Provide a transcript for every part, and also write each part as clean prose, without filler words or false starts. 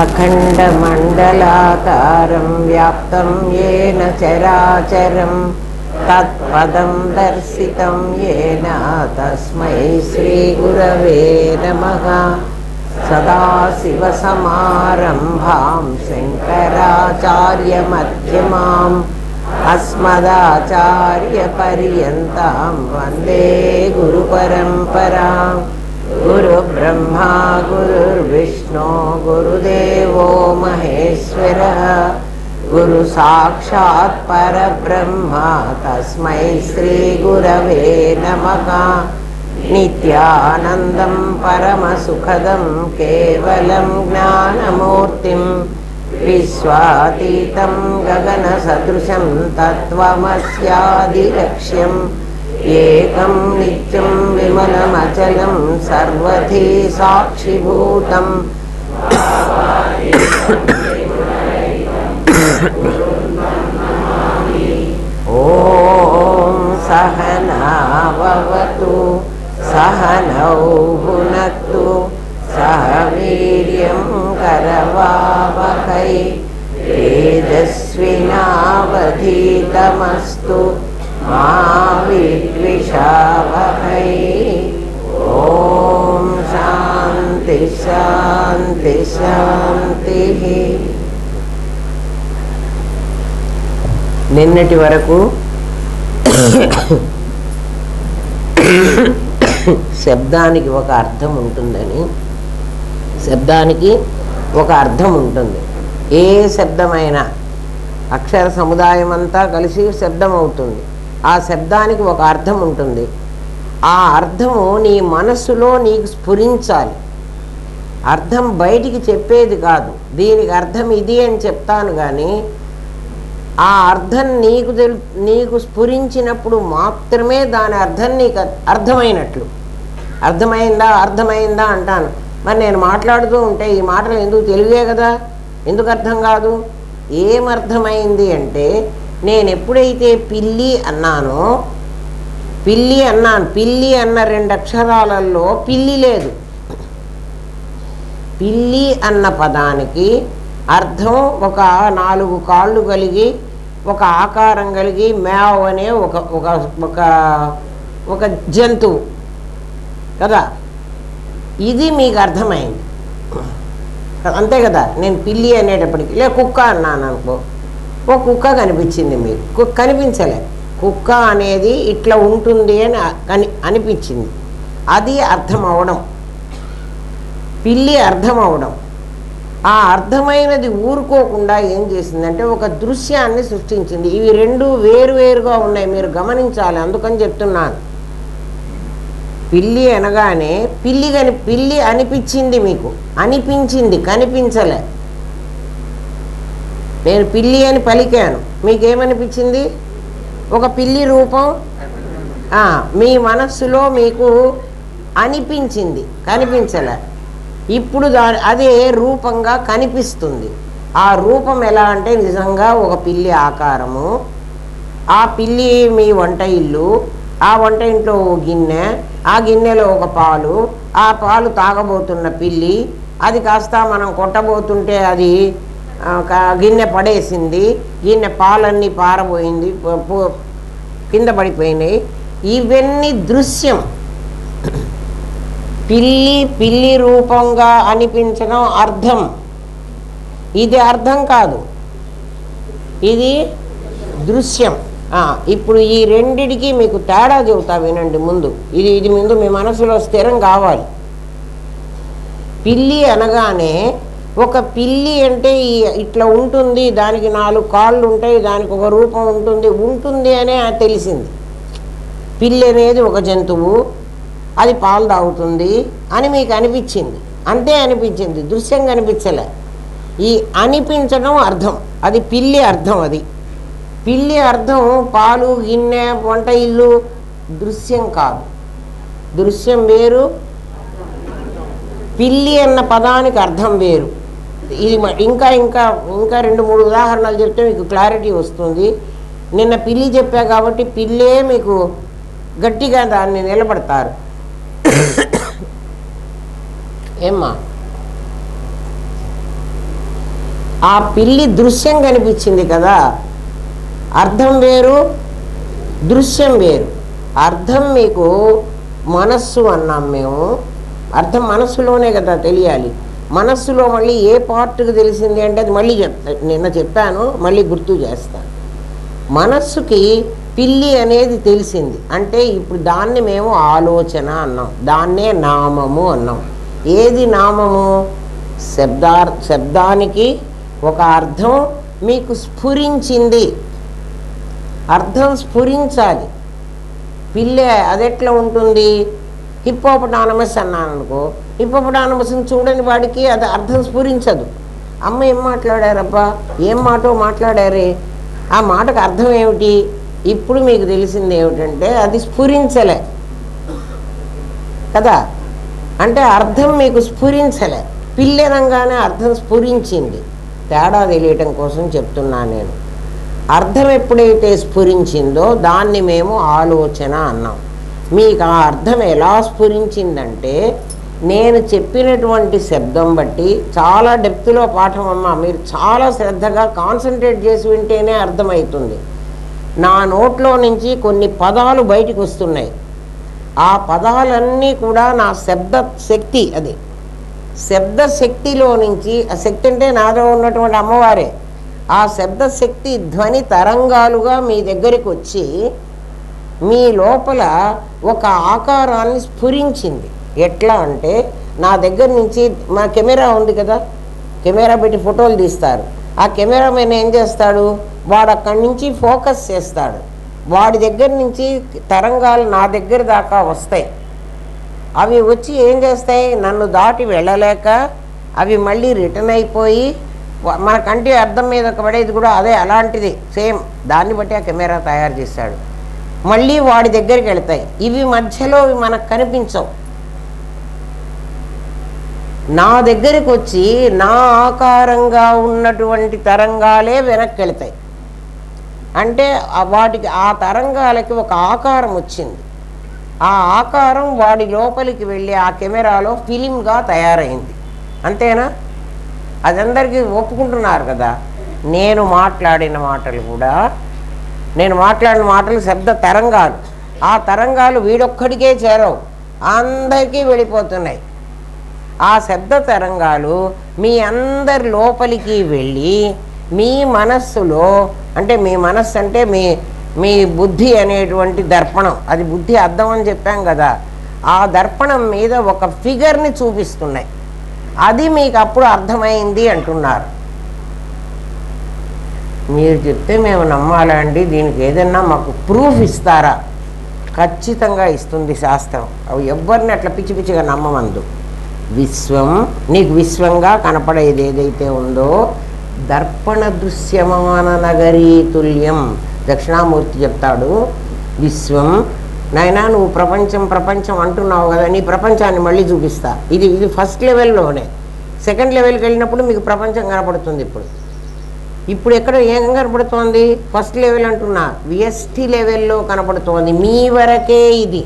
अखण्डमण्डलाकारं व्याप्तं येन चराचरं तत्पदं दर्शितं येन तस्मै श्रीगुरवे नमः। सदाशिवसमारम्भां शङ्कराचार्यमध्यमाम् अस्मदाचार्यपर्यन्तां वन्दे गुरुपरम्पराम्। गुरुब्रह्मा गुरुर्विष्णु गुरुदेवो महेश्वरः गुरुसाक्षात् परब्रह्मा तस्मै श्रीगुरवे नमः। नित्यानन्दं परमसुखदं केवलं ज्ञानमूर्तिं विश्वातीतं गगनसदृशं तत्त्वमस्यादिलक्ष्यम् एकं नित्यं विमलमचलं सर्वधी साक्षिभूतम्। ॐ सहना भवतु सहनौ भुनक्तु सह वीर्यं करवावहै तेजस्विनावधीतमस्तु मा विद्विषावहै। ॐ शान्ति शान्ति शान्तिः। నిన్నటి వరకు శబ్దానికి ఒక అర్థం ఉంటుందని, శబ్దానికి ఒక అర్థం ఉంటుంది. ఏ శబ్దమైనా అక్షర సముదాయం అంతా కలిసి శబ్దం అవుతుంది. ఆ శబ్దానికి ఒక అర్థం ఉంటుంది. ఆ అర్థము నీ మనస్సులో నీకు స్ఫురించాలి. అర్థం బయటికి చెప్పేది కాదు. దీనికి అర్థం ఇది అని చెప్తాను కానీ ఆ అర్థం నీకు స్ఫురించినప్పుడు మాత్రమే దాని అర్థం నీకు అర్థమైనట్లు. అర్థమైందా అర్థమైందా అంటాను. మరి నేను మాట్లాడుతూ ఉంటే ఈ మాటలు ఎందుకు తెలుగే కదా, ఎందుకు అర్థం కాదు? ఏమర్థమైంది అంటే నేను ఎప్పుడైతే పిల్లి అన్నానో, పిల్లి అన్న 2 అక్షరాలలో పిల్లి లేదు. పిల్లి అన్న పదానికి అర్థం ఒక 4 కాళ్ళు కలిగి ఒక ఆకారం కలిగి మేవ్ అనే ఒక జంతువు కదా. ఇది మీకు అర్థమైంది అంతే కదా. నేను పిల్లి అనేటప్పటికి లే కుక్క అన్నాను అనుకో, ఓ కుక్క కనిపించింది. మీకు కనిపించలే, కుక్క అనేది ఇట్లా ఉంటుంది అని అనిపించింది. అది అర్థం అవడం, పిల్లి అర్థం అవడం. ఆ అర్థమైనది ఊరుకోకుండా ఏం చేసిందంటే ఒక దృశ్యాన్ని సృష్టించింది. ఇవి 2 వేరువేరుగా ఉన్నాయి, మీరు గమనించాలి. అందుకని చెప్తున్నాను. పిల్లి అనగానే పిల్లి అనిపించింది, మీకు అనిపించింది, కనిపించలే. నేను పిల్లి అని పలికాను, మీకేమనిపించింది? ఒక పిల్లి రూపం మీ మనస్సులో మీకు అనిపించింది, కనిపించలే. ఇప్పుడు అదే రూపంగా కనిపిస్తుంది. ఆ రూపం ఎలా అంటే నిజంగా ఒక పిల్లి ఆకారము. ఆ పిల్లి మీ వంట ఇల్లు, ఆ వంట ఇంట్లో ఓ గిన్నె, ఆ గిన్నెలో ఒక పాలు, ఆ పాలు తాగబోతున్న పిల్లి. అది కాస్త మనం కొట్టబోతుంటే అది గిన్నె పడేసింది, గిన్నె పాలన్నీ పారబోయింది, కింద పడిపోయినాయి. ఇవన్నీ దృశ్యం. పిల్లి రూపంగా అనిపించడం అర్థం. ఇది అర్థం కాదు, ఇది దృశ్యం. ఇప్పుడు ఈ రెండిటికి మీకు తేడా చెబుతా వినండి. ముందు ఇది ముందు మీ మనసులో స్థిరం కావాలి. పిల్లి అనగానే ఒక పిల్లి అంటే ఇట్లా ఉంటుంది, దానికి 4 కాళ్ళు ఉంటాయి, దానికి ఒక రూపం ఉంటుంది అనే తెలిసింది. పిల్లి అనేది ఒక జంతువు, అది పాలు తాగుతుంది అని మీకు అనిపించింది, అంతే అనిపించింది, దృశ్యం కనిపించలే. ఈ అనిపించడం అర్థం, అది పిల్లి అర్థం. అది పిల్లి అర్థం పాలు, గిన్నె, వంట ఇల్లు దృశ్యం కాదు. దృశ్యం వేరు, పిల్లి అన్న పదానికి అర్థం వేరు. ఇది ఇంకా 2-3 ఉదాహరణలు చెప్తే మీకు క్లారిటీ వస్తుంది. నిన్న పిల్లి చెప్పా కాబట్టి పిల్లే మీకు గట్టిగా దాన్ని నిలబడతారు. ఏమ్మా ఆ పిల్లి దృశ్యం కనిపించింది కదా, అర్థం వేరు దృశ్యం వేరు. అర్థం మీకు మనస్సు అన్నాం మేము, అర్థం మనస్సులోనే కదా తెలియాలి. మనస్సులో మళ్ళీ ఏ పార్ట్కి తెలిసింది అంటే అది మళ్ళీ నిన్న చెప్పాను, మళ్ళీ గుర్తు చేస్తాను. మనస్సుకి పిల్లి అనేది తెలిసింది అంటే ఇప్పుడు దాన్ని మేము ఆలోచన అన్నాం, దాన్నే నామము అన్నాం. ఏది నామము? శబ్దానికి ఒక అర్థం మీకు స్ఫురించింది, అర్థం స్ఫురించాలి. పిల్లె అదెట్లా ఉంటుంది? హిప్పోపటానమస్ అన్నాను అనుకో, హిప్పోపటానమస్ని చూడని వాడికి అది అర్థం స్ఫురించదు. అమ్మ ఏం మాట్లాడారబ్బా, ఏం మాటో మాట్లాడారే, ఆ మాటకు అర్థం ఏమిటి? ఇప్పుడు మీకు తెలిసింది ఏమిటంటే అది స్ఫురించలే కదా, అంటే అర్థం మీకు స్ఫురించలే. పిల్లెనంగానే అర్థం స్ఫురించింది. తేడా తెలియటం కోసం చెప్తున్నాను నేను. అర్థం ఎప్పుడైతే స్ఫురించిందో దాన్ని మేము ఆలోచన అన్నాం. మీకు ఆ అర్థం ఎలా స్ఫురించిందంటే నేను చెప్పినటువంటి శబ్దం బట్టి, చాలా డెప్త్లో పాఠం అమ్మ, మీరు చాలా శ్రద్ధగా కాన్సన్ట్రేట్ చేసి వింటేనే అర్థమవుతుంది. నా నోట్లో నుంచి కొన్ని పదాలు బయటికి వస్తున్నాయి. ఆ పదాలన్నీ కూడా నా శబ్ద శక్తి, అది శబ్ద శక్తిలో నుంచి, ఆ శక్తి అంటే నాలో ఉన్నటువంటి అమ్మవారే, ఆ శబ్దశక్తి ధ్వని తరంగాలుగా మీ దగ్గరికి వచ్చి మీ లోపల ఒక ఆకారాన్ని స్ఫురించింది. ఎట్లా అంటే నా దగ్గర నుంచి, మా కెమెరా ఉంది కదా, కెమెరా పెట్టి ఫోటోలు తీస్తారు. ఆ కెమెరామెన్ ఏం చేస్తాడు, వాడు అక్కడి నుంచి ఫోకస్ చేస్తాడు. వాడి దగ్గర నుంచి తరంగాలు నా దగ్గర దాకా వస్తాయి. అవి వచ్చి ఏం చేస్తాయి, నన్ను దాటి వెళ్ళలేక అవి మళ్ళీ రిటర్న్ అయిపోయి మన కంటి అర్థం మీద పడేది కూడా అదే, అలాంటిది సేమ్. దాన్ని బట్టి ఆ కెమెరా తయారు చేశాడు. మళ్ళీ వాడి దగ్గరికి వెళ్తాయి. ఇవి మధ్యలో మనకు కనిపించవు. నా దగ్గరికి వచ్చి నా ఆకారంగా ఉన్నటువంటి తరంగాలే వెనక్కి వెళ్తాయి. అంటే వాటికి ఆ తరంగాలకి ఒక ఆకారం వచ్చింది. ఆ ఆకారం వాడి లోపలికి వెళ్ళి ఆ కెమెరాలో ఫిలింగా తయారైంది. అంతేనా? అది అందరికీ ఒప్పుకుంటున్నారు కదా. నేను మాట్లాడిన మాటలు కూడా, నేను మాట్లాడిన మాటలు శబ్ద తరంగాలు. ఆ తరంగాలు వీడొక్కడికే చేరవు, అందరికీ వెళ్ళిపోతున్నాయి. ఆ శబ్ద తరంగాలు మీ అందరి లోపలికి వెళ్ళి మీ మనస్సులో, అంటే మీ మనస్సు అంటే మీ బుద్ధి అనేటువంటి దర్పణం, అది బుద్ధి అద్దం అని చెప్పాం కదా, ఆ దర్పణం మీద ఒక ఫిగర్ని చూపిస్తున్నాయి. అది మీకు అప్పుడు అర్థమైంది అంటున్నారు. మీరు చెప్తే మేము నమ్మాలండి, దీనికి ఏదన్నా మాకు ప్రూఫ్ ఇస్తారా? ఖచ్చితంగా ఇస్తుంది శాస్త్రం. అవి ఎవరిని అట్లా పిచ్చి పిచ్చిగా నమ్మమందు. విశ్వం, నీకు విశ్వంగా కనపడేది ఏదైతే ఉందో, దర్పణ దృశ్యమాన నగరీ తుల్యం. దక్షిణామూర్తి చెప్తాడు, విశ్వం నాయనా నువ్వు ప్రపంచం ప్రపంచం అంటున్నావు కదా, నీ ప్రపంచాన్ని మళ్ళీ చూపిస్తా. ఇది ఫస్ట్ లెవెల్లోనే. సెకండ్ లెవెల్కి వెళ్ళినప్పుడు మీకు ప్రపంచం కనపడుతుంది. ఇప్పుడు ఎక్కడ ఏం కనపడుతోంది? ఫస్ట్ లెవెల్ అంటున్నా, విఎస్టి లెవెల్లో కనపడుతోంది. మీ వరకే ఇది.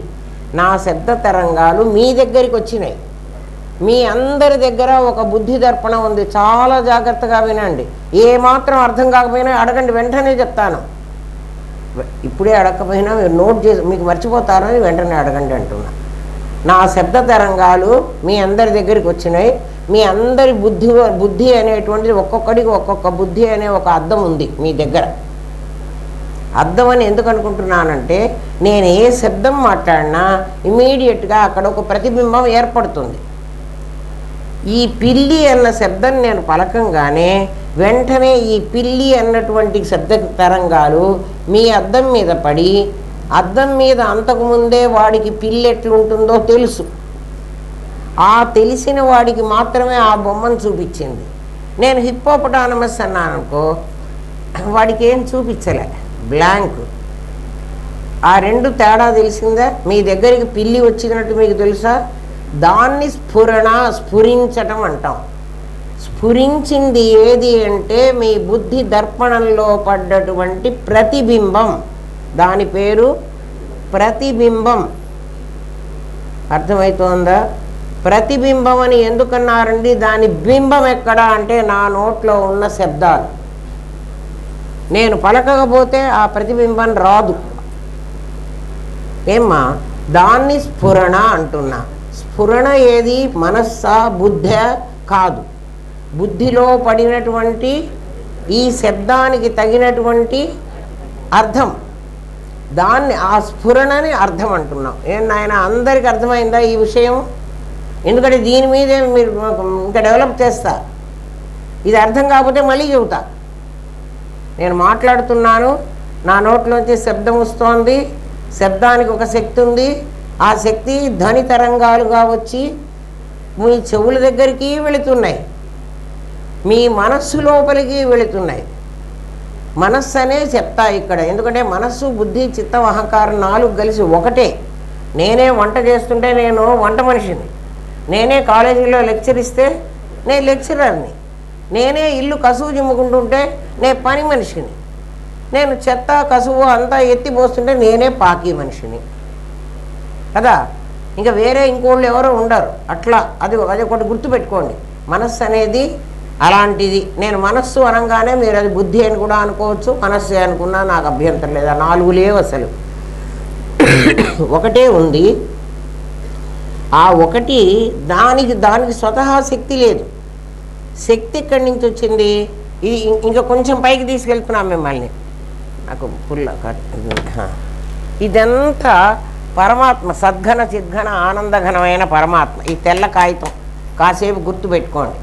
నా శబ్ద తరంగాలు మీ దగ్గరికి వచ్చినాయి. మీ అందరి దగ్గర ఒక బుద్ధి దర్పణం ఉంది. చాలా జాగ్రత్తగా వినండి. ఏమాత్రం అర్థం కాకపోయినా అడగండి, వెంటనే చెప్తాను. ఇప్పుడే అడగకపోయినా మీరు నోట్ చేసి, మీకు మర్చిపోతారని వెంటనే అడగండి అంటున్నా. నా శబ్ద తరంగాలు మీ అందరి దగ్గరికి వచ్చినాయి. మీ అందరి బుద్ధి అనేటువంటిది, ఒక్కొక్కడికి ఒక్కొక్క బుద్ధి అనే ఒక అద్దం ఉంది మీ దగ్గర. అద్దం అని ఎందుకు అనుకుంటున్నానంటే, నేను ఏ శబ్దం మాట్లాడినా ఇమీడియట్గా అక్కడ ఒక ప్రతిబింబం ఏర్పడుతుంది. ఈ పిల్లి అన్న శబ్దం నేను పలకంగానే వెంటనే ఈ పిల్లి అన్నటువంటి శబ్ద తరంగాలు మీ అద్దం మీద పడి, అద్దం మీద అంతకుముందే వాడికి పిల్లి ఎట్లుంటుందో తెలుసు. ఆ తెలిసిన వాడికి మాత్రమే ఆ బొమ్మను చూపించింది. నేను హిప్పోపటానమస్ అన్నాను అనుకో, వాడికి ఏం చూపించలే, బ్లాంక్. ఆ రెండు తేడా తెలిసిందా? మీ దగ్గరికి పిల్లి వచ్చినట్టు మీకు తెలుసా? దాన్ని స్ఫురించటం అంటాం. స్ఫురించింది ఏది అంటే మీ బుద్ధి దర్పణంలో పడ్డటువంటి ప్రతిబింబం. దాని పేరు ప్రతిబింబం. అర్థమవుతోందా? ప్రతిబింబం అని ఎందుకన్నారండి? దాని బింబం ఎక్కడ అంటే నా నోట్లో ఉన్న శబ్దాలు. నేను పలకకపోతే ఆ ప్రతిబింబం రాదు. ఏమ్మా, దాన్ని స్ఫురణ అంటున్నా. స్ఫురణ ఏది? మనస్సా బుద్ధ కాదు. బుద్ధిలో పడినటువంటి ఈ శబ్దానికి తగినటువంటి అర్థం, దాన్ని ఆ స్ఫురణని అర్థం అంటున్నాం. ఏం నాయన, అందరికి అర్థమైందా ఈ విషయం? ఎందుకంటే దీని మీదే మీరు ఇంకా డెవలప్ చేస్తా. ఇది అర్థం కాకపోతే మళ్ళీ చెబుతా. నేను మాట్లాడుతున్నాను, నా నోట్లోంచి శబ్దం వస్తోంది. శబ్దానికి ఒక శక్తి ఉంది. ఆ శక్తి ధ్వని తరంగాలుగా వచ్చి మీ చెవుల దగ్గరికి వెళుతున్నాయి, మీ మనస్సు లోపలికి వెళుతున్నాయి. మనస్సు అనే చెప్తా ఇక్కడ. ఎందుకంటే మనస్సు, బుద్ధి, చిత్తం, అహంకారం 4 కలిసి ఒకటే. నేనే వంట చేస్తుంటే నేను వంట మనిషిని, నేనే కాలేజీలో లెక్చర్ ఇస్తే నేను లెక్చరర్ని, నేనే ఇల్లు కసువు చిమ్ముకుంటుంటే నేను పని మనిషిని, నేను చెత్త కసువు అంతా ఎత్తిపోస్తుంటే నేనే పాకి మనిషిని కదా. ఇంకా వేరే ఇంకోళ్ళు ఎవరో ఉండరు. అట్లా అది ఒకటి గుర్తుపెట్టుకోండి. మనస్సు అనేది అలాంటిది. నేను మనస్సు అనగానే మీరు అది బుద్ధి అని కూడా అనుకోవచ్చు, మనస్సు అనుకున్నా నాకు అభ్యంతరం లేదు. 4 లేవు అసలు, ఒకటే ఉంది. ఆ ఒకటి దానికి స్వతహా శక్తి లేదు. శక్తి ఎక్కడి నుంచి వచ్చింది? ఇది ఇంకా కొంచెం పైకి తీసుకెళ్తున్నాం మిమ్మల్ని. నాకు ఫుల్ ఇదంతా పరమాత్మ, సద్ఘన చిద్ఘన ఆనందఘనమైన పరమాత్మ. ఈ తెల్ల కాగితం కాసేపు గుర్తుపెట్టుకోండి.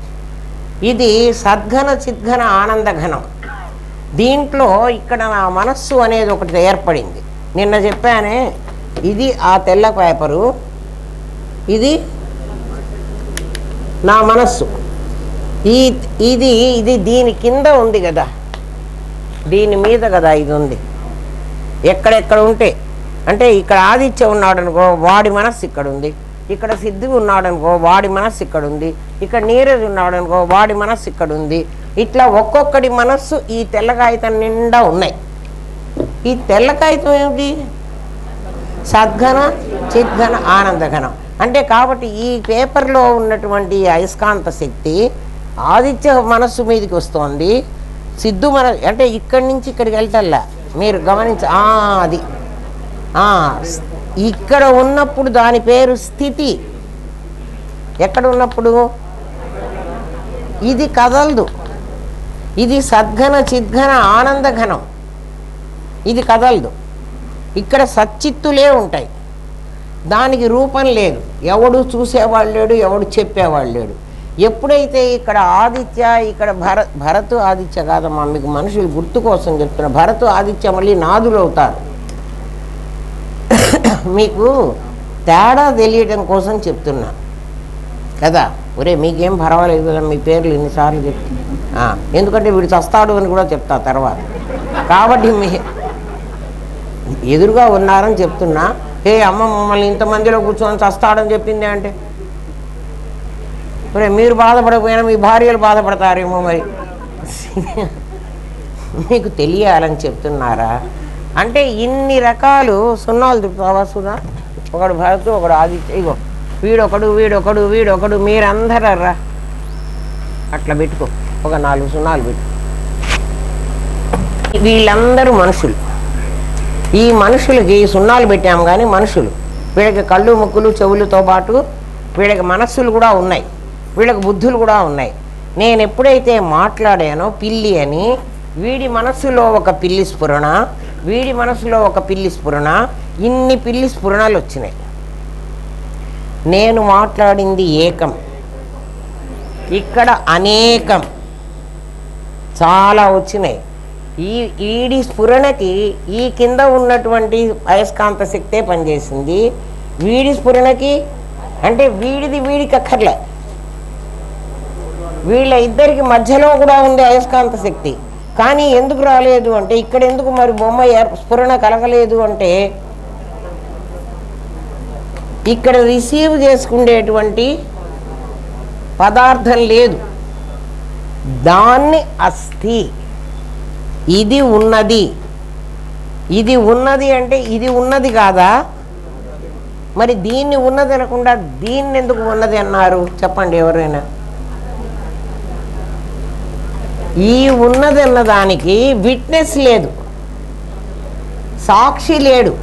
ఇది సద్ఘన చిద్ఘన ఆనందఘనం. దీంట్లో ఇక్కడ నా మనస్సు అనేది ఒకటి ఏర్పడింది. నిన్న చెప్పానే, ఇది ఆ తెల్ల పేపరు, ఇది నా మనస్సు. ఇది దీని కింద ఉంది కదా, దీని మీద కదా ఇది ఉంది. ఎక్కడెక్కడ ఉంటే అంటే ఇక్కడ ఆదిత్య ఉన్నాడు అనుకో, వాడి మనస్సు ఇక్కడ ఉంది. ఇక్కడ సిద్ధి ఉన్నాడు అనుకో, వాడి మనస్సు ఇక్కడ ఉంది. ఇక్కడ నీరజ్ ఉన్నాడు అనుకో, వాడి మనస్సు ఇక్కడ ఉంది. ఇట్లా ఒక్కొక్కటి మనస్సు ఈ తెల్ల కాగితం నిండా ఉన్నాయి. ఈ తెల్ల కాగితం ఏమిటి? సద్ఘన చిద్ఘన ఆనందఘనం. అంటే కాబట్టి ఈ పేపర్లో ఉన్నటువంటి అయస్కాంత శక్తి ఆదిత్య మనస్సు మీదకి వస్తుంది. సిద్ధు అంటే ఇక్కడి నుంచి ఇక్కడికి వెళ్తల్లా, మీరు గమనించ. అది ఇక్కడ ఉన్నప్పుడు దాని పేరు స్థితి. ఎక్కడ ఉన్నప్పుడు ఇది కదలదు. ఇది సద్ఘన చిద్ఘన ఆనందఘనం, ఇది కదలదు. ఇక్కడ సచ్చిత్తులే ఉంటాయి, దానికి రూపం లేదు. ఎవడు చూసేవాళ్ళు లేడు, ఎవడు చెప్పేవాళ్ళు లేడు. ఎప్పుడైతే ఇక్కడ ఆదిత్య, ఇక్కడ భరత్ ఆదిత్య కాదమ్మా, మీకు మనుషులు గుర్తు కోసం చెప్తున్నా. భరత్ ఆదిత్య మళ్ళీ నాదులు అవుతారు. మీకు తేడా తెలియటం కోసం చెప్తున్నా కదా. ఒరే మీకేం పర్వాలేదు కదా, మీ పేర్లు ఎన్నిసార్లు చెప్తా. ఎందుకంటే వీడు చస్తాడు అని కూడా చెప్తా తర్వాత. కాబట్టి మీ ఎదురుగా ఉన్నారని చెప్తున్నా. హే అమ్మ, మమ్మల్ని ఇంతమందిలో కూర్చొని చస్తాడని చెప్పింది అంటే, మరి మీరు బాధపడకపోయినా మీ భార్యలు బాధపడతారేమో. మరి మీకు తెలియాలని చెప్తున్నారా? అంటే ఇన్ని రకాలు సున్నాలు తిప్పుతావా? సున్నా ఒకడు భరతు, ఒకడు ఆదిత్య, ఇగో వీడొకడు వీడొకడు వీడొకడు, మీరందరూ రా అట్లా పెట్టుకో. ఒక 4 సున్నాలు పెట్టు. వీళ్ళందరూ మనుషులు. ఈ మనుషులకి సున్నాలు పెట్టాము కానీ మనుషులు. వీళ్ళకి కళ్ళు, ముక్కులు, చెవులతో పాటు వీళ్ళకి మనస్సులు కూడా ఉన్నాయి, వీళ్ళకి బుద్ధులు కూడా ఉన్నాయి. నేను ఎప్పుడైతే మాట్లాడానో పిల్లి అని, వీడి మనస్సులో ఒక పిల్లి స్ఫురణ, వీడి మనస్సులో ఒక పిల్లి స్ఫురణ, ఇన్ని పిల్లి స్ఫురణలు వచ్చినాయి. నేను మాట్లాడింది ఏకం, ఇక్కడ అనేకం చాలా వచ్చినాయి. వీడి స్ఫురణకి ఈ కింద ఉన్నటువంటి అయస్కాంత శక్తే పనిచేసింది. వీడి స్ఫురణకి అంటే వీడిది వీడికి అక్కర్లే, వీళ్ళ ఇద్దరికి మధ్యలో కూడా ఉంది అయస్కాంత శక్తి. కానీ ఎందుకు రాలేదు అంటే, ఇక్కడ ఎందుకు మరి బొమ్మ స్ఫురణ కలగలేదు అంటే, ఇక్కడ రిసీవ్ చేసుకునేటువంటి పదార్థం లేదు. దాన్ని అస్థి, ఇది ఉన్నది. ఇది ఉన్నది అంటే ఇది ఉన్నది కాదా? మరి దీన్ని ఉన్నది అనకుండా దీన్ని ఎందుకు ఉన్నది అన్నారు చెప్పండి ఎవరైనా. ఈ ఉన్నది అన్నదానికి విట్నెస్ లేదు, సాక్షి లేడు.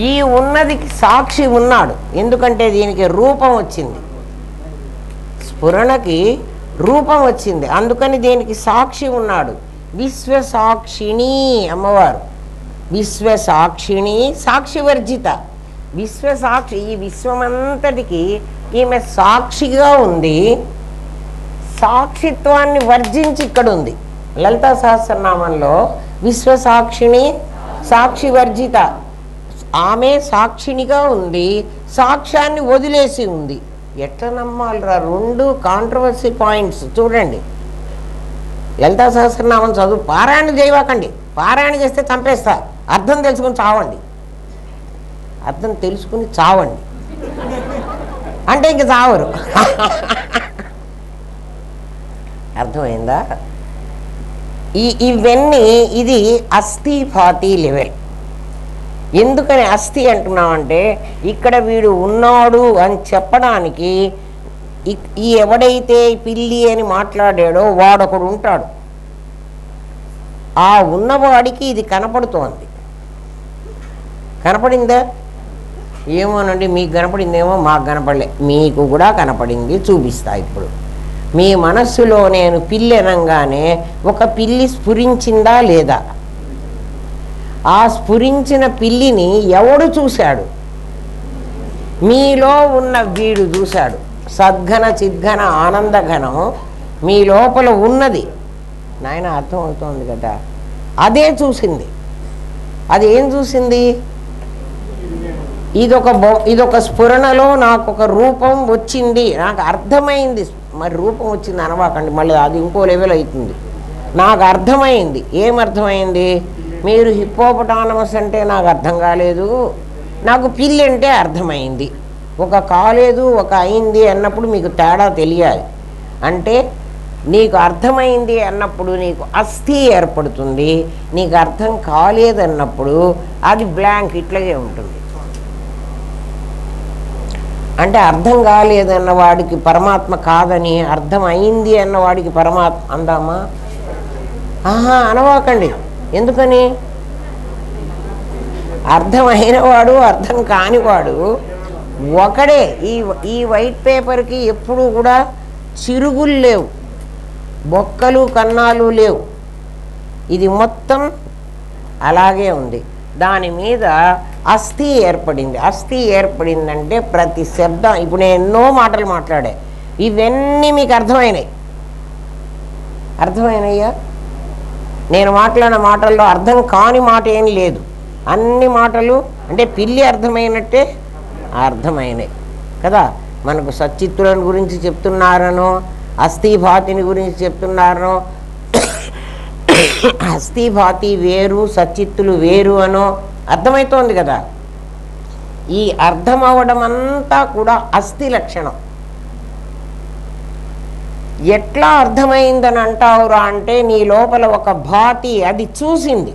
ఈ ఉన్నదికి సాక్షి ఉన్నాడు, ఎందుకంటే దీనికి రూపం వచ్చింది, స్ఫురణకి రూపం వచ్చింది, అందుకని దీనికి సాక్షి ఉన్నాడు. విశ్వసాక్షిణి అమ్మవారు, విశ్వసాక్షిణి సాక్షివర్జిత. విశ్వసాక్షి, ఈ విశ్వమంతటికి ఈమె సాక్షిగా ఉంది, సాక్షిత్వాన్ని వర్జించి ఇక్కడ ఉంది. లలితా సహస్రనామంలో విశ్వసాక్షిణి సాక్షివర్జిత, ఆమె సాక్షినిగా ఉంది, సాక్ష్యాన్ని వదిలేసి ఉంది. ఎట్లా నమ్మాలిరా? రెండు కాంట్రవర్సీ పాయింట్స్ చూడండి. లలితా సహస్రనామం చదువు, పారాయణ చేయవాకండి, పారాయణ చేస్తే చంపేస్తా. అర్థం తెలుసుకుని చావండి, అర్థం తెలుసుకుని చావండి అంటే ఇంక చావరు. అర్థమైందా? ఇవన్నీ ఇది అస్థిభాతి లెవెల్. ఎందుకని అస్థి అంటున్నామంటే ఇక్కడ వీడు ఉన్నాడు అని చెప్పడానికి ఈ ఎవడైతే పిల్లి అని మాట్లాడాడో వాడొకడు ఉంటాడు, ఆ ఉన్నవాడికి ఇది కనపడుతోంది. కనపడిందా? ఏమోనండి, మీకు కనపడిందేమో, మాకు కనపడలే. మీకు కూడా కనపడింది, చూపిస్తా. ఇప్పుడు మీ మనస్సులో నేను పిల్లి అనగానే ఒక పిల్లి స్ఫురించిందా లేదా? ఆ స్ఫురించిన పిల్లిని ఎవడు చూశాడు? మీలో ఉన్న వీడు చూశాడు. సద్ఘన చిద్ఘన ఆనందఘనం మీ లోపల ఉన్నది. నాయన అర్థమవుతోంది కదా? అదే చూసింది. అది ఏం చూసింది? ఇదొక స్ఫురణలో నాకు ఒక రూపం వచ్చింది, నాకు అర్థమైంది. మరి రూపం వచ్చింది అనవాకండి, మళ్ళీ అది ఇంకో లెవెల్ అవుతుంది. నాకు అర్థమైంది. ఏమర్థమైంది? మీరు హిప్పోపటానమస్ అంటే నాకు అర్థం కాలేదు, నాకు పిల్లి అంటే అర్థమైంది. ఒక కాలేదు ఒక అయింది అన్నప్పుడు మీకు తేడా తెలియాలి. అంటే నీకు అర్థమైంది అన్నప్పుడు నీకు అస్థి ఏర్పడుతుంది, నీకు అర్థం కాలేదన్నప్పుడు అది బ్లాంక్ ఇట్లాగే ఉంటుంది. అంటే అర్థం కాలేదన్న వాడికి పరమాత్మ కాదని, అర్థం అయింది అన్నవాడికి పరమాత్మ అందామా? అనవాకండి. ఎందుకని? అర్థమైన వాడు అర్థం కానివాడు ఒకడే. ఈ వైట్ పేపర్కి ఎప్పుడూ కూడా చిరుగులు లేవు, బొక్కలు కన్నాలు లేవు. ఇది మొత్తం అలాగే ఉంది. దాని మీద అస్థి ఏర్పడింది. అస్థి ఏర్పడిందంటే ప్రతి శబ్దం, ఇప్పుడు నేను ఎన్నో మాటలు మాట్లాడా, ఇవన్నీ మీకు అర్థమైనాయి. అర్థమైనయ్యా? నేను మాట్లాడిన మాటల్లో అర్థం కాని మాట ఏం లేదు. అన్ని మాటలు అంటే పిల్లి అర్థమైనట్టే అర్థమైనాయి కదా. మనకు సచ్చిత్తులను గురించి చెప్తున్నారనో, అస్థిభాతిని గురించి చెప్తున్నారనో, అస్థిభాతి వేరు సచ్చిత్తులు వేరు అనో అర్థమవుతోంది కదా. ఈ అర్థం అవడం అంతా కూడా అస్థి లక్షణం. ఎట్లా అర్థమైందని అంటావురా అంటే నీ లోపల ఒక భాతి అది చూసింది.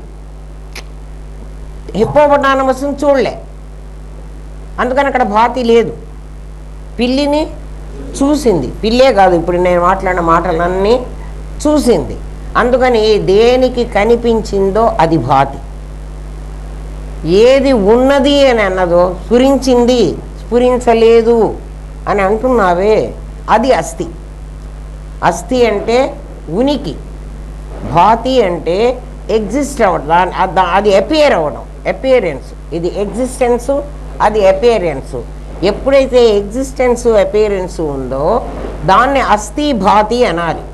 హిప్పోపటానమస్ని చూడలే, అందుకని అక్కడ భాతి లేదు. పిల్లిని చూసింది, పిల్లే కాదు ఇప్పుడు నేను మాట్లాడిన మాటలన్నీ చూసింది. అందుకని దేనికి కనిపించిందో అది భాతి. ఏది ఉన్నది అని అన్నదో స్ఫురించింది, స్ఫురించలేదు అని అంటున్నావే, అది అస్థి. అస్థి అంటే ఉనికి, భాతి అంటే ఎగ్జిస్ట్ అవ్వడం, అది అపియర్ అవ్వడం, అపియరెన్స్. ఇది ఎగ్జిస్టెన్సు, అది అపియరెన్సు. ఎప్పుడైతే ఎగ్జిస్టెన్సు అపియరెన్సు ఉందో దాన్ని అస్థిభాతి అనాలి.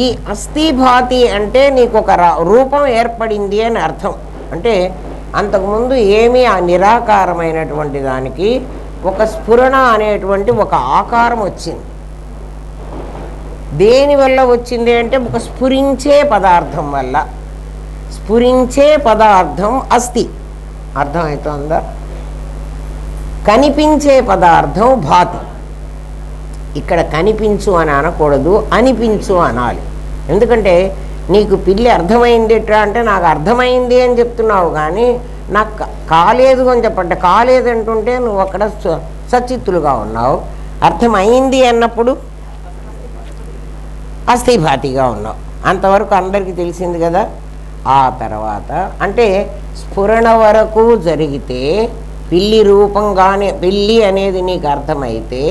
ఈ అస్థిభాతి అంటే నీకు ఒక రూపం ఏర్పడింది అని అర్థం. అంటే అంతకుముందు ఏమీ ఆ నిరాకారమైనటువంటి దానికి ఒక స్ఫురణ అనేటువంటి ఒక ఆకారం వచ్చింది. దేనివల్ల వచ్చింది అంటే ఒక స్ఫురించే పదార్థం వల్ల. స్ఫురించే పదార్థం అస్థి. అర్థమవుతుందా? కనిపించే పదార్థం భాతి. ఇక్కడ కనిపించు అని అనకూడదు, అనిపించు అనాలి. ఎందుకంటే నీకు పిల్లి అర్థమైంది ఎట్లా అంటే నాకు అర్థమైంది అని చెప్తున్నావు, కానీ నాకు కాలేదు అని చెప్పంటే కాలేదు అంటుంటే నువ్వు అక్కడ సచిత్తులుగా ఉన్నావు, అర్థమైంది అన్నప్పుడు అస్థిభాతిగా ఉన్నావు. అంతవరకు అందరికీ తెలిసింది కదా. ఆ తర్వాత అంటే స్ఫురణ వరకు జరిగితే పిల్లి రూపంగానే పిల్లి అనేది నీకు అర్థమైతే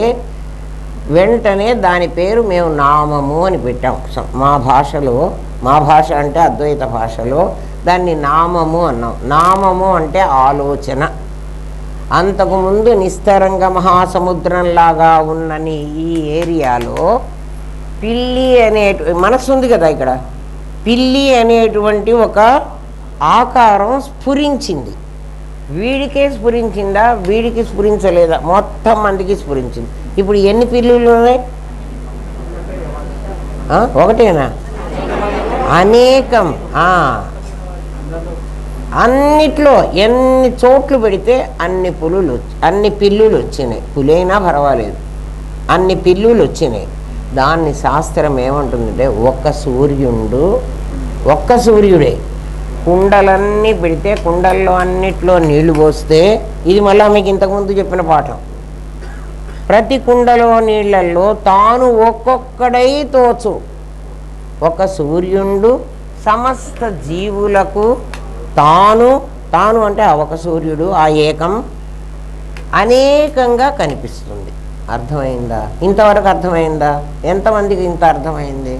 వెంటనే దాని పేరు మేము నామము అని పెట్టాం. మా భాషలో, మా భాష అంటే అద్వైత భాషలో దాన్ని నామము అన్నాం. నామము అంటే ఆలోచన. అంతకుముందు నిస్తరంగ మహాసముద్రంలాగా ఉన్న ఈ ఏరియాలో పిల్లి అనే మనస్సు ఉంది కదా, ఇక్కడ పిల్లి అనేటువంటి ఒక ఆకారం స్ఫురించింది. వీడికే స్ఫురించిందా, వీడికి స్ఫురించలేదా? మొత్తం మందికి స్ఫురించింది. ఇప్పుడు ఎన్ని పిల్లులు ఉన్నాయి? ఒకటేనా? అనేకం. అన్నిట్లో ఎన్ని చోట్లు పెడితే అన్ని పిల్లులు వచ్చినాయి. పులైనా పర్వాలేదు, అన్ని పిల్లులు వచ్చినాయి. దాన్ని శాస్త్రం ఏమంటుందంటే ఒక్క సూర్యుడే కుండలన్నీ పెడితే కుండల్లో అన్నిట్లో నీళ్లు పోస్తే, ఇది మళ్ళీ మీకు ఇంతకుముందు చెప్పిన పాఠం, ప్రతి కుండలో నీళ్లలో తాను ఒక్కొక్కడై తోచు ఒక సూర్యుండు సమస్త జీవులకు తాను అంటే ఒక సూర్యుడు, ఆ ఏకం అనేకంగా కనిపిస్తుంది. అర్థమైందా? ఇంతవరకు అర్థమైందా? ఎంతమందికి ఇంత అర్థమైంది?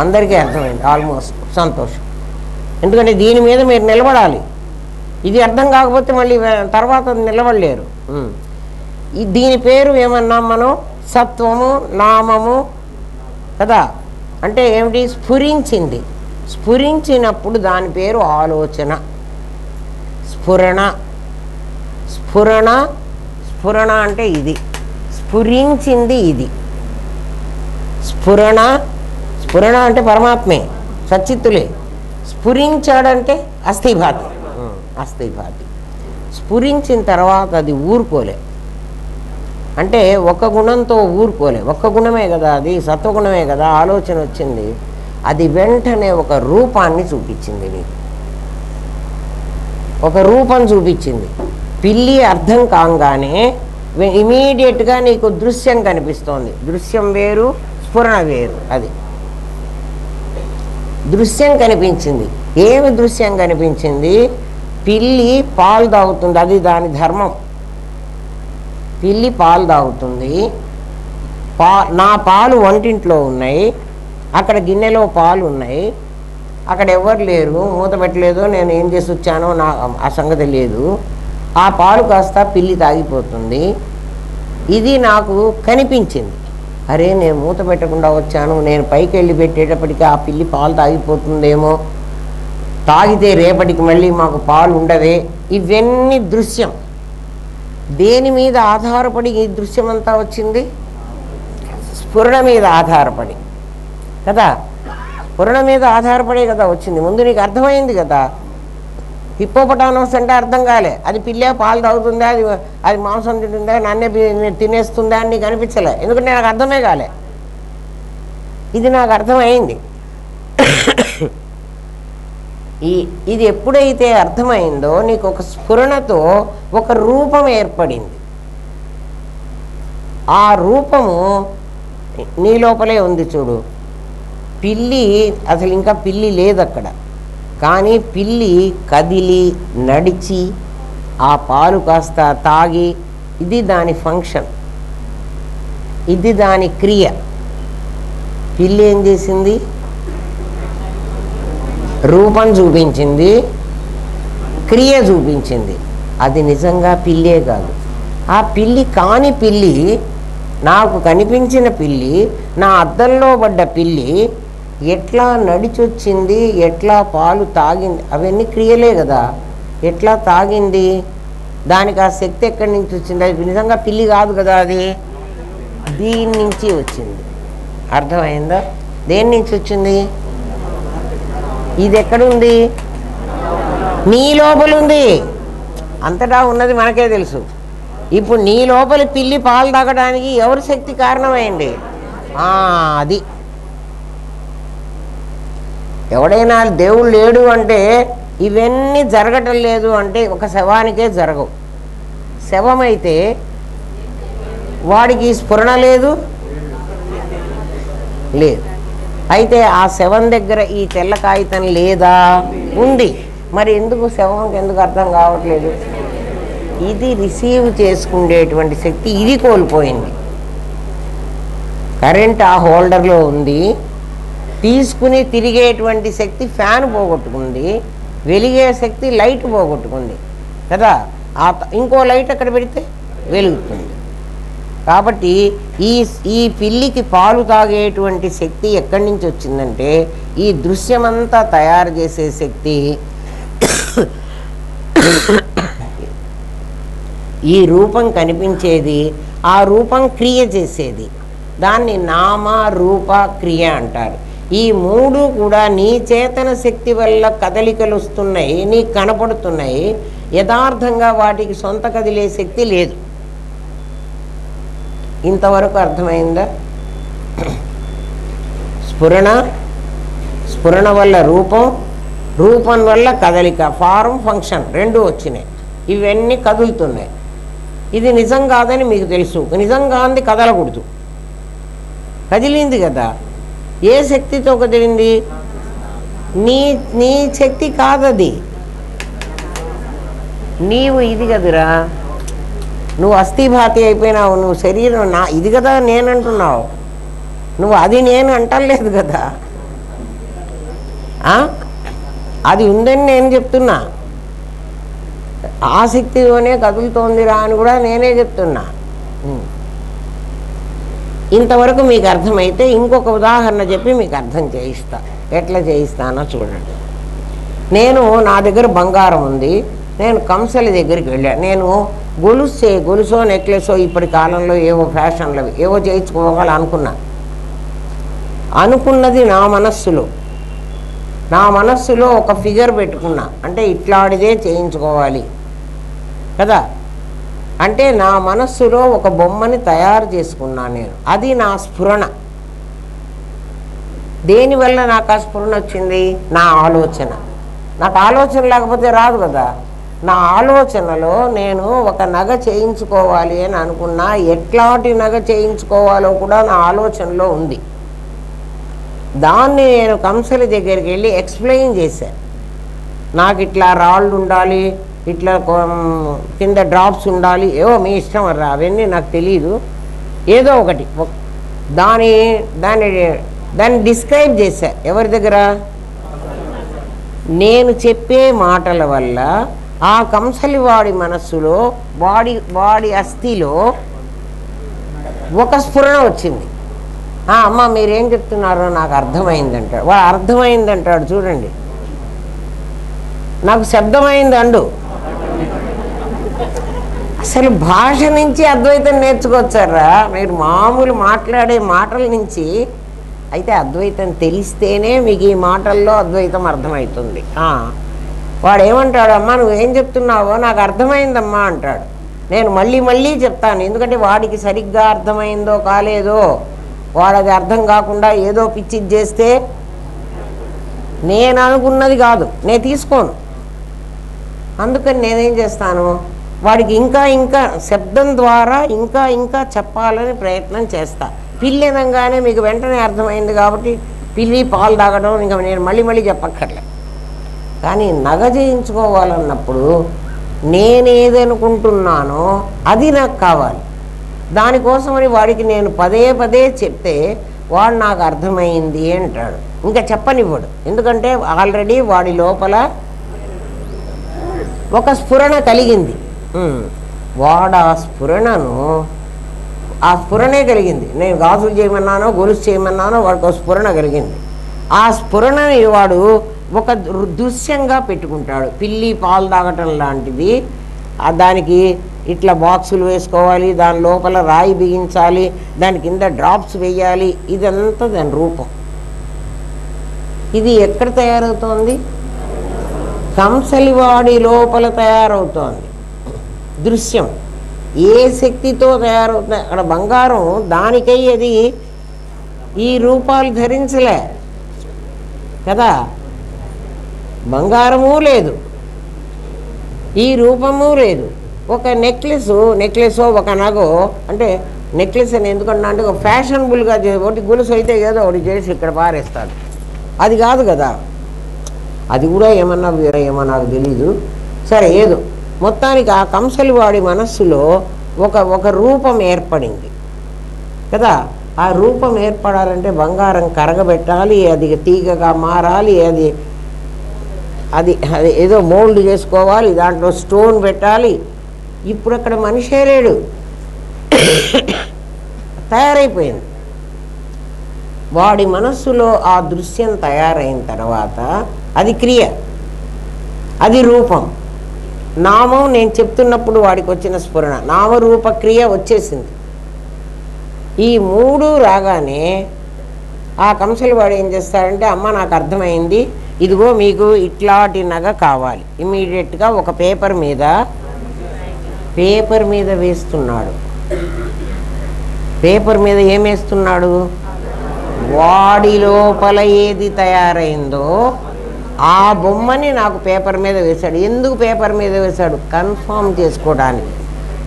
అందరికీ అర్థమైంది ఆల్మోస్ట్. సంతోషం. ఎందుకంటే దీని మీద మీరు నిలబడాలి. ఇది అర్థం కాకపోతే మళ్ళీ తర్వాత నిలబడలేరు. దీని పేరు ఏమన్నాం మనం? సత్వము, నామము కదా. అంటే ఏమిటి? స్ఫురించింది. స్ఫురించినప్పుడు దాని పేరు ఆలోచన. స్ఫురణ అంటే ఇది. స్ఫురించింది ఇది. స్ఫురణ అంటే పరమాత్మే, సచ్చిత్తులే. స్ఫురించాడంటే అస్థిభాతి. స్ఫురించిన తర్వాత అది ఊరుకోలే. అంటే ఒక గుణంతో ఊరుకోలే. ఒక్క గుణమే కదా, అది సత్వగుణమే కదా. ఆలోచన వచ్చింది, అది వెంటనే ఒక రూపాన్ని చూపించింది. నీకు ఒక రూపం చూపించింది. పిల్లి అర్థం కాగానే ఇమీడియట్గా నీకు దృశ్యం కనిపిస్తోంది. దృశ్యం వేరు, స్ఫురణ వేరు. అది దృశ్యం కనిపించింది. ఏమి దృశ్యం కనిపించింది? పిల్లి పాలు తాగుతుంది, అది దాని ధర్మం. పిల్లి పాలు తాగుతుంది. నా పాలు వంటింట్లో ఉన్నాయి, అక్కడ గిన్నెలో పాలు ఉన్నాయి, అక్కడ ఎవరు లేరు, మూత పెట్టలేదు, నేను ఏం చేసి వచ్చానో ఆ సంగతి లేదు. ఆ పాలు కాస్త పిల్లి తాగిపోతుంది. ఇది నాకు కనిపించింది. అరే, నేను మూత పెట్టకుండా వచ్చాను, నేను పైకి వెళ్ళి పెట్టేటప్పటికి ఆ పిల్లి పాలు తాగిపోతుందేమో, తాగితే రేపటికి మళ్ళీ మాకు పాలు ఉండవే. ఇవన్నీ దృశ్యం. దేని మీద ఆధారపడి ఈ దృశ్యం అంతా వచ్చింది? స్ఫురణ మీద ఆధారపడి కదా. స్ఫురణ మీద ఆధారపడే కదా వచ్చింది. ముందు నీకు అర్థమైంది కదా. హిప్పోపటామస్ అంటే అర్థం కాలే. అది పిల్లే పాలు తాగుతుందా, అది మాంసం తింటుందా, నన్నే తినేస్తుందా అని నీకు అనిపించలే. ఎందుకంటే నాకు అర్థమే కాలే. ఇది నాకు అర్థమైంది. ఇది ఎప్పుడైతే అర్థమైందో నీకు ఒక స్ఫురణతో ఒక రూపం ఏర్పడింది. ఆ రూపము నీ లోపలే ఉంది. చూడు, పిల్లి అసలు ఇంకా పిల్లి లేదు అక్కడ, కానీ పిల్లి కదిలి నడిచి ఆ పాలు కాస్త తాగి, ఇది దాని ఫంక్షన్, ఇది దాని క్రియ. పిల్లి ఏం చేసింది? రూపం చూపించింది, క్రియ చూపించింది. అది నిజంగా పిల్లే కాదు. ఆ పిల్లి కాని పిల్లి, నాకు కనిపించిన పిల్లి, నా అద్దంలో పడ్డ పిల్లి ఎట్లా నడిచొచ్చింది, ఎట్లా పాలు తాగింది, అవన్నీ క్రియలే కదా. ఎట్లా తాగింది, దానికి ఆ శక్తి ఎక్కడి నుంచి వచ్చింది? అది నిజంగా పిల్లి కాదు కదా, అది దీని నుంచి వచ్చింది. అర్థమైందా? దేని నుంచి వచ్చింది? ఇది ఎక్కడుంది? నీ లోపల ఉంది. అంతటా ఉన్నది మనకే తెలుసు. ఇప్పుడు నీ లోపల పిల్లి పాలు తాగడానికి ఎవరి శక్తి కారణమైంది? అది ఎవడైనా దేవుడు లేడు అంటే ఇవన్నీ జరగటం లేదు అంటే ఒక శవానికే జరగవు. శవమైతే వాడికి స్ఫురణ లేదు. అయితే ఆ శవం దగ్గర ఈ తెల్ల కాగితం లేదా? ఉంది. మరి ఎందుకు శవంకి ఎందుకు అర్థం కావట్లేదు? ఇది రిసీవ్ చేసుకునేటువంటి శక్తి ఇది కోల్పోయింది. కరెంట్ ఆ హోల్డర్లో ఉంది, తీసుకుని తిరిగేటువంటి శక్తి ఫ్యాన్ పోగొట్టుకుంది, వెలిగే శక్తి లైట్ పోగొట్టుకుంది కదా. ఇంకో లైట్ అక్కడ పెడితే వెలుగుతుంది. కాబట్టి ఈ పిల్లికి పాలు తాగేటువంటి శక్తి ఎక్కడి నుంచి వచ్చిందంటే ఈ దృశ్యమంతా తయారు చేసే శక్తి ఈ రూపం కనిపించేది, ఆ రూపం క్రియ చేసేది, దాన్ని నామ రూప క్రియ అంటారు. ఈ మూడు కూడా నీ చేతన శక్తి వల్ల కదలికలు వస్తున్నాయి, నీకు కనపడుతున్నాయి. యథార్థంగా వాటికి సొంత కదిలే శక్తి లేదు. ఇంతవరకు అర్థమైందా? స్ఫురణ వల్ల రూపం, రూపం వల్ల కదలిక, ఫారం ఫంక్షన్ రెండు వచ్చినాయి. ఇవన్నీ కదులుతున్నాయి. ఇది నిజం కాదని మీకు తెలుసు. నిజం కాంది కదలకూడదు. కదిలింది కదా. ఏ శక్తితో కదిలింది? నీ శక్తి కాదది. నీవు ఇది కదురా, నువ్వు అస్థిభాతి అయిపోయినావు. నువ్వు శరీరం ఇది కదా నేను అంటున్నావు. నువ్వు అది నేను అంటలేదు కదా. అది ఉందని నేను చెప్తున్నా. ఆ శక్తిలోనే కదులుతోందిరా అని కూడా నేనే చెప్తున్నా. ఇంతవరకు మీకు అర్థమైతే ఇంకొక ఉదాహరణ చెప్పి మీకు అర్థం చేయిస్తా. ఎట్లా చేయిస్తానో చూడండి. నా దగ్గర బంగారం ఉంది. నేను కంసలి దగ్గరికి వెళ్ళాను. నేను గొలుసో నెక్లెసో ఇప్పటి కాలంలో ఏవో ఫ్యాషన్లు ఏవో చేయించుకోవాలి అనుకున్నది నా మనస్సులో ఒక ఫిగర్ పెట్టుకున్నా. అంటే ఇట్లాడిదే చేయించుకోవాలి కదా. అంటే నా మనస్సులో ఒక బొమ్మని తయారు చేసుకున్నాను నేను. అది నా స్ఫురణ. దేనివల్ల నాకు ఆ స్ఫురణ వచ్చింది? నా ఆలోచన. నాకు ఆలోచన లేకపోతే రాదు కదా. నా ఆలోచనలో నేను ఒక నగ చేయించుకోవాలి అని అనుకున్నా. ఎట్లాంటి నగ చేయించుకోవాలో కూడా నా ఆలోచనలో ఉంది. దాన్ని నేను కంసలి దగ్గరికి వెళ్ళి ఎక్స్ప్లెయిన్ చేశాను. నాకు ఇట్లా రాళ్ళు ఉండాలి, ఇట్లా కింద డ్రాప్స్ ఉండాలి, ఏవో మీ ఇష్టం రా, అవన్నీ నాకు తెలీదు. ఏదో ఒకటి దాన్ని డిస్క్రైబ్ చేశా. ఎవరి దగ్గర? నేను చెప్పే మాటల వల్ల ఆ కంసలి వాడి మనస్సులో, వాడి అస్థిలో ఒక స్ఫురణ వచ్చింది. అమ్మ మీరేం చెప్తున్నారో నాకు అర్థమైందంటాడు. వాడు అర్థమైందంటాడు. చూడండి, నాకు శబ్దమైంది అండు. అసలు భాష నుంచి అద్వైతం నేర్చుకోవచ్చారా మీరు? మామూలు మాట్లాడే మాటల నుంచి అయితే అద్వైతం తెలిస్తేనే మీకు ఈ మాటల్లో అద్వైతం అర్థమవుతుంది. వాడు ఏమంటాడు? అమ్మా నువ్వేం చెప్తున్నావో నాకు అర్థమైందమ్మా అంటాడు. నేను మళ్ళీ చెప్తాను. ఎందుకంటే వాడికి సరిగ్గా అర్థమైందో కాలేదో, వాడది అర్థం కాకుండా ఏదో పిచ్చిది చేస్తే నేను అనుకున్నది కాదు, నేను తీసుకోను. అందుకని నేనేం చేస్తాను, వాడికి ఇంకా శబ్దం ద్వారా ఇంకా చెప్పాలని ప్రయత్నం చేస్తా. పిల్లి అనగానే మీకు వెంటనే అర్థమైంది కాబట్టి పిల్లి పాలు తాగడం ఇంకా నేను మళ్ళీ చెప్పక్కర్లే. కానీ నగ చేయించుకోవాలన్నప్పుడు నేనేదనుకుంటున్నానో అది నాకు కావాలి. దానికోసమని వాడికి నేను పదే చెప్తే వాడు నాకు అర్థమైంది అంటాడు. ఇంకా చెప్పనివ్వడు. ఎందుకంటే ఆల్రెడీ వాడి లోపల ఒక స్ఫురణ కలిగింది. వాడు ఆ స్ఫురణే కలిగింది. నేను గాజులు చేయమన్నానో గొలుసు చేయమన్నానో వాడికి ఒక స్ఫురణ కలిగింది. ఆ స్ఫురణని వాడు ఒక దృశ్యంగా పెట్టుకుంటాడు. పిల్లి పాలు తాగటం లాంటిది. దానికి ఇట్లా బాక్సులు వేసుకోవాలి, దాని లోపల రాయి బిగించాలి, దాని కింద డ్రాప్స్ వేయాలి. ఇదంతా దాని రూపం. ఇది ఎక్కడ తయారవుతోంది? కంసలివాడి లోపల తయారవుతోంది దృశ్యం. ఏ శక్తితో తయారవుతుంది? అక్కడ బంగారం దానికై అది ఈ రూపాలు ధరించలే కదా. బంగారము లేదు, ఈ రూపము లేదు. ఒక నెక్లెస్ ఒక నగో, అంటే నెక్లెస్ అని ఎందుకన్నా అంటే ఒక ఫ్యాషనబుల్గా ఒకటి గొలుసు అయితే ఏదో ఒకటి చేసి ఇక్కడ పారేస్తాడు, అది కాదు కదా. అది కూడా ఏమన్నా ఏమో నాకు తెలీదు. సరే ఏదో మొత్తానికి ఆ కంసలి వాడి మనస్సులో ఒక రూపం ఏర్పడింది కదా. ఆ రూపం ఏర్పడాలంటే బంగారం కరగబెట్టాలి, అది తీగగా మారాలి, అది అది అది ఏదో మోల్డ్ చేసుకోవాలి, దాంట్లో స్టోన్ పెట్టాలి. ఇప్పుడు అక్కడ మనిషే లేడు, తయారైపోయింది. వాడి మనస్సులో ఆ దృశ్యం తయారైన తర్వాత అది క్రియ, అది రూపం. నామం నేను చెప్తున్నప్పుడు వాడికి వచ్చిన స్ఫురణ, నామరూప క్రియ వచ్చేసింది. ఈ మూడు రాగానే ఆ కంసలి వాడు ఏం చేస్తాడంటే, అమ్మ నాకు అర్థమైంది, ఇదిగో మీకు ఇట్లాంటి నగ కావాలి. ఇమీడియట్గా ఒక పేపర్ మీద వేస్తున్నాడు. పేపర్ మీద ఏం వేస్తున్నాడు? వాడి లోపల ఏది తయారైందో ఆ బొమ్మని నాకు పేపర్ మీద వేశాడు. ఎందుకు పేపర్ మీద వేశాడు? కన్ఫర్మ్ చేసుకోవడానికి.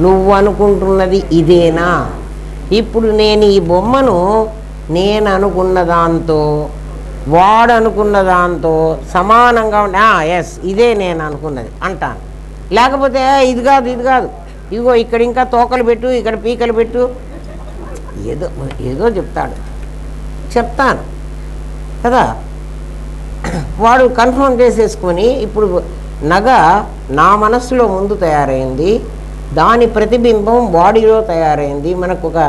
నువ్వు అనుకుంటున్నది ఇదేనా? ఇప్పుడు నేను ఈ బొమ్మను నేను అనుకున్న దాంతో వాడు అనుకున్న దాంతో సమానంగా ఎస్ ఇదే నేను అనుకున్నది అంటాను. లేకపోతే ఇది కాదు ఇదిగో ఇక్కడ ఇంకా తోకలు పెట్టు, ఇక్కడ పీకలు పెట్టు, ఏదో చెప్తాను కదా. వాడు కన్ఫర్మ్ చేసేసుకొని ఇప్పుడు నగ నా మనస్సులో ముందు తయారైంది, దాని ప్రతిబింబం బాడీలో తయారైంది. మనకు ఒక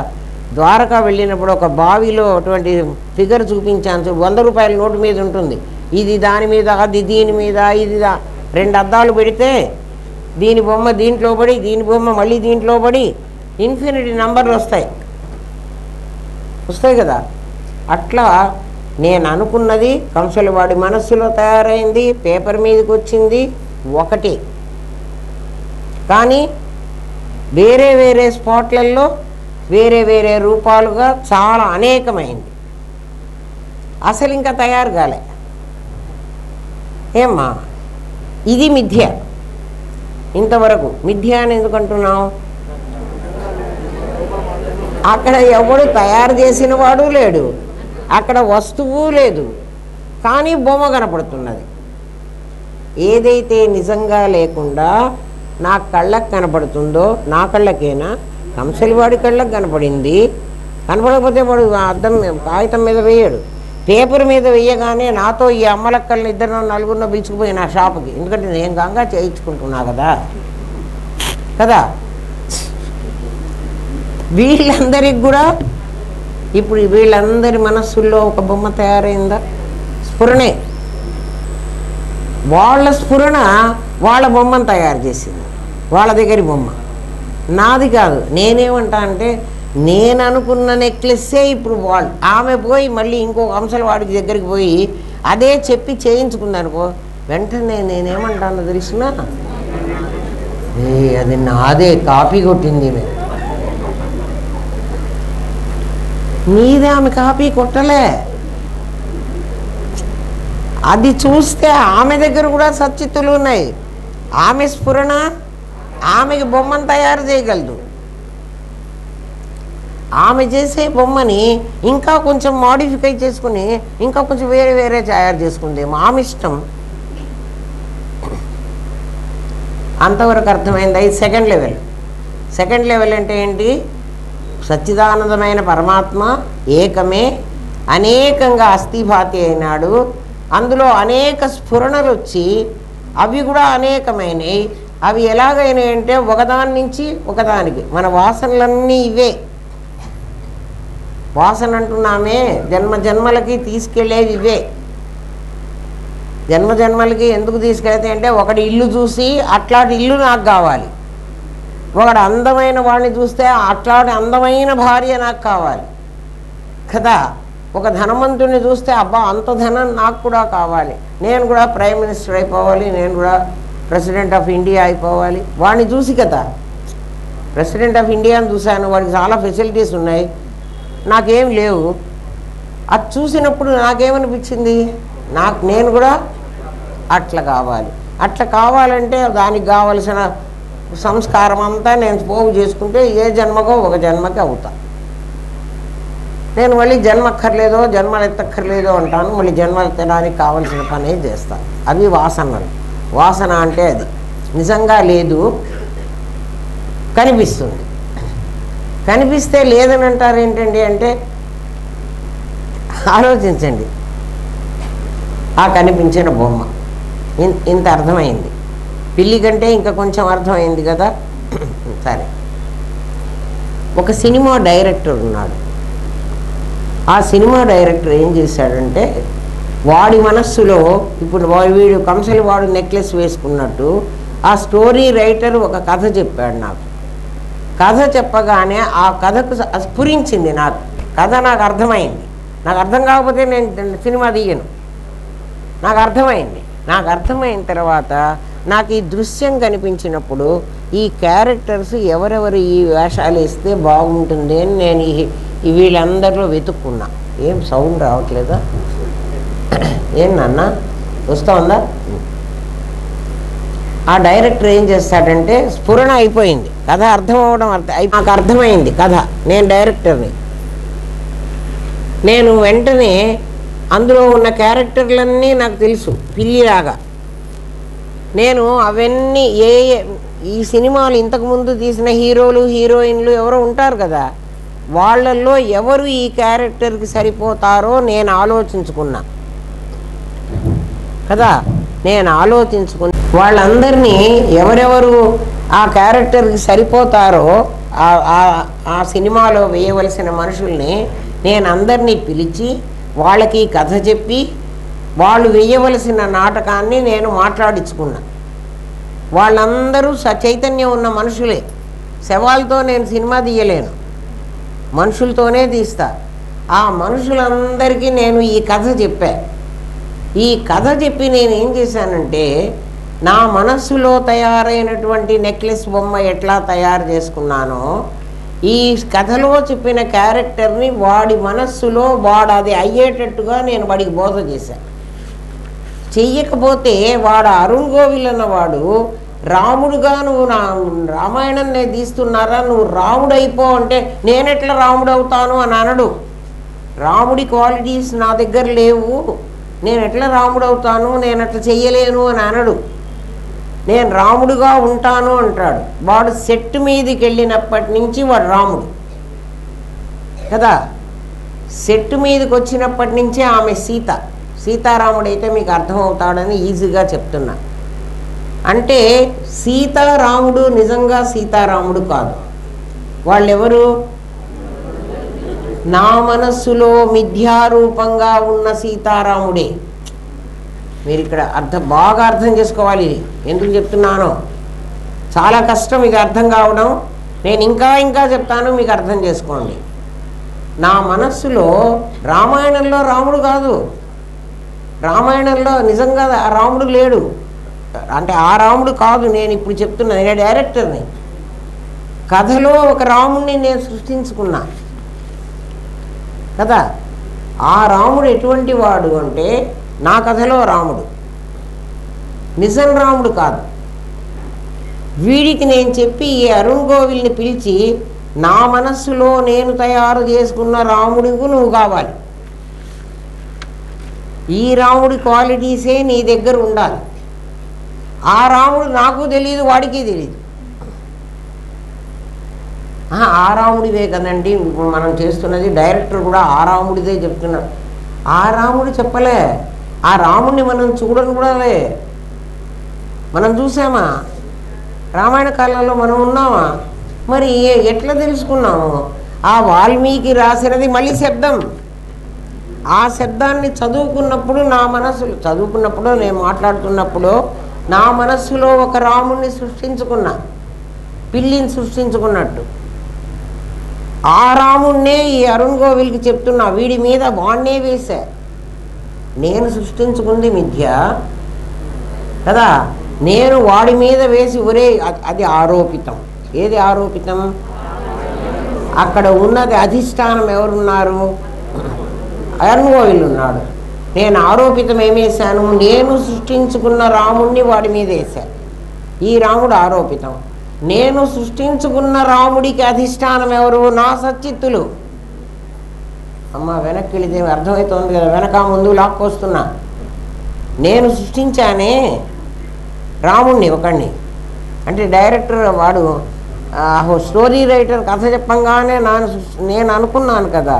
ద్వారకా వెళ్ళినప్పుడు ఒక బావిలో అటువంటి ఫిగర్ చూపించాను, 100 రూపాయల నోటు మీద ఉంటుంది. ఇది దాని మీద, అది దీని మీద, ఇది 2 అద్దాలు పెడితే దీని బొమ్మ దీంట్లో పడి, దీని బొమ్మ మళ్ళీ దీంట్లో పడి ఇన్ఫినిటీ నంబర్లు వస్తాయి కదా. అట్లా నేను అనుకున్నది కంసలి వాడి మనస్సులో తయారైంది, పేపర్ మీదకి వచ్చింది ఒకటి. కానీ వేరే వేరే స్పాట్లలో వేరే వేరే రూపాలుగా చాలా అనేకమైంది. అసలు ఇంకా తయారు కాలే. ఏమ్మా ఇది మిథ్య. ఇంతవరకు మిథ్య అని ఎందుకంటున్నావు? అక్కడ ఎవడు తయారు చేసిన వాడు లేడు, అక్కడ వస్తువు లేదు, కానీ బొమ్మ కనపడుతున్నది. ఏదైతే నిజంగా లేకుండా నా కళ్ళకు కనపడుతుందో, నా కళ్ళకేనా కంసలి వాడి కళ్ళకు కనపడింది. కనపడకపోతే వాడు అద్దం కాగితం మీద వేయడు, పేపర్ మీద వేయగానే నాతో ఈ అమ్మలక్కల్ని 2-4 పిలుచుకుపోయి నా షాపుకి, ఎందుకంటే నేను గంగా చేయించుకుంటున్నా కదా. వీళ్ళందరికి కూడా ఇప్పుడు వీళ్ళందరి మనస్సుల్లో ఒక బొమ్మ తయారైందా? స్ఫురణే. వాళ్ళ స్ఫురణ వాళ్ళ బొమ్మను తయారు చేసింది, వాళ్ళ దగ్గర బొమ్మ. నాది కాదు. నేనేమంటా అంటే, నేను అనుకున్న నెక్లెస్సే ఇప్పుడు వాళ్ళు ఆమె పోయి మళ్ళీ ఇంకో కంసలి వాడికి దగ్గరికి పోయి అదే చెప్పి చేయించుకుందనుకో, వెంటనే నేనేమంటాను తెలిసినా, అది నాదే, కాపీ కొట్టింది మేము. నీదే ఆమె కాపీ కొట్టలే. అది చూస్తే ఆమె దగ్గర కూడా సచిత్తులు ఉన్నాయి. ఆమె స్ఫురణ ఆమెకి బొమ్మను తయారు చేయగలదు. ఆమె చేసే బొమ్మని ఇంకా కొంచెం మాడిఫై చేసుకుని ఇంకా కొంచెం వేరే వేరే తయారు చేసుకుందేమో, ఆమె ఇష్టం. అంతవరకు అర్థమైంది. అది సెకండ్ లెవెల్ అంటే ఏంటి? సచ్చిదానందమైన పరమాత్మ ఏకమే, అనేకంగా అస్థిభాతి అయినాడు. అందులో అనేక స్ఫురణలు వచ్చి అవి కూడా అనేకమైనవి. అవి ఎలాగైనాయి అంటే ఒకదాని నుంచి ఒకదానికి. మన వాసనలన్నీ ఇవే. వాసన అంటున్నామే, జన్మలకి తీసుకెళ్ళేవి ఇవే. జన్మలకి ఎందుకు తీసుకెళ్తాయి అంటే, ఒకటి ఇల్లు చూసి అట్లాంటి ఇల్లు నాకు కావాలి, ఒకడు అందమైన వాడిని చూస్తే అట్లాంటి అందమైన భార్య నాకు కావాలి కదా. ఒక ధనవంతుడిని చూస్తే అబ్బా అంత ధనం నాకు కూడా కావాలి, నేను కూడా ప్రైమ్ మినిస్టర్ అయిపోవాలి, నేను కూడా ప్రెసిడెంట్ ఆఫ్ ఇండియా అయిపోవాలి. వాడిని చూసి కదా. ప్రెసిడెంట్ ఆఫ్ ఇండియాని చూశాను, వాడికి చాలా ఫెసిలిటీస్ ఉన్నాయి, నాకేం లేవు. అది చూసినప్పుడు నాకేమనిపించింది, నేను కూడా అట్లా కావాలి. అట్లా కావాలంటే దానికి కావలసిన సంస్కారం అంతా నేను పోగు చేసుకుంటే ఏ జన్మకో ఒక జన్మకి అవుతా. నేను మళ్ళీ జన్మక్కర్లేదో జన్మలు ఎత్తక్కర్లేదో అంటాను, మళ్ళీ జన్మలు ఎత్తడానికి కావలసిన పనే చేస్తాను. అవి వాసనలు. వాసన అంటే అది నిజంగా లేదు, కనిపిస్తుంది. కనిపిస్తే లేదని అంటారు ఏంటండి అంటే ఆలోచించండి. ఆ కనిపించిన బొమ్మ ఇంత అర్థమైంది. పిల్లి కంటే ఇంకా కొంచెం అర్థమైంది కదా. సరే, ఒక సినిమా డైరెక్టర్ ఉన్నాడు. ఆ సినిమా డైరెక్టర్ ఏం చేశాడంటే వాడి మనస్సులో ఇప్పుడు వీడు కంసలి వాడు నెక్లెస్ వేసుకున్నట్టు ఆ స్టోరీ రైటర్ ఒక కథ చెప్పాడు నాకు. కథ చెప్పగానే ఆ కథకు స్ఫురించింది నాకు. కథ నాకు అర్థమైంది. నాకు అర్థం కాకపోతే నేను సినిమా తీయను. నాకు అర్థమైంది. నాకు అర్థమైన తర్వాత నాకు ఈ దృశ్యం కనిపించినప్పుడు ఈ క్యారెక్టర్స్ ఎవరెవరు ఈ వేషాలు వేస్తే బాగుంటుంది అని నేను ఈ వీళ్ళందరిలో వెతుక్కున్నా. ఏం సౌండ్ రావట్లేదా? ఏం నాన్న వస్తూ ఉందా? ఆ డైరెక్టర్ ఏం చేస్తాడంటే స్ఫురణ అయిపోయింది, కథ అర్థం అవడం నాకు అర్థమైంది కథ. నేను డైరెక్టర్ని. నేను వెంటనే అందులో ఉన్న క్యారెక్టర్లన్నీ నాకు తెలుసు పిల్లిలాగా. నేను అవన్నీ ఈ సినిమాలు ఇంతకుముందు తీసిన హీరోలు హీరోయిన్లు ఎవరో ఉంటారు కదా, వాళ్ళల్లో ఎవరు ఈ క్యారెక్టర్కి సరిపోతారో నేను ఆలోచించుకున్నా కదా. నేను ఆలోచించుకుని వాళ్ళందరినీ ఎవరెవరు ఆ క్యారెక్టర్కి సరిపోతారో ఆ సినిమాలో వేయవలసిన మనుషుల్ని నేను అందరినీ పిలిచి వాళ్ళకి కథ చెప్పి వాళ్ళు వేయవలసిన నాటకాన్ని నేను మాట్లాడించుకున్నా. వాళ్ళందరూ చైతన్యం ఉన్న మనుషులే. శవాలతో నేను సినిమా తీయలేను, మనుషులతోనే తీస్తా. ఆ మనుషులందరికీ నేను ఈ కథ చెప్పా. ఈ కథ చెప్పి నేను ఏం చేశానంటే నా మనస్సులో తయారైనటువంటి నెక్లెస్ బొమ్మ ఎట్లా తయారు చేసుకున్నానో ఈ కథలో చెప్పిన క్యారెక్టర్ని వాడి మనస్సులో వాడు అది అయ్యేటట్టుగా నేను వాడికి బోధ చేశాను. చెయ్యకపోతే వాడు అరుణ్ గోవిల్ అన్నవాడు రాముడుగా నువ్వు నా రామాయణం నేను తీస్తున్నారా, నువ్వు రాముడు అయిపో అంటే నేనెట్లా రాముడు అవుతాను అని అనడు. రాముడి క్వాలిటీస్ నా దగ్గర లేవు, నేను ఎట్లా రాముడు అవుతాను, నేను అట్లా చెయ్యలేను అని అనడు. నేను రాముడుగా ఉంటాను అంటాడు. వాడు సెట్ మీదకి వెళ్ళినప్పటి నుంచి వాడు రాముడు కదా. సెట్ మీదకి వచ్చినప్పటి నుంచే ఆమె సీతారాముడైతే మీకు అర్థమవుతాడని ఈజీగా చెప్తున్నా. అంటే సీతారాముడు నిజంగా సీతారాముడు కాదు. వాళ్ళెవరు? నా మనస్సులో మిథ్యారూపంగా ఉన్న సీతారాముడే. మీరు ఇక్కడ బాగా అర్థం చేసుకోవాలి. ఇది ఎందుకు చెప్తున్నానో చాలా కష్టం ఇది అర్థం కావడం. నేను ఇంకా చెప్తాను, మీకు అర్థం చేసుకోండి. నా మనస్సులో రామాయణంలో రాముడు కాదు, రామాయణంలో నిజంగా రాముడు లేడు. అంటే ఆ రాముడు కాదు నేను ఇప్పుడు చెప్తున్నా. నేను డైరెక్టర్ని. కథలో ఒక రాముడిని నేను సృష్టించుకున్నా కదా. ఆ రాముడు ఎటువంటి వాడు అంటే నా కథలో రాముడు నిజం రాముడు కాదు. వీడికి నేను చెప్పి ఈ అరుణ్ గోవిల్ని పిలిచి నా మనస్సులో నేను తయారు చేసుకున్న రాముడికి నువ్వు కావాలి, ఈ రాముడి క్వాలిటీసే నీ దగ్గర ఉండాలి. ఆ రాముడు నాకు తెలియదు, వాడికి తెలియదు. ఆ రాముడివే కదండి మనం చేస్తున్నది. డైరెక్టర్ కూడా ఆ రాముడిదే చెప్తున్నాడు. ఆ రాముడు చెప్పలే, ఆ రాముడిని మనం చూడను కూడా లే. మనం చూసామా? రామాయణ కాలంలో మనం ఉన్నామా? మరి ఎట్లా తెలుసుకున్నాము? ఆ వాల్మీకి రాసినది మళ్ళీ శబ్దం. ఆ శబ్దాన్ని చదువుకున్నప్పుడు నా మనస్సులో చదువుకున్నప్పుడు నేను మాట్లాడుతున్నప్పుడు నా మనస్సులో ఒక రాముడిని సృష్టించుకున్నా, పిల్లిని సృష్టించుకున్నట్టు. ఆ రాముడినే ఈ అరుణ్ గోవిల్కి చెప్తున్నా, వీడి మీద వాణ్ణే వేశా. నేను సృష్టించుకుంది మిథ్య కదా. నేను వాడి మీద వేసి ఒరే అది ఆరోపితం. ఏది ఆరోపితం? అక్కడ ఉన్నది అధిష్టానం ఎవరున్నారు? అరుణ్ గోవిల్ ఉన్నాడు. నేను ఆరోపితం ఏమేశాను, నేను సృష్టించుకున్న రాముణ్ణి వాడి మీద వేశాను. ఈ రాముడు ఆరోపితం. నేను సృష్టించుకున్న రాముడికి అధిష్టానం ఎవరు? నా సచ్చిత్తులు. అమ్మ వెనక్కి వెళితే అర్థమవుతోంది కదా, వెనక ముందు లాక్కొస్తున్నా. నేను సృష్టించానే రాముణ్ణి ఒకడిని. అంటే డైరెక్టర్ వాడు స్టోరీ రైటర్ కథ చెప్పంగానే నేను అనుకున్నాను కదా,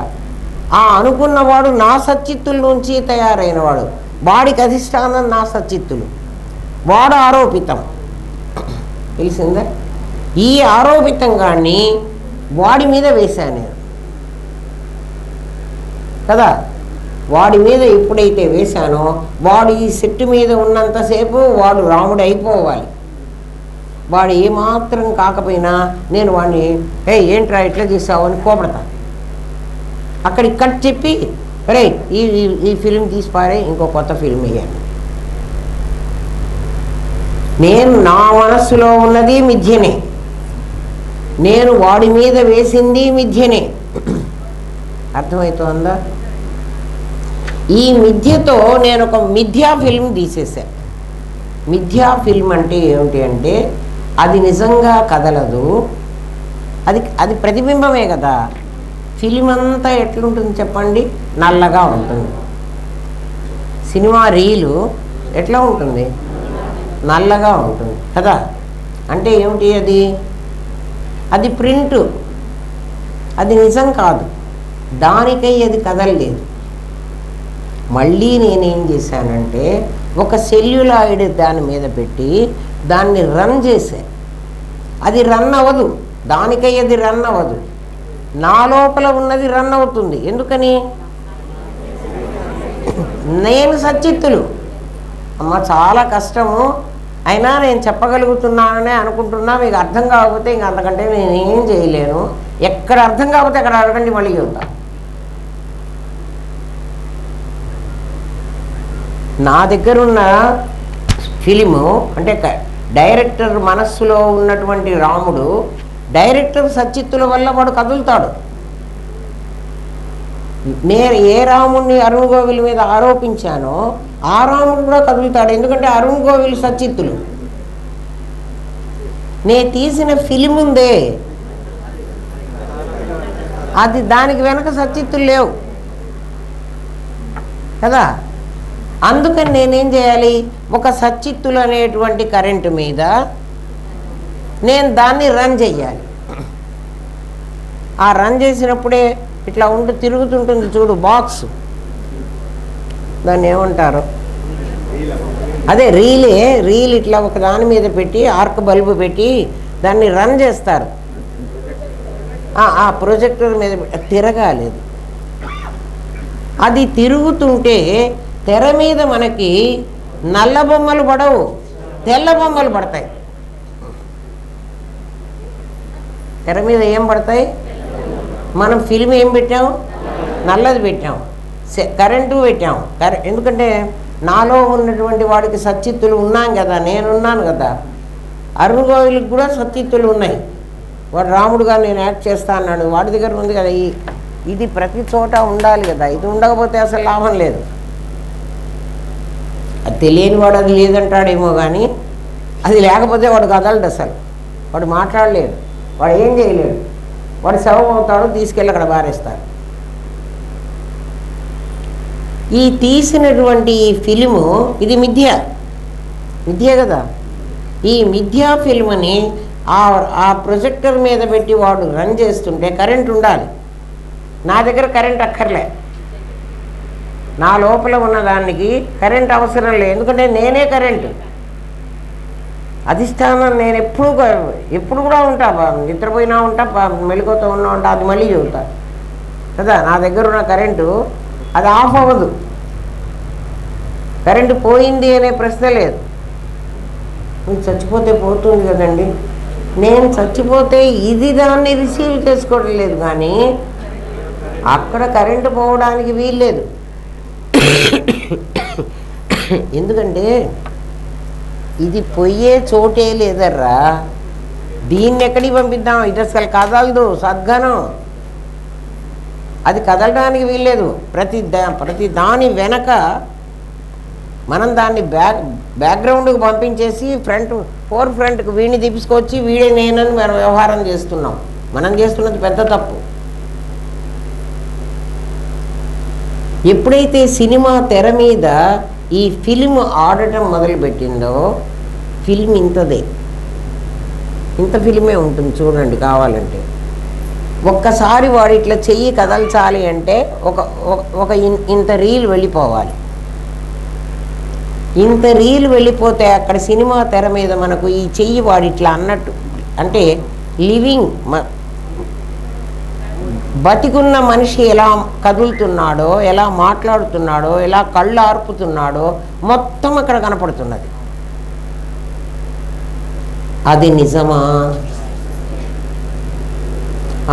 ఆ అనుకున్నవాడు నా సచ్చిత్తుల నుంచి తయారైనవాడు. వాడికి అధిష్టానం నా సచ్చిత్తులు, వాడు ఆరోపితం. తెలిసిందా? ఈ ఆరోపితంగాన్ని వాడి మీద వేశాను నేను కదా. వాడి మీద ఎప్పుడైతే వేశానో వాడు ఈ సెట్టు మీద ఉన్నంతసేపు వాడు రాముడు అయిపోవాలి. వాడు ఏమాత్రం కాకపోయినా నేను వాడిని ఏంట్రా ఇట్లా చేసావు అని కోపడతాను. అక్కడికి కట్ చెప్పి రే ఈ ఫిలిం తీసి పారే, ఇంకో కొత్త ఫిలిం వేయాలి. నేను నా మనస్సులో ఉన్నది మిథ్యనే, నేను వాడి మీద వేసింది మిథ్యనే. అర్థమవుతోందా? ఈ మిథ్యతో నేను ఒక మిథ్యా ఫిల్మ్ తీసేసాను. మిథ్యా ఫిల్మ్ అంటే ఏమిటి అంటే అది నిజంగా కదలదు, అది ప్రతిబింబమే కదా. ఫిలిం అంతా ఎట్లుంటుంది చెప్పండి? నల్లగా ఉంటుంది. సినిమా రీలు ఎట్లా ఉంటుంది? నల్లగా ఉంటుంది కదా. అంటే ఏమిటి అది? అది ప్రింటు, అది నిజం కాదు. దానికై అది కదలలేదు. మళ్ళీ నేనేం చేశానంటే ఒక సెల్యులాయిడ్ దాని మీద పెట్టి దాన్ని రన్ చేశాను. అది రన్ అవ్వదు, దానికై అది రన్ అవ్వదు. నా లోపల ఉన్నది రన్ అవుతుంది. ఎందుకని? నేను సచ్చిత్తులు. అమ్మ చాలా కష్టము, అయినా నేను చెప్పగలుగుతున్నాననే అనుకుంటున్నా. మీకు అర్థం కాకపోతే ఇంక అంతకంటే నేనేం చేయలేను. ఎక్కడ అర్థం కాకపోతే అక్కడ అడగండి, మళ్ళీ చెబుతా. నా దగ్గర ఉన్న ఫిలిము అంటే డైరెక్టర్ మనస్సులో ఉన్నటువంటి రాముడు డైరెక్టర్ సచ్చిత్తుల వల్ల వాడు కదులుతాడు. నేను ఏ రాముడిని అరుణ్ గోవిల్ మీద ఆరోపించానో ఆ రాముడు కూడా కదులుతాడు. ఎందుకంటే అరుణ్ గోవిల్ సచ్చిత్తులు. నేను తీసిన ఫిలిం ఉందే అది దానికి వెనక సచ్చిత్తులు లేవు కదా. అందుకని నేనేం చేయాలి? ఒక సచ్చిత్తులు అనేటువంటి కరెంటు మీద నేను దాన్ని రన్ చేయాలి. ఆ రన్ చేసినప్పుడే ఇట్లా తిరుగుతుంటుంది చూడు బాక్స్, దాన్ని ఏమంటారు? అదే రీల్ ఇట్లా ఒక దాని మీద పెట్టి ఆర్క్ బల్బు పెట్టి దాన్ని రన్ చేస్తారు. ఆ ప్రొజెక్టర్ మీద తిరగాలి. అది తిరుగుతుంటే తెర మీద మనకి నల్ల బొమ్మలు పడవు, తెల్ల బొమ్మలు పడతాయి. తెర మీద ఏం పడతాయి? మనం ఫిల్మ్ ఏం పెట్టాం? నల్లది పెట్టాం, కరెంటు పెట్టాం. ఎందుకంటే నాలో ఉన్నటువంటి వాడికి సచ్చిత్తులు ఉన్నాం కదా, నేనున్నాను కదా. అరుణ్ గోవిల్కి కూడా సచ్చిత్తులు ఉన్నాయి. వాడు రాముడుగా నేను యాక్ట్ చేస్తా అన్నాడు, వాడి దగ్గర ఉంది కదా. ఇది ప్రతి చోట ఉండాలి కదా. ఇది ఉండకపోతే అసలు లాభం లేదు. అది తెలియని వాడు అది లేదంటాడేమో కానీ అది లేకపోతే వాడు కదలడు, అసలు వాడు మాట్లాడలేడు, వాడు ఏం చేయలేడు. వాడు శవం అవుతాడు, తీసుకెళ్ళి అక్కడ బారేస్తారు. ఈ తీసినటువంటి ఈ ఫిలిము ఇది మిథ్య కదా. ఈ మిథ్యా ఫిల్మ్ని ఆ ప్రొజెక్టర్ మీద పెట్టి వాడు రన్ చేస్తుంటే కరెంట్ ఉండాలి. నా దగ్గర కరెంట్ అక్కర్లే, నా లోపల ఉన్నదానికి కరెంట్ అవసరం లేదు. ఎందుకంటే నేనే కరెంటు, అధిష్టానం. నేను ఎప్పుడు కూడా ఉంటా, నిద్రపోయినా ఉంటా, మెలుగుతూ ఉన్నా ఉంటా. అది మళ్ళీ చెబుతా కదా. నా దగ్గర ఉన్న కరెంటు అది ఆఫ్ అవ్వదు. కరెంటు పోయింది అనే ప్రశ్న లేదు. మీరు చచ్చిపోతే పోతుంది కదండి. నేను చచ్చిపోతే ఇది దాన్ని రిసీవ్ చేసుకోవడం లేదు, కానీ అక్కడ కరెంటు పోవడానికి వీల్లేదు. ఎందుకంటే ఇది పోయే చోటే లేదర్రా. దీన్ని ఎక్కడికి పంపిద్దాం? ఇది అసలు కదలదు, సద్గనం. అది కదలడానికి వీల్లేదు. ప్రతి దాని వెనక మనం దాన్ని బ్యాక్గ్రౌండ్కి పంపించేసి ఫోర్ ఫ్రంట్కి వీడిని తీసుకొచ్చి వీడే నేనని మనం వ్యవహారం చేస్తున్నాం. మనం చేస్తున్నది పెద్ద తప్పు. ఎప్పుడైతే సినిమా తెర మీద ఈ ఫిల్మ్ ఆడటం మొదలుపెట్టిందో, ఫిల్మ్ ఇంతదే, ఇంత ఫిల్మే ఉంటుంది చూడండి కావాలంటే. ఒక్కసారి వాడు ఇట్లా చెయ్యి కదల్చాలి అంటే ఒక ఇంత రీల్ వెళ్ళిపోవాలి. ఇంత రీల్ వెళ్ళిపోతే అక్కడ సినిమా తెర మీద మనకు ఈ చెయ్యి వాడు ఇట్లా అన్నట్టు, అంటే లివింగ్ బతికున్న మనిషి ఎలా కదులుతున్నాడో, ఎలా మాట్లాడుతున్నాడో, ఎలా కళ్ళు ఆర్పుతున్నాడో మొత్తం అక్కడ కనపడుతున్నది. అది నిజమా?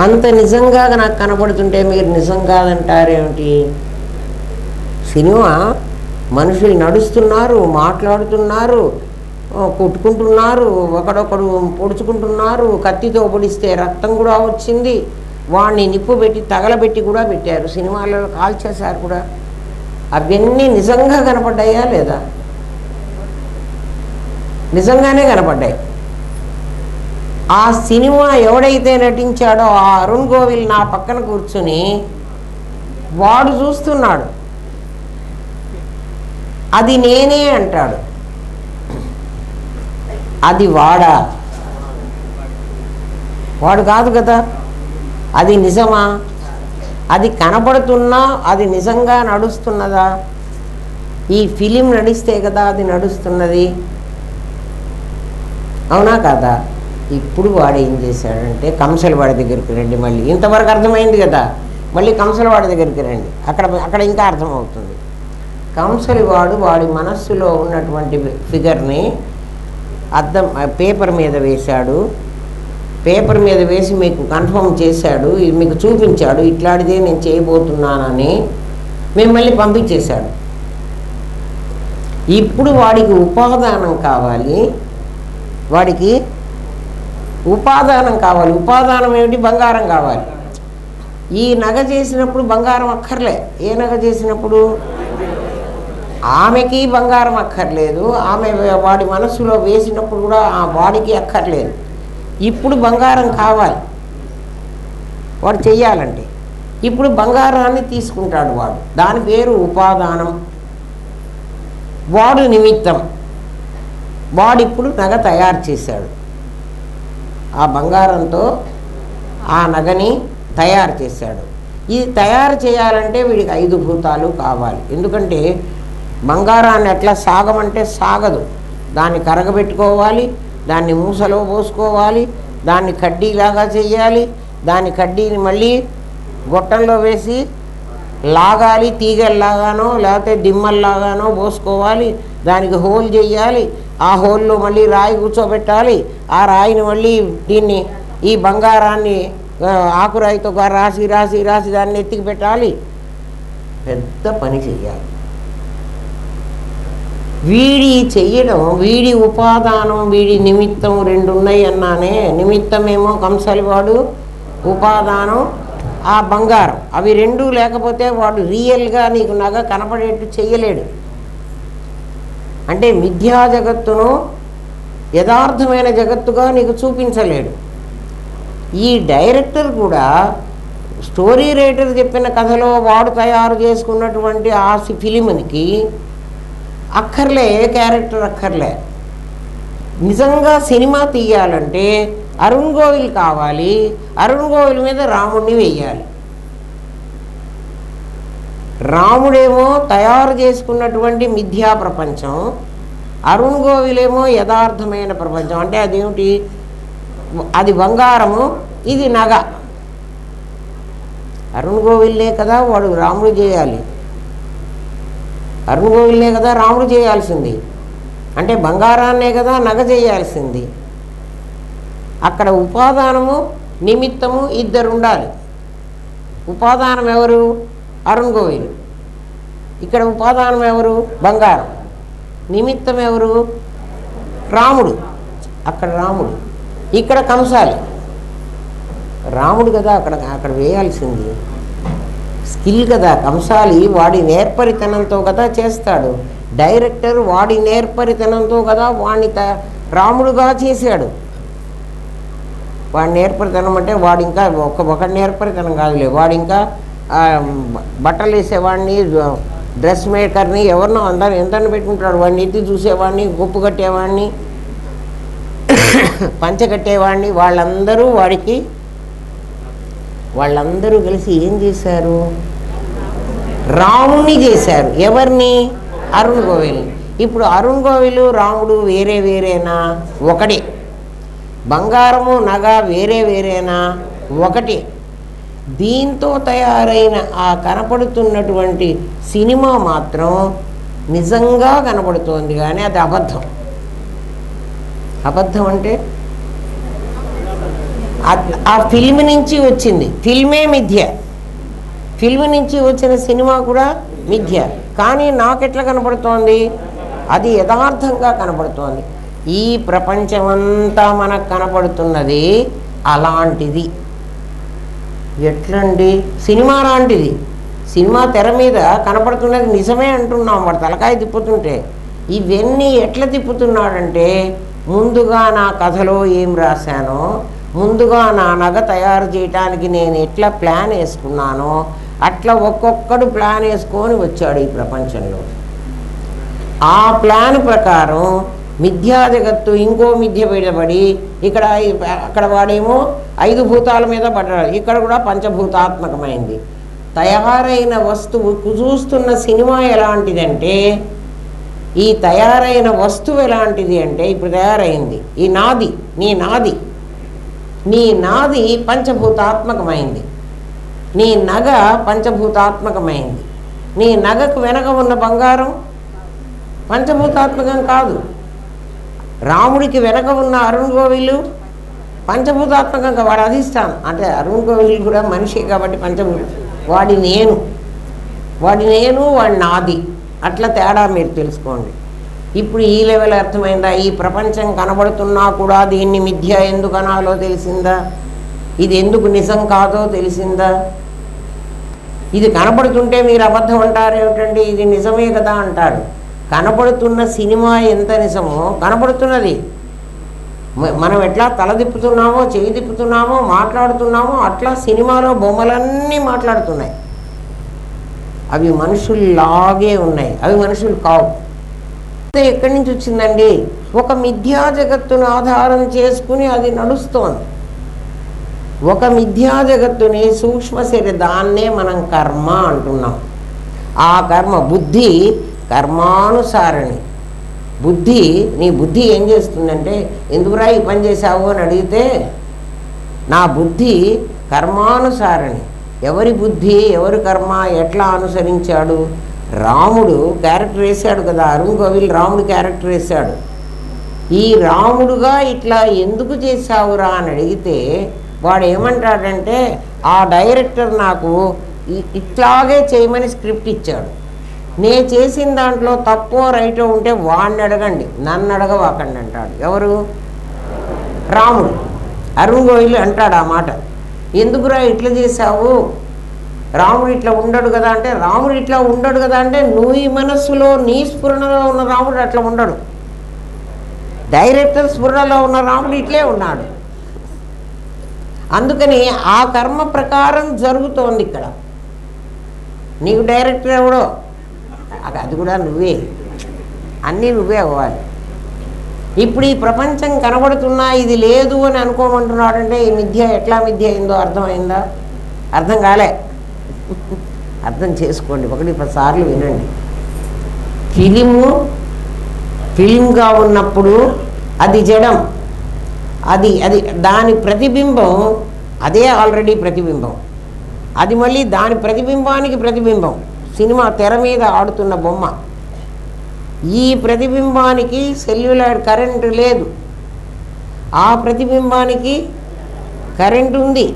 అంత నిజంగా నాకు కనపడుతుంటే మీరు నిజం కాదంటారేమిటి? సినిమా మనుషులు నడుస్తున్నారు, మాట్లాడుతున్నారు, కొట్టుకుంటున్నారు, ఒకడొకడు పొడుచుకుంటున్నారు, కత్తితో పొడిస్తే రక్తం కూడా వచ్చింది, వాడిని నిప్పు పెట్టి తగలబెట్టి కూడా పెట్టారు, సినిమాలలో కాల్చేశారు కూడా. అవన్నీ నిజంగా కనపడ్డాయా లేదా? నిజంగానే కనపడ్డాయి. ఆ సినిమా ఎవడైతే నటించాడో ఆ అరుణ్ గోవిల్ నా పక్కన కూర్చుని వాడు చూస్తున్నాడు, అది నేనే అంటాడు. అది వాడా? వాడు కాదు కదా. అది నిజమా? అది కనపడుతున్నా అది నిజంగా నడుస్తున్నదా? ఈ ఫిలిం నడిస్తే కదా అది నడుస్తున్నది, అవునా కాదా? ఇప్పుడు వాడు ఏం చేశాడంటే, కంసలవాడి దగ్గరికి రండి. మళ్ళీ ఇంతవరకు అర్థమైంది కదా, మళ్ళీ కంసలవాడి దగ్గరికి రండి. అక్కడ ఇంకా అర్థమవుతుంది. కంసలివాడు వాడి మనస్సులో ఉన్నటువంటి ఫిగర్ని పేపర్ మీద వేశాడు. పేపర్ మీద వేసి మీకు కన్ఫర్మ్ చేశాడు, ఇది మీకు చూపించాడు, ఇట్లాంటిదే నేను చేయబోతున్నానని మిమ్మల్ని పంపించేశాడు. ఇప్పుడు వాడికి ఉపాదానం కావాలి. వాడికి ఉపాదానం కావాలి. ఉపాదానం ఏమిటి? బంగారం కావాలి. ఈ నగ చేసినప్పుడు బంగారం అక్కర్లే. ఏ నగ చేసినప్పుడు? ఆమెకి బంగారం అక్కర్లేదు, ఆమె వాడి మనస్సులో వేసినప్పుడు కూడా ఆ వాడికి అక్కర్లేదు. ఇప్పుడు బంగారం కావాలి వాడు చెయ్యాలంటే. ఇప్పుడు బంగారాన్ని తీసుకుంటాడు వాడు, దాని పేరు ఉపాదానం. వాడు నిమిత్తం. వాడిప్పుడు నగ తయారు చేశాడు. ఆ బంగారంతో ఆ నగని తయారు చేశాడు. ఇది తయారు చేయాలంటే వీడికి 5 భూతాలు కావాలి. ఎందుకంటే బంగారాన్ని ఎట్లా సాగమంటే సాగదు. దాన్ని కరగబెట్టుకోవాలి, దాన్ని మూసలో పోసుకోవాలి, దాన్ని కడ్డీలాగా చెయ్యాలి, దాని కడ్డీని మళ్ళీ గొట్టంలో వేసి లాగాలి, తీగల్లాగానో లేకపోతే దిమ్మల్లాగానో పోసుకోవాలి, దానికి హోల్ చేయాలి, ఆ హోల్లో మళ్ళీ రాయి కూర్చోబెట్టాలి, ఆ రాయిని మళ్ళీ ఈ బంగారాన్ని ఆకురాయితో రాసి రాసి రాసి దాన్ని ఎత్తికి పెట్టాలి. పెద్ద పని చెయ్యాలి. వీడి చెయ్యడం, వీడి ఉపాదానం, వీడి నిమిత్తం 2 ఉన్నాయి అన్నానే. నిమిత్తమేమో కంసలివాడు, ఉపాదానం ఆ బంగారం. అవి 2 లేకపోతే వాడు రియల్గా నీకు నగ కనపడేట్టు చెయ్యలేడు. అంటే మిథ్యా జగత్తును యథార్థమైన జగత్తుగా నీకు చూపించలేడు. ఈ డైరెక్టర్ కూడా స్టోరీ రైటర్ చెప్పిన కథలో వాడు తయారు చేసుకున్నటువంటి ఆ ఫిలింకి అక్కర్లే, ఏ క్యారెక్టర్ అక్కర్లే. నిజంగా సినిమా తీయాలంటే అరుణ్ గోవిల్ కావాలి. అరుణ్ గోవిల్ మీద రాముడిని వెయ్యాలి. రాముడేమో తయారు చేసుకున్నటువంటి మిథ్యా ప్రపంచం, అరుణ్ గోవిలేమో యథార్థమైన ప్రపంచం. అంటే అదేమిటి? అది బంగారము, ఇది నగ. అరుణ్ గోవిల్నే కదా వాడు రాముడు చేయాలి, అరుణ్ గోవిల్నే కదా రాముడు చేయాల్సింది. అంటే బంగారాన్నే కదా నగ చేయాల్సింది. అక్కడ ఉపాదానము నిమిత్తము 2 ఉండాలి. ఉపాదానం ఎవరు? అరుణ్ గోవిల్. ఇక్కడ ఉపాదానం ఎవరు? బంగారం. నిమిత్తం ఎవరు? రాముడు. అక్కడ రాముడు, ఇక్కడ కంసాలి. రాముడు కదా అక్కడ వేయాల్సింది. స్కిల్ కదా. కంసాలి వాడి నేర్పరితనంతో కదా చేస్తాడు. డైరెక్టర్ వాడి నేర్పరితనంతో కదా వాడిని రాముడుగా చేశాడు. వాడి నేర్పరితనం అంటే వాడు ఇంకా ఒకటి నేర్పరితనం కాదులే, వాడు ఇంకా బట్టలు వేసేవాడిని, డ్రెస్ మేకర్ని, ఎవరినో అందరు ఎంతని పెట్టుకుంటాడు. వాడిని ఎత్తి చూసేవాడిని, గుప్పు కట్టేవాడిని, పంచ కట్టేవాడిని, వాళ్ళందరూ కలిసి ఏం చేశారు? రాముణ్ణి చేశారు. ఎవరిని? అరుణ్ గోవిల్. ఇప్పుడు అరుణ్ గోవిలు రాముడు వేరే వేరేనా? ఒకటే. బంగారము నగ వేరే వేరేనా? ఒకటే. దీంతో తయారైన ఆ కనపడుతున్నటువంటి సినిమా మాత్రం నిజంగా కనపడుతోంది, కానీ అది అబద్ధం. అబద్ధం అంటే ఆ ఫిల్మ్ నుంచి వచ్చింది. ఫిల్మే మిథ్య. ఫిల్మ్ నుంచి వచ్చిన సినిమా కూడా మిథ్య. కానీ నాకెట్లా కనపడుతోంది? అది యథార్థంగా కనపడుతోంది. ఈ ప్రపంచమంతా మనకు కనపడుతున్నది అలాంటిది. ఎట్లండి? సినిమా లాంటిది. సినిమా తెర మీద కనపడుతున్నది నిజమే అంటున్నాం, వాడు తలకాయ తిప్పుతుంటే. ఇవన్నీ ఎట్లా తిప్పుతున్నాడంటే, ముందుగా నా కథలో ఏం రాశానో, ముందుగా నా నగ తయారు చేయటానికి నేను ఎట్లా ప్లాన్ వేసుకున్నానో అట్లా ఒక్కొక్కడు ప్లాన్ వేసుకొని వచ్చాడు ఈ ప్రపంచంలో. ఆ ప్లాన్ ప్రకారం మిథ్యా జగత్తు ఇంకో మిథ్య పడి అక్కడ వాడేమో 5 భూతాల మీద పడ్డాడు, ఇక్కడ కూడా పంచభూతాత్మకమైంది. తయారైన వస్తువు చూస్తున్న సినిమా ఎలాంటిదంటే, ఈ తయారైన వస్తువు ఎలాంటిది అంటే, ఇప్పుడు తయారైంది ఈ నాది, నీ నాది పంచభూతాత్మకమైంది, నీ నగ పంచభూతాత్మకమైంది. నీ నగకు వెనక ఉన్న బంగారం పంచభూతాత్మకం కాదు. రాముడికి వెనక ఉన్న అరుణ్ గోవిలు పంచభూతాత్మకంగా వాడు అధిష్టానం. అంటే అరుణ్ గోవిల్ కూడా మనిషి కాబట్టి వాడి నేను వాడి నాది, అట్లా తేడా మీరు తెలుసుకోండి. ఇప్పుడు ఈ లెవెల్ అర్థమైందా? ఈ ప్రపంచం కనబడుతున్నా కూడా దీన్ని మిథ్య ఎందుకు అనాలో తెలిసిందా? ఇది ఎందుకు నిజం కాదో తెలిసిందా? ఇది కనబడుతుంటే మీరు అబద్ధం అంటారు ఏమిటండి, ఇది నిజమే కదా అంటారు. కనబడుతున్న సినిమా ఎంత నిజమో కనబడుతున్నది. మనం ఎట్లా తల తిప్పుతున్నామో, చెయ్యి తిప్పుతున్నామో, మాట్లాడుతున్నామో, అట్లా సినిమాలో బొమ్మలన్నీ మాట్లాడుతున్నాయి. అవి మనుషుల్లాగే ఉన్నాయి, అవి మనుషులు కావు. ఎక్కడి నుంచి వచ్చిందండి? ఒక మిథ్యా జగత్తును ఆధారం చేసుకుని అది నడుస్తోంది. ఒక మిథ్యా జగత్తుని సూక్ష్మ శరీర, దాన్నే మనం కర్మ అంటున్నాం. ఆ కర్మ బుద్ధి కర్మానుసారిణి. నీ బుద్ధి ఏం చేస్తుందంటే, ఎందుకురా ఈ పని చేశావు అని అడిగితే, నా బుద్ధి కర్మానుసారిణి. ఎవరి బుద్ధి ఎవరి కర్మ ఎట్లా అనుసరించాడు? రాముడు క్యారెక్టర్ వేశాడు కదా, అరుణ్ గోవిల్ రాముడు క్యారెక్టర్ వేశాడు. ఈ రాముడుగా ఇట్లా ఎందుకు చేశావురా అని అడిగితే వాడు ఏమంటాడంటే, ఆ డైరెక్టర్ నాకు ఇట్లాగే చేయమని స్క్రిప్ట్ ఇచ్చాడు, నేను చేసిన దాంట్లో తప్పో రైటో ఉంటే వాడిని అడగండి, నన్ను అడగవాకండి అంటాడు. ఎవరు? రాముడు. అరుణ్ గోవిల్ అంటాడు ఆ మాట. ఎందుకురా ఇట్లా చేశావు, రాముడు ఇట్లా ఉండడు కదా అంటే, రాముడు ఇట్లా ఉండడు కదా అంటే, నువ్వు ఈ మనస్సులో నీ స్ఫురణలో ఉన్న రాముడు అట్లా ఉండడు, డైరెక్టర్ స్ఫురణలో ఉన్న రాముడు ఇట్లే ఉన్నాడు. అందుకని ఆ కర్మ ప్రకారం జరుగుతోంది ఇక్కడ. నీకు డైరెక్టర్ ఎవడో, అది కూడా నువ్వే, అన్నీ నువ్వే అవ్వాలి. ఇప్పుడు ఈ ప్రపంచం కనబడుతున్నా ఇది లేదు అని అనుకోమంటున్నాడంటే, ఈ మిథ్య ఎట్లా మిథ్య అయిందో అర్థమైందా? అర్థం కాలే. అర్థం చేసుకోండి, 1-10 సార్లు వినండి. ఫిలింగా ఉన్నప్పుడు అది జడం, అది దాని ప్రతిబింబం అదే ఆల్రెడీ ప్రతిబింబం, అది మళ్ళీ దాని ప్రతిబింబానికి ప్రతిబింబం. సినిమా తెర మీద ఆడుతున్న బొమ్మ, ఈ ప్రతిబింబానికి సెల్యులార్ కరెంటు లేదు, ఆ ప్రతిబింబానికి కరెంటు ఉంది.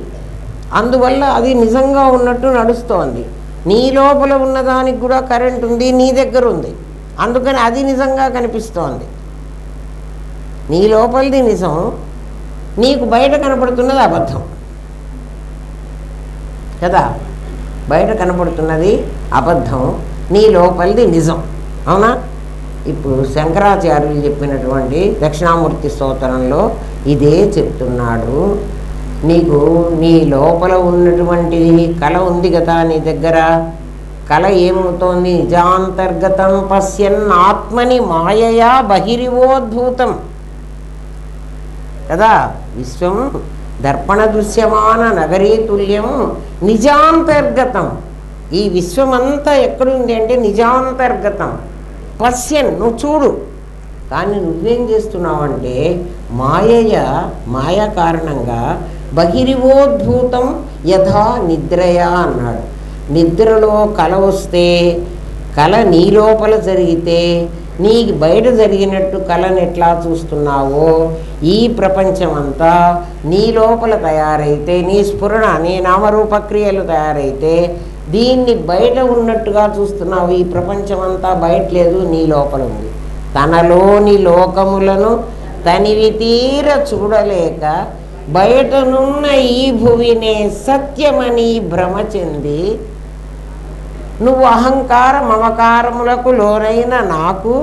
అందువల్ల అది నిజంగా ఉన్నట్టు నడుస్తోంది. నీ లోపల ఉన్నదానికి కూడా కరెంట్ ఉంది, నీ దగ్గర ఉంది, అందుకని అది నిజంగా కనిపిస్తోంది. నీ లోపలిది నిజం, నీకు బయట కనపడుతున్నది అబద్ధం కదా. బయట కనపడుతున్నది అబద్ధం, నీ లోపలిది నిజం. అవునా? ఇప్పుడు శంకరాచార్యులు చెప్పినటువంటి దక్షిణామూర్తి స్తోత్రంలో ఇదే చెప్తున్నాడు. నీకు నీ లోపల ఉన్నటువంటి కళ ఉంది కదా, నీ దగ్గర కళ ఏమవుతోంది? నిజాంతర్గతం పశ్యన్ ఆత్మని మాయయా బహిరివోద్భూతం కదా. విశ్వం దర్పణ దృశ్యమాన నగరీతుల్యం నిజాంతర్గతం. ఈ విశ్వమంతా ఎక్కడుంది అంటే నిజాంతర్గతం. పశ్యన్, నువ్వు చూడు. కానీ నువ్వేం చేస్తున్నావంటే మాయ కారణంగా బహిరివోద్భూతం యథా నిద్రయా అన్నాడు. నిద్రలో కల వస్తే, కల నీ లోపల జరిగితే నీకు బయట జరిగినట్టు కళను ఎట్లా చూస్తున్నావో, ఈ ప్రపంచమంతా నీ లోపల తయారైతే, నీ స్ఫురణ, నీ నామరూపక్రియలు తయారైతే దీన్ని బయట ఉన్నట్టుగా చూస్తున్నావు. ఈ ప్రపంచమంతా బయట లేదు, నీ లోపల ఉంది. తనలోని లోకములను తనివి తీర చూడలేక బయటనున్న ఈ భువినే సత్యమని భ్రమ చెంది నువ్వు అహంకార మమకారములకు లోనైన నాకు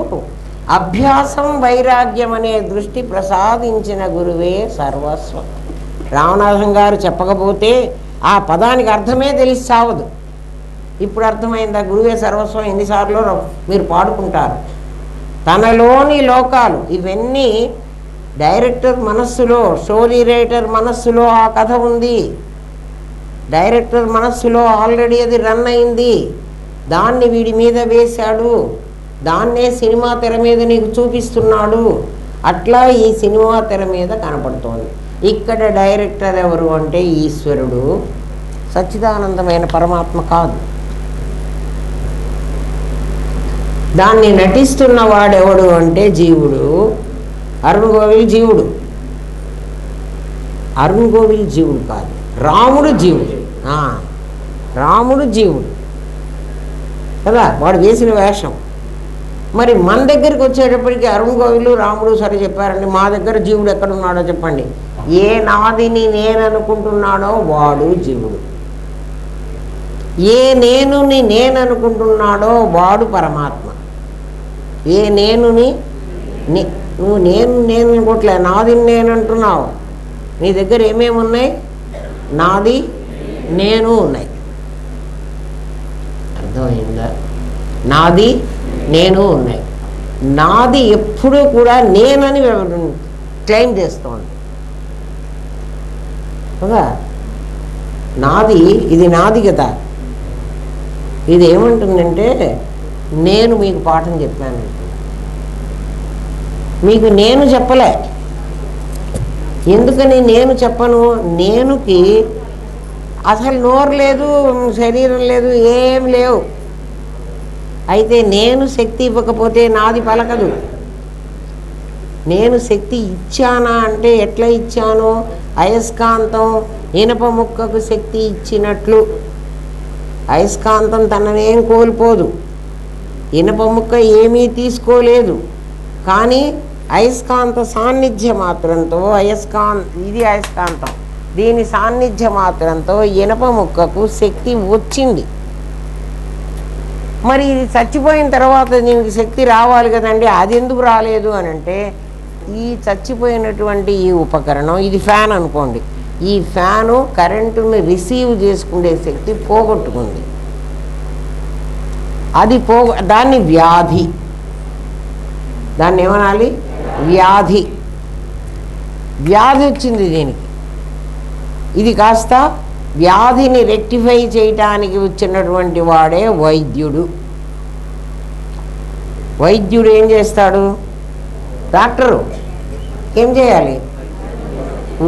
అభ్యాసం వైరాగ్యం అనే దృష్టి ప్రసాదించిన గురువే సర్వస్వం. రామనాథం గారు చెప్పకపోతే ఆ పదానికి అర్థమే తెలిసి సావదు. ఇప్పుడు అర్థమైందా? గురువే సర్వస్వం ఎన్నిసార్లు మీరు పాడుకుంటారు. తనలోని లోకాలు ఇవన్నీ డైరెక్టర్ మనస్సులో, స్టోరీ రైటర్ మనస్సులో ఆ కథ ఉంది. డైరెక్టర్ మనస్సులో ఆల్రెడీ అది రన్ అయింది. దాన్ని వీడి మీద వేశాడు, దాన్నే సినిమా తెర మీద నీకు చూపిస్తున్నాడు. అట్లా ఈ సినిమా తెర మీద కనపడుతోంది. ఇక్కడ డైరెక్టర్ ఎవరు అంటే ఈశ్వరుడు, సచ్చిదానందమైన పరమాత్మ కాదు. దాన్ని నటిస్తున్న వాడెవడు అంటే జీవుడు. అరుణ్ గోవిల్ జీవుడు. అరుణ్ గోవిల్ జీవుడు కాదు, రాముడు జీవుడు. రాముడు జీవుడు కదా, వాడు వేసిన వేషం. మరి మన దగ్గరికి వచ్చేటప్పటికి అరుణ్ గోవిలు రాముడు సరే చెప్పారండి, మా దగ్గర జీవుడు ఎక్కడున్నాడో చెప్పండి. ఏ నాదిని నేను అనుకుంటున్నాడో వాడు జీవుడు, ఏ నేనుని నేను అనుకుంటున్నాడో వాడు పరమాత్మ. ఏ నేనుని నువ్వు నేను అనుకోవట్లే, నాది నేను అంటున్నావు. నీ దగ్గర ఏమేమి ఉన్నాయి? నాది నేను ఉన్నాయి. అర్థమైందా? నాది నేను ఉన్నాయి. నాది ఎప్పుడూ కూడా నేనని క్లెయిమ్ చేస్తోంది కదా. నాది, ఇది నాది కదా. ఇది ఏమంటుందంటే, నేను మీకు పాఠం చెప్పాను, మీకు నేను చెప్పలే. ఎందుకని నేను చెప్పను? నేనుకి అసలు నోరు లేదు, శరీరం లేదు, ఏం లేవు. అయితే నేను శక్తి ఇవ్వకపోతే నాది పలకదు. నేను శక్తి ఇచ్చానా అంటే ఎట్లా ఇచ్చాను? అయస్కాంతం ఇనప ముక్కకు శక్తి ఇచ్చినట్లు. అయస్కాంతం తననేం కోల్పోదు, ఇనప ముక్క ఏమీ తీసుకోలేదు. కానీ అయస్కాంత సాన్నిధ్య మాత్రంతో, ఇది అయస్కాంతం, దీని సాన్నిధ్య మాత్రంతో ఇనప ముక్కకు శక్తి వచ్చింది. మరి ఇది చచ్చిపోయిన తర్వాత దీనికి శక్తి రావాలి కదండి, అది ఎందుకు రాలేదు అని అంటే, ఈ చచ్చిపోయినటువంటి ఈ ఉపకరణం, ఇది ఫ్యాన్ అనుకోండి, ఈ ఫ్యాను కరెంటుని రిసీవ్ చేసుకునే శక్తి పోగొట్టుకుంది. అది దాన్ని వ్యాధి, దాన్ని ఏమనాలి? వ్యాధి. వ్యాధి వచ్చింది దీనికి. ఇది కాస్త వ్యాధిని రెక్టిఫై చేయటానికి వచ్చినటువంటి వాడే వైద్యుడు. వైద్యుడు ఏం చేస్తాడు? డాక్టరు ఏం చేయాలి?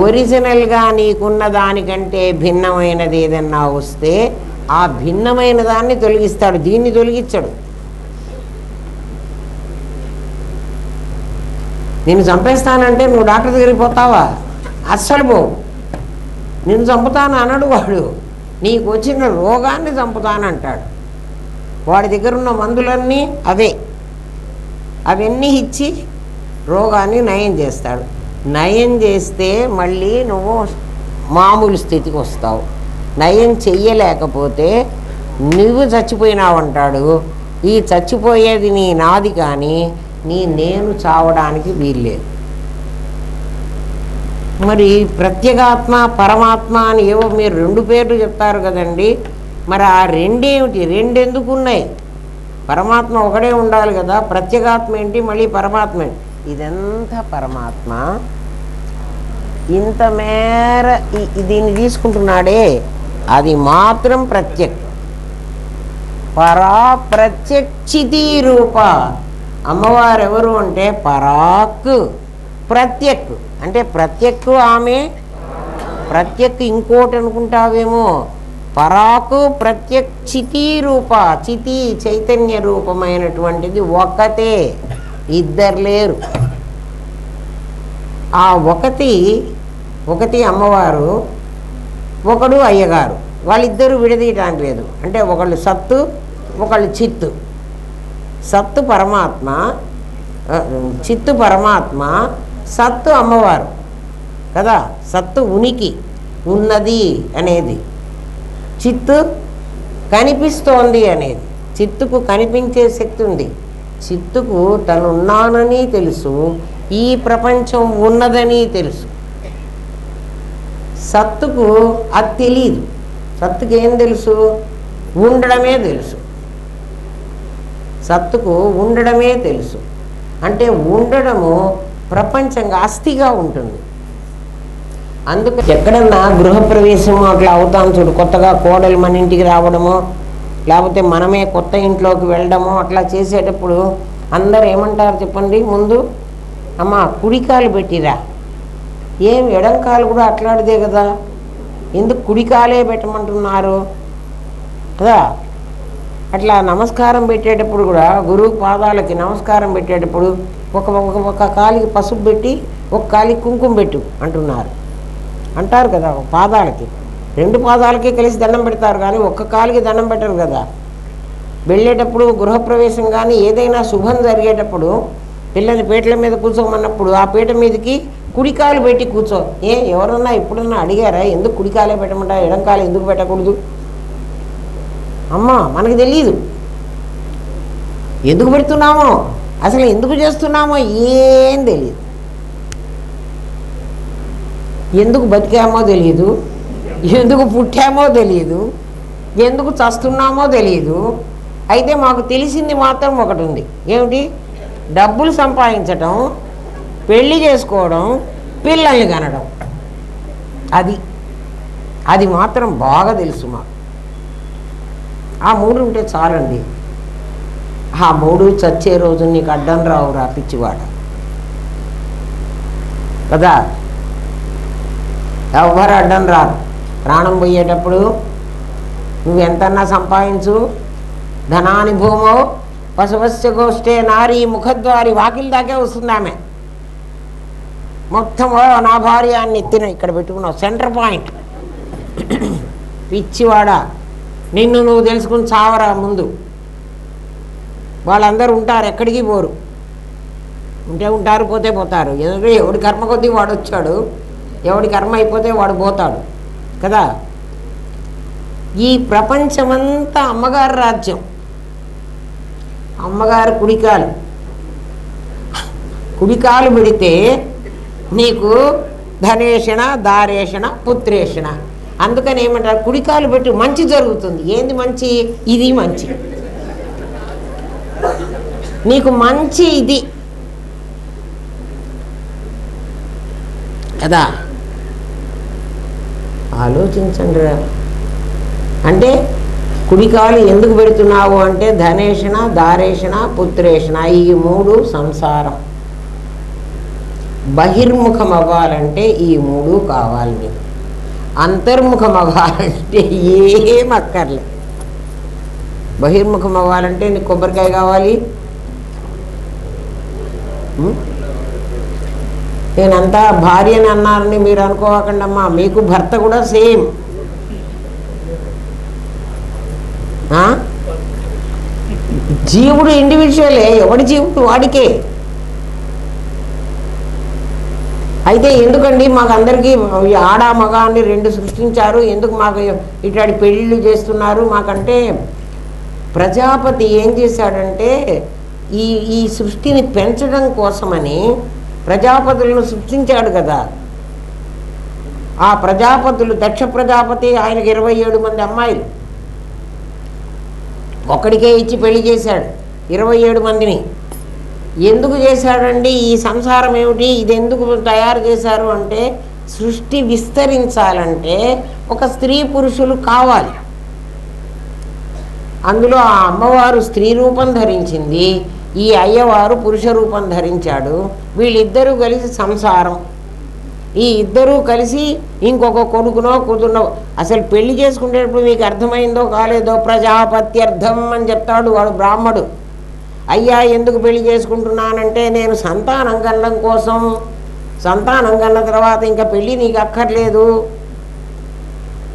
ఒరిజినల్గా నీకున్న దానికంటే భిన్నమైనది ఏదన్నా వస్తే ఆ భిన్నమైన దాన్ని తొలగిస్తాడు, దీన్ని తొలగించడు. నిన్ను చంపేస్తానంటే నువ్వు డాక్టర్ దగ్గరికి పోతావా? అస్సలు పోవు. నిన్ను చంపుతాను అనడు వాడు, నీకు వచ్చిన రోగాన్ని చంపుతానంటాడు. వాడి దగ్గర ఉన్న మందులన్నీ అవన్నీ ఇచ్చి రోగాన్ని నయం చేస్తాడు. నయం చేస్తే మళ్ళీ నువ్వు మామూలు స్థితికి వస్తావు. నయం చెయ్యలేకపోతే నువ్వు చచ్చిపోయినావు అంటాడు. ఈ చచ్చిపోయేది నీ నాది కానీ నేను చావడానికి వీల్లేదు. మరి ప్రత్యేగాత్మ పరమాత్మ అని ఏవో మీరు 2 పేర్లు చెప్తారు కదండి. మరి ఆ రెండేమిటి? రెండెందుకు ఉన్నాయి? పరమాత్మ ఒకడే ఉండాలి కదా. ప్రత్యేగాత్మ ఏంటి, మళ్ళీ పరమాత్మ ఏంటి? ఇదంతా పరమాత్మ ఇంత మేర దీన్ని తీసుకుంటున్నాడే, అది మాత్రం ప్రత్యక్. పరా ప్రత్యక్షితి రూప. అమ్మవారు ఎవరు అంటే పరాక్. ప్రత్యక్ అంటే ప్రత్యక్ ఆమె. ప్రత్యక్ ఇంకోటి అనుకుంటావేమో. పరాకు ప్రత్యక్షితి రూప. చితి చైతన్య రూపమైనటువంటిది ఒకతే, ఇద్దరు లేరు. ఆ ఒకటి అమ్మవారు, ఒకడు అయ్యగారు. వాళ్ళిద్దరూ విడదీయటానికి లేదు. అంటే ఒకళ్ళు సత్తు, ఒకళ్ళు చిత్తు. సత్తు పరమాత్మ, చిత్తు పరమాత్మ, సత్తు అమ్మవారు కదా. సత్తు ఉనికి ఉన్నది అనేది, చిత్తు కనిపిస్తోంది అనేది. చిత్తుకు కనిపించే శక్తి ఉంది. చిత్తుకు తనున్నానని తెలుసు, ఈ ప్రపంచం ఉన్నదని తెలుసు. సత్తుకు అది తెలియదు. సత్తుకి ఏం తెలుసు? ఉండడమే తెలుసు. సత్తుకు ఉండడమే తెలుసు. అంటే ఉండడము ప్రపంచంగా అస్థిగా ఉంటుంది. అందుకు ఎక్కడన్నా గృహప్రవేశము అట్లా అవుతాం చూడు, కొత్తగా కోడలు మన ఇంటికి రావడము, లేకపోతే మనమే కొత్త ఇంట్లోకి వెళ్ళడము, అట్లా చేసేటప్పుడు అందరు ఏమంటారు చెప్పండి? ముందు అమ్మ కుడికాలు పెట్టిరా. ఏం ఎడంకాలు కూడా అట్లాడితే కదా, ఎందుకు కుడికాలే పెట్టమంటున్నారు కదా. అట్లా నమస్కారం పెట్టేటప్పుడు కూడా గురువు పాదాలకి నమస్కారం పెట్టేటప్పుడు ఒక కాలికి పసుపు పెట్టి ఒక కాలికి కుంకుమ పెట్టు అంటున్నారు, అంటారు కదా. పాదాలకి 2 పాదాలకి కలిసి దండం పెడతారు కానీ ఒక్క కాలికి దండం పెట్టరు కదా. వెళ్ళేటప్పుడు గృహప్రవేశం కానీ ఏదైనా శుభం జరిగేటప్పుడు పిల్లల్ని పీటల మీద కూర్చోమన్నప్పుడు ఆ పీట మీదకి కుడికాలు పెట్టి కూర్చో. ఎవరన్నా ఎప్పుడన్నా అడిగారా ఎందుకు కుడికాలే పెట్టమంటా, ఎడంకాలు ఎందుకు పెట్టకూడదు? అమ్మ మనకు తెలియదు ఎందుకు పెడుతున్నామో, అసలు ఎందుకు చేస్తున్నామో ఏం తెలియదు. ఎందుకు బతికామో తెలియదు, ఎందుకు పుట్టామో తెలియదు, ఎందుకు చస్తున్నామో తెలియదు. అయితే మాకు తెలిసింది మాత్రం ఒకటి ఉంది. ఏమిటి? డబ్బులు సంపాదించటం, పెళ్ళి చేసుకోవడం, పిల్లల్ని కనడం. అది మాత్రం బాగా తెలుసు మాకు. ఆ 3 ఉంటే చాలండి. ఆ 3 చచ్చే రోజు నీకు అడ్డం రావురా పిచ్చివాడ కదా. ఎవ్వరు అడ్డం రారు. ప్రాణం పోయేటప్పుడు నువ్వు ఎంతన్నా సంపాదించు, ధనాని భూమో పశువస్య గోష్ఠే నారీ ముఖద్వారి, వాకిలి దాకే వస్తుంది ఆమె. మొత్తం నా భార్య అని ఎత్తిన ఇక్కడ పెట్టుకున్నావు సెంటర్ పాయింట్. పిచ్చివాడా, నిన్ను నువ్వు తెలుసుకుని చావరా ముందు. వాళ్ళందరూ ఉంటారు, ఎక్కడికి పోరు. ఉంటే ఉంటారు, పోతే పోతారు. ఎందుకంటే ఎవడి కర్మ కొద్దీ వాడు వచ్చాడు, ఎవడి కర్మ అయిపోతే వాడు పోతాడు కదా. ఈ ప్రపంచమంతా అమ్మగారు రాజ్యం. అమ్మగారు కుడికాలు పెడితే నీకు ధనేషణ, దారేషణ, పుత్రేషణ. అందుకని ఏమంటారు? కుడికాలు పెట్టి మంచి జరుగుతుంది. ఏంది మంచి? ఇది మంచి, నీకు మంచి ఇది కదా. ఆలోచించండి. అంటే కుడికాలు ఎందుకు పెడుతున్నావు అంటే ధనేషణ, దారేషణ, పుత్రేషణ, ఈ 3 సంసారం. బహిర్ముఖం అవ్వాలంటే ఈ 3 కావాలి నీకు. అంతర్ముఖం అవ్వాలంటే ఏం అక్కర్లే. బహిర్ముఖం అవ్వాలంటే నీకు కొబ్బరికాయ కావాలి. నేనంతా భార్యని అన్నారని మీరు అనుకోకండి అమ్మా, మీకు భర్త కూడా సేమ్. జీవుడు ఇండివిజువలే, ఎవడి జీవుడు వాడికే. అయితే ఎందుకండి మాకు అందరికీ ఆడ మగాన్ని రెండు సృష్టించారు, ఎందుకు మాకు ఇట్లాంటి పెళ్ళిళ్ళు చేస్తున్నారు మాకంటే, ప్రజాపతి ఏం చేశాడంటే ఈ సృష్టిని పెంచడం కోసమని ప్రజాపతులను సృష్టించాడు కదా. ఆ ప్రజాపతులు, దక్ష ప్రజాపతి ఆయనకి 27 మంది అమ్మాయిలు ఒక్కడికే ఇచ్చి పెళ్లి చేశాడు 27 మందిని. ఎందుకు చేశాడండి? ఈ సంసారం ఏమిటి, ఇది ఎందుకు తయారు చేశారు అంటే, సృష్టి విస్తరించాలంటే ఒక స్త్రీ పురుషులు కావాలి. అందులో ఆ అమ్మవారు స్త్రీ రూపం ధరించింది, ఈ అయ్యవారు పురుష రూపం ధరించాడు. వీళ్ళిద్దరూ కలిసి సంసారం. ఈ ఇద్దరూ కలిసి ఇంకొక కొడుకునో కూతురునో, అసలు పెళ్లి చేసుకునేటప్పుడు మీకు అర్థమైందో కాలేదో, ప్రజాపత్యర్థం అని చెప్తాడు వాడు బ్రాహ్మడు. అయ్యా ఎందుకు పెళ్లి చేసుకుంటున్నానంటే, నేను సంతానం కనడం కోసం. సంతానం కన్న తర్వాత ఇంకా పెళ్ళి నీకు అక్కర్లేదు,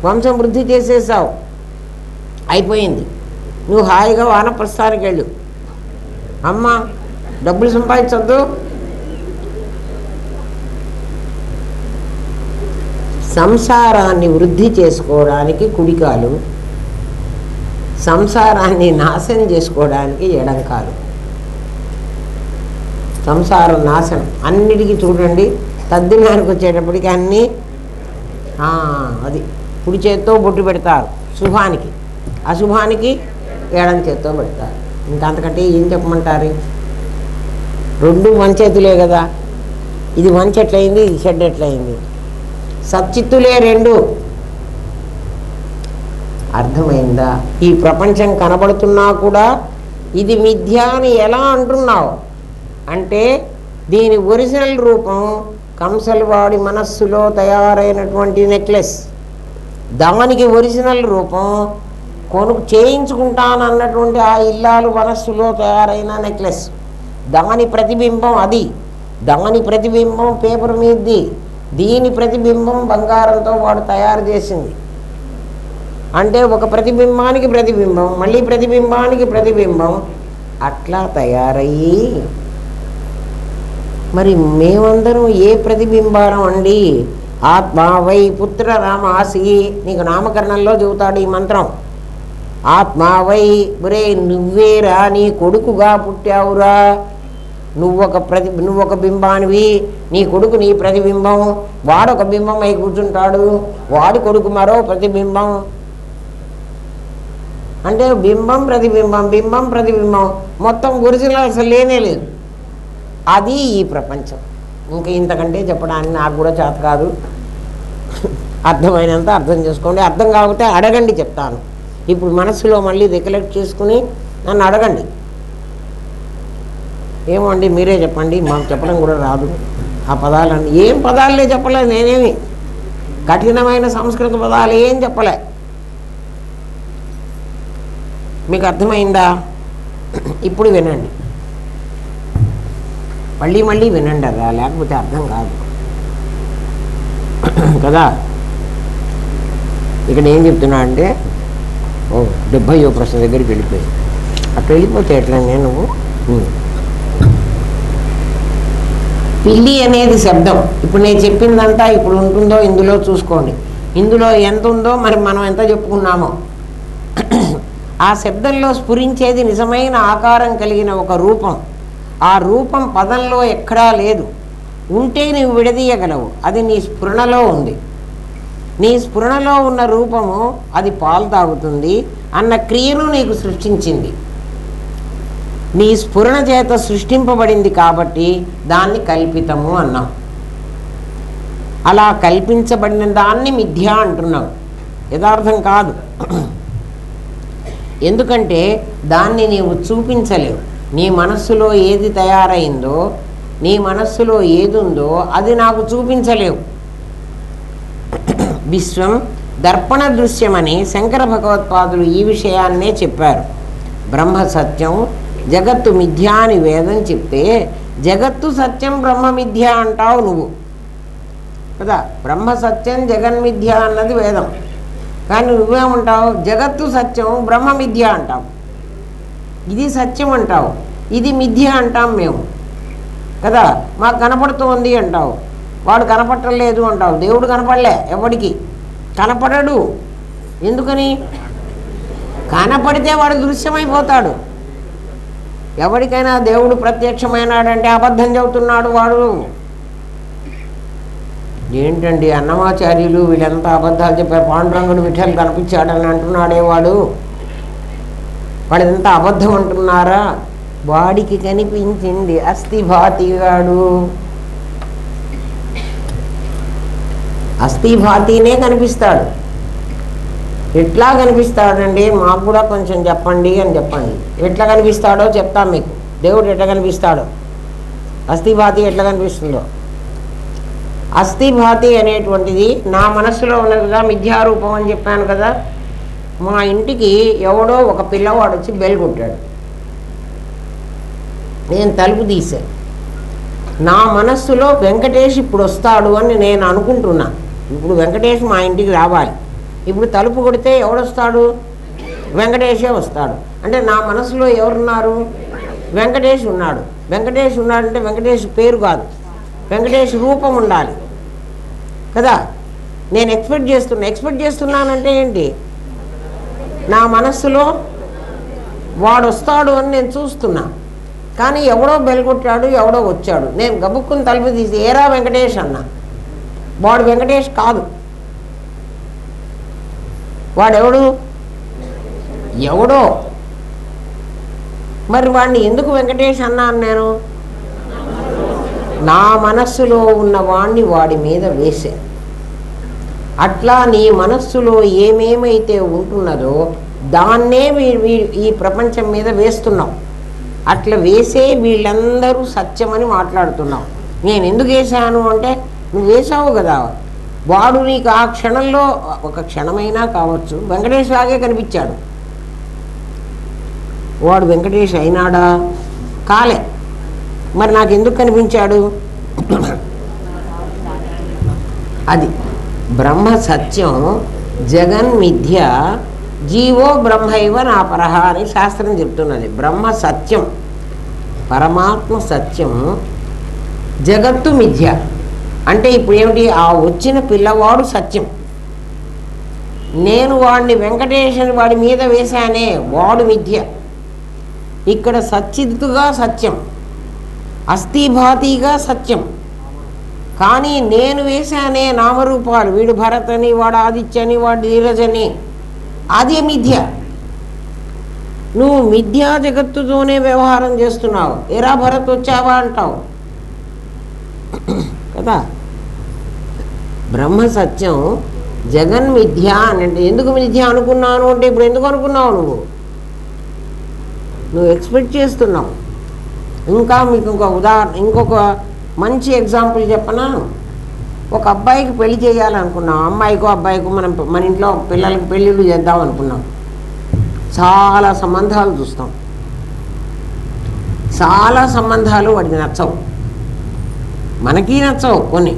వంశం వృద్ధి చేసేసావు, అయిపోయింది, నువ్వు హాయిగా వానప్రస్థానికి వెళ్ళు, అమ్మ డబ్బులు సంపాదించొద్దు. సంసారాన్ని వృద్ధి చేసుకోవడానికి కుడికాలు, సంసారాన్ని నాశనం చేసుకోవడానికి ఎడంకాలు. సంసారం నాశనం అన్నిటికీ చూడండి, తద్దినానికి వచ్చేటప్పటికి అన్నీ అది కుడి చేత్తో బొట్టు పెడతారు శుభానికి, అశుభానికి ఎడం చేత్తో పెడతారు. ఇంకా అంతకంటే ఏం చెప్పమంటారు? రెండు వంచేతులే కదా, ఇది వంచ ఎట్లయింది, ఇది షెడ్ ఎట్లయింది, సచ్చిత్తులే రెండు. అర్థమైందా? ఈ ప్రపంచం కనబడుతున్నా కూడా ఇది మిథ్య అని ఎలా అంటున్నావు అంటే, దీని ఒరిజినల్ రూపం కంసలవాడి మనస్సులో తయారైనటువంటి నెక్లెస్. దానికి ఒరిజినల్ రూపం చేయించుకుంటానన్నటువంటి ఆ ఇల్లాలు మనస్సులో తయారైన నెక్లెస్. దాని ప్రతిబింబం అది, దాని ప్రతిబింబం పేపర్ మీది, దీని ప్రతిబింబం బంగారంతో వాడు తయారు చేసింది. అంటే ఒక ప్రతిబింబానికి ప్రతిబింబం, మళ్ళీ ప్రతిబింబానికి ప్రతిబింబం, అట్లా తయారయ్యి మరి మేమందరం ఏ ప్రతిబింబారం అండి? ఆత్మా వై పుత్ర రామాసి, నీకు నామకరణంలో చెబుతాడు ఈ మంత్రం. ఆత్మా వై, ఒరే నువ్వేరా నీ కొడుకుగా పుట్టావురా, నువ్వొక బింబానివి, నీ కొడుకు నీ ప్రతిబింబం, వాడొక బింబం అయి కూర్చుంటాడు, వాడి కొడుకు మరో ప్రతిబింబం. అంటే బింబం ప్రతిబింబం, బింబం ప్రతిబింబం, మొత్తం ఒరిజినల్ అసలు లేనే లేదు. అది ఈ ప్రపంచం. ఇంకా ఇంతకంటే చెప్పడానికి నాకు కూడా చేత కాదు. అర్థమైనంత అర్థం చేసుకోండి, అర్థం కాకపోతే అడగండి, చెప్తాను. ఇప్పుడు మనస్సులో మళ్ళీ రికలెక్ట్ చేసుకుని నన్ను అడగండి. ఏమో అండి మీరే చెప్పండి, మాకు చెప్పడం కూడా రాదు ఆ పదాలన్నీ. ఏం పదాలే చెప్పలే, నేనేమి కఠినమైన సంస్కృత పదాలు ఏం చెప్పలే. మీకు అర్థమైందా? ఇప్పుడు వినండి, మళ్ళీ మళ్ళీ వినండి, అదా లేకపోతే అర్థం కాదు కదా. ఇక్కడ ఏం చెప్తున్నా అంటే, 70వ ప్రశ్న దగ్గరికి వెళ్ళిపోయి, అక్కడ వెళ్ళిపోతే ఎట్లా నేను పిల్లి అనేది శబ్దం. ఇప్పుడు నేను చెప్పిందంతా ఇప్పుడు ఉంటుందో ఇందులో చూసుకోండి. ఇందులో ఎంత ఉందో మరి మనం ఎంత చెప్పుకున్నామో. ఆ శబ్దంలో స్ఫురించేది నిజమైన ఆకారం కలిగిన ఒక రూపం. ఆ రూపం పదంలో ఎక్కడా లేదు, ఉంటే నీవు విడదీయగలవు, అది నీ స్ఫురణలో ఉంది. నీ స్ఫురణలో ఉన్న రూపము అది పాలు తాగుతుంది అన్న క్రియను నీకు సృష్టించింది. నీ స్ఫురణ చేత సృష్టింపబడింది కాబట్టి దాన్ని కల్పితము అన్నాం. అలా కల్పించబడిన దాన్ని మిథ్య అంటున్నాం, యథార్థం కాదు. ఎందుకంటే దాన్ని నీవు చూపించలేవు. నీ మనస్సులో ఏది తయారైందో, నీ మనస్సులో ఏది ఉందో అది నాకు చూపించలేవు. విశ్వం దర్పణ దృశ్యమని శంకర భగవత్పాదులు ఈ విషయాన్నే చెప్పారు. బ్రహ్మ సత్యం, జగత్తు మిథ్య అని వేదం చెప్తే, జగత్తు సత్యం బ్రహ్మ మిథ్య అంటావు నువ్వు కదా. బ్రహ్మ సత్యం జగన్మిథ్య అన్నది వేదం, కానీ నువ్వేమంటావు? జగత్తు సత్యం బ్రహ్మ మిథ్య అంటావు. ఇది సత్యం అంటావు, ఇది మిథ్య అంటాం మేము కదా. మాకు కనపడుతోంది అంటావు, వాడు కనపడలేదు అంటావు. దేవుడు కనపడలే, ఎవడికి కనపడడు. ఎందుకని? కనపడితే వాడు దృశ్యమైపోతాడు. ఎవరికైనా దేవుడు ప్రత్యక్షమైనాడంటే అబద్ధం చెబుతున్నాడు వాడు. ఏంటండి అన్నమాచార్యులు వీళ్ళంతా అబద్ధాలు చెప్పారు, పాండురంగుడు విఠల్ కనిపించాడని అంటున్నాడే వాడు ఎంత అబద్ధం అంటున్నారా? వాడికి కనిపించింది అస్థిభాతిగాడు. అస్థిభాతినే కనిపిస్తాడు. ఎట్లా కనిపిస్తాడండి? మాకు కూడా కొంచెం చెప్పండి అని చెప్పండి. ఎట్లా కనిపిస్తాడో చెప్తాం మీకు. దేవుడు ఎట్లా కనిపిస్తాడో, అస్థిభాతి ఎట్లా కనిపిస్తుందో. అస్థిభాతి అనేటువంటిది నా మనస్సులో ఉన్నది కదా, మిథ్యారూపం అని చెప్పాను కదా. మా ఇంటికి ఎవడో ఒక పిల్లవాడు వచ్చి బెల్ కొట్టాడు. నేను తలుపు తీశాను. నా మనస్సులో వెంకటేష్ ఇప్పుడు వస్తాడు అని నేను అనుకుంటున్నా. ఇప్పుడు వెంకటేష్ మా ఇంటికి రావాలి. ఇప్పుడు తలుపు కొడితే ఎవడొస్తాడు? వెంకటేషే వస్తాడు. అంటే నా మనసులో ఎవరున్నారు? వెంకటేష్ ఉన్నాడు. వెంకటేష్ ఉన్నాడంటే వెంకటేష్ పేరు కాదు, వెంకటేష్ రూపం ఉండాలి కదా. నేను ఎక్స్పెక్ట్ చేస్తున్నానంటే ఏంటి? నా మనస్సులో వాడు వస్తాడు అని నేను చూస్తున్నా. కానీ ఎవడో బెల్కొట్టాడు, ఎవడో వచ్చాడు. నేను గబుక్కుని తలుపు తీసి ఏరా వెంకటేష్ అన్నా. వాడు వెంకటేష్ కాదు. వాడెవడు? ఎవడో. మరి వాడిని ఎందుకు వెంకటేష్ అన్నాను నేను? నా మనస్సులో ఉన్న వాడిని వాడి మీద వేసే. అట్లా నీ మనస్సులో ఏమేమైతే ఉంటున్నదో దాన్నే ఈ ప్రపంచం మీద వేస్తున్నావు. అట్లా వేసే వీళ్ళందరూ సత్యమని మాట్లాడుతున్నావు. నేను ఎందుకు వేసాను అంటే నువ్వు వేసావు కదా. వాడు నీకు ఆ క్షణంలో, ఒక క్షణమైనా కావచ్చు, వెంకటేష్ లాగే కనిపించాడు. వాడు వెంకటేష్ అయినాడా? కాలే. మరి నాకు ఎందుకు కనిపించాడు? అది బ్రహ్మ సత్యం, జగన్ మిథ్య, జీవో బ్రహ్మైవ నాపరహ అని శాస్త్రం చెప్తున్నది. బ్రహ్మ సత్యం, పరమాత్మ సత్యం, జగత్తు మిథ్య. అంటే ఇప్పుడు ఏమిటి? ఆ వచ్చిన పిల్లవాడు సత్యం. నేను వాడిని వెంకటేశ్వరి వాడి మీద వేశానే, వాడు మిథ్య. ఇక్కడ సచ్చిత్తుగా సత్యం, అస్థిభాతిగా సత్యం. కానీ నేను వేశానే నామరూపాలు, వీడు భరత్ అని, వాడు ఆదిత్య అని, వాడు ధీరజ్ అని, అది మిథ్య. నువ్వు మిథ్యా జగత్తుతోనే వ్యవహారం చేస్తున్నావు. ఎరా భరత్ వచ్చావా అంటావు కదా. బ్రహ్మ సత్యం, జగన్ మిథ్య అని అంటే ఎందుకు మిథ్య అనుకున్నాను అంటే ఇప్పుడు ఎందుకు అనుకున్నావు? నువ్వు ఎక్స్పెక్ట్ చేస్తున్నావు. ఇంకా మీకు ఇంకొక మంచి ఎగ్జాంపుల్ చెప్పనా? ఒక అబ్బాయికి పెళ్లి చేయాలనుకున్నాం, అమ్మాయికో అబ్బాయికో మన ఇంట్లో పిల్లలకి పెళ్ళిళ్ళు చేద్దాం అనుకున్నాం. చాలా సంబంధాలు చూస్తాం. చాలా సంబంధాలు వాడికి నచ్చవు, మనకి నచ్చవు కొన్ని.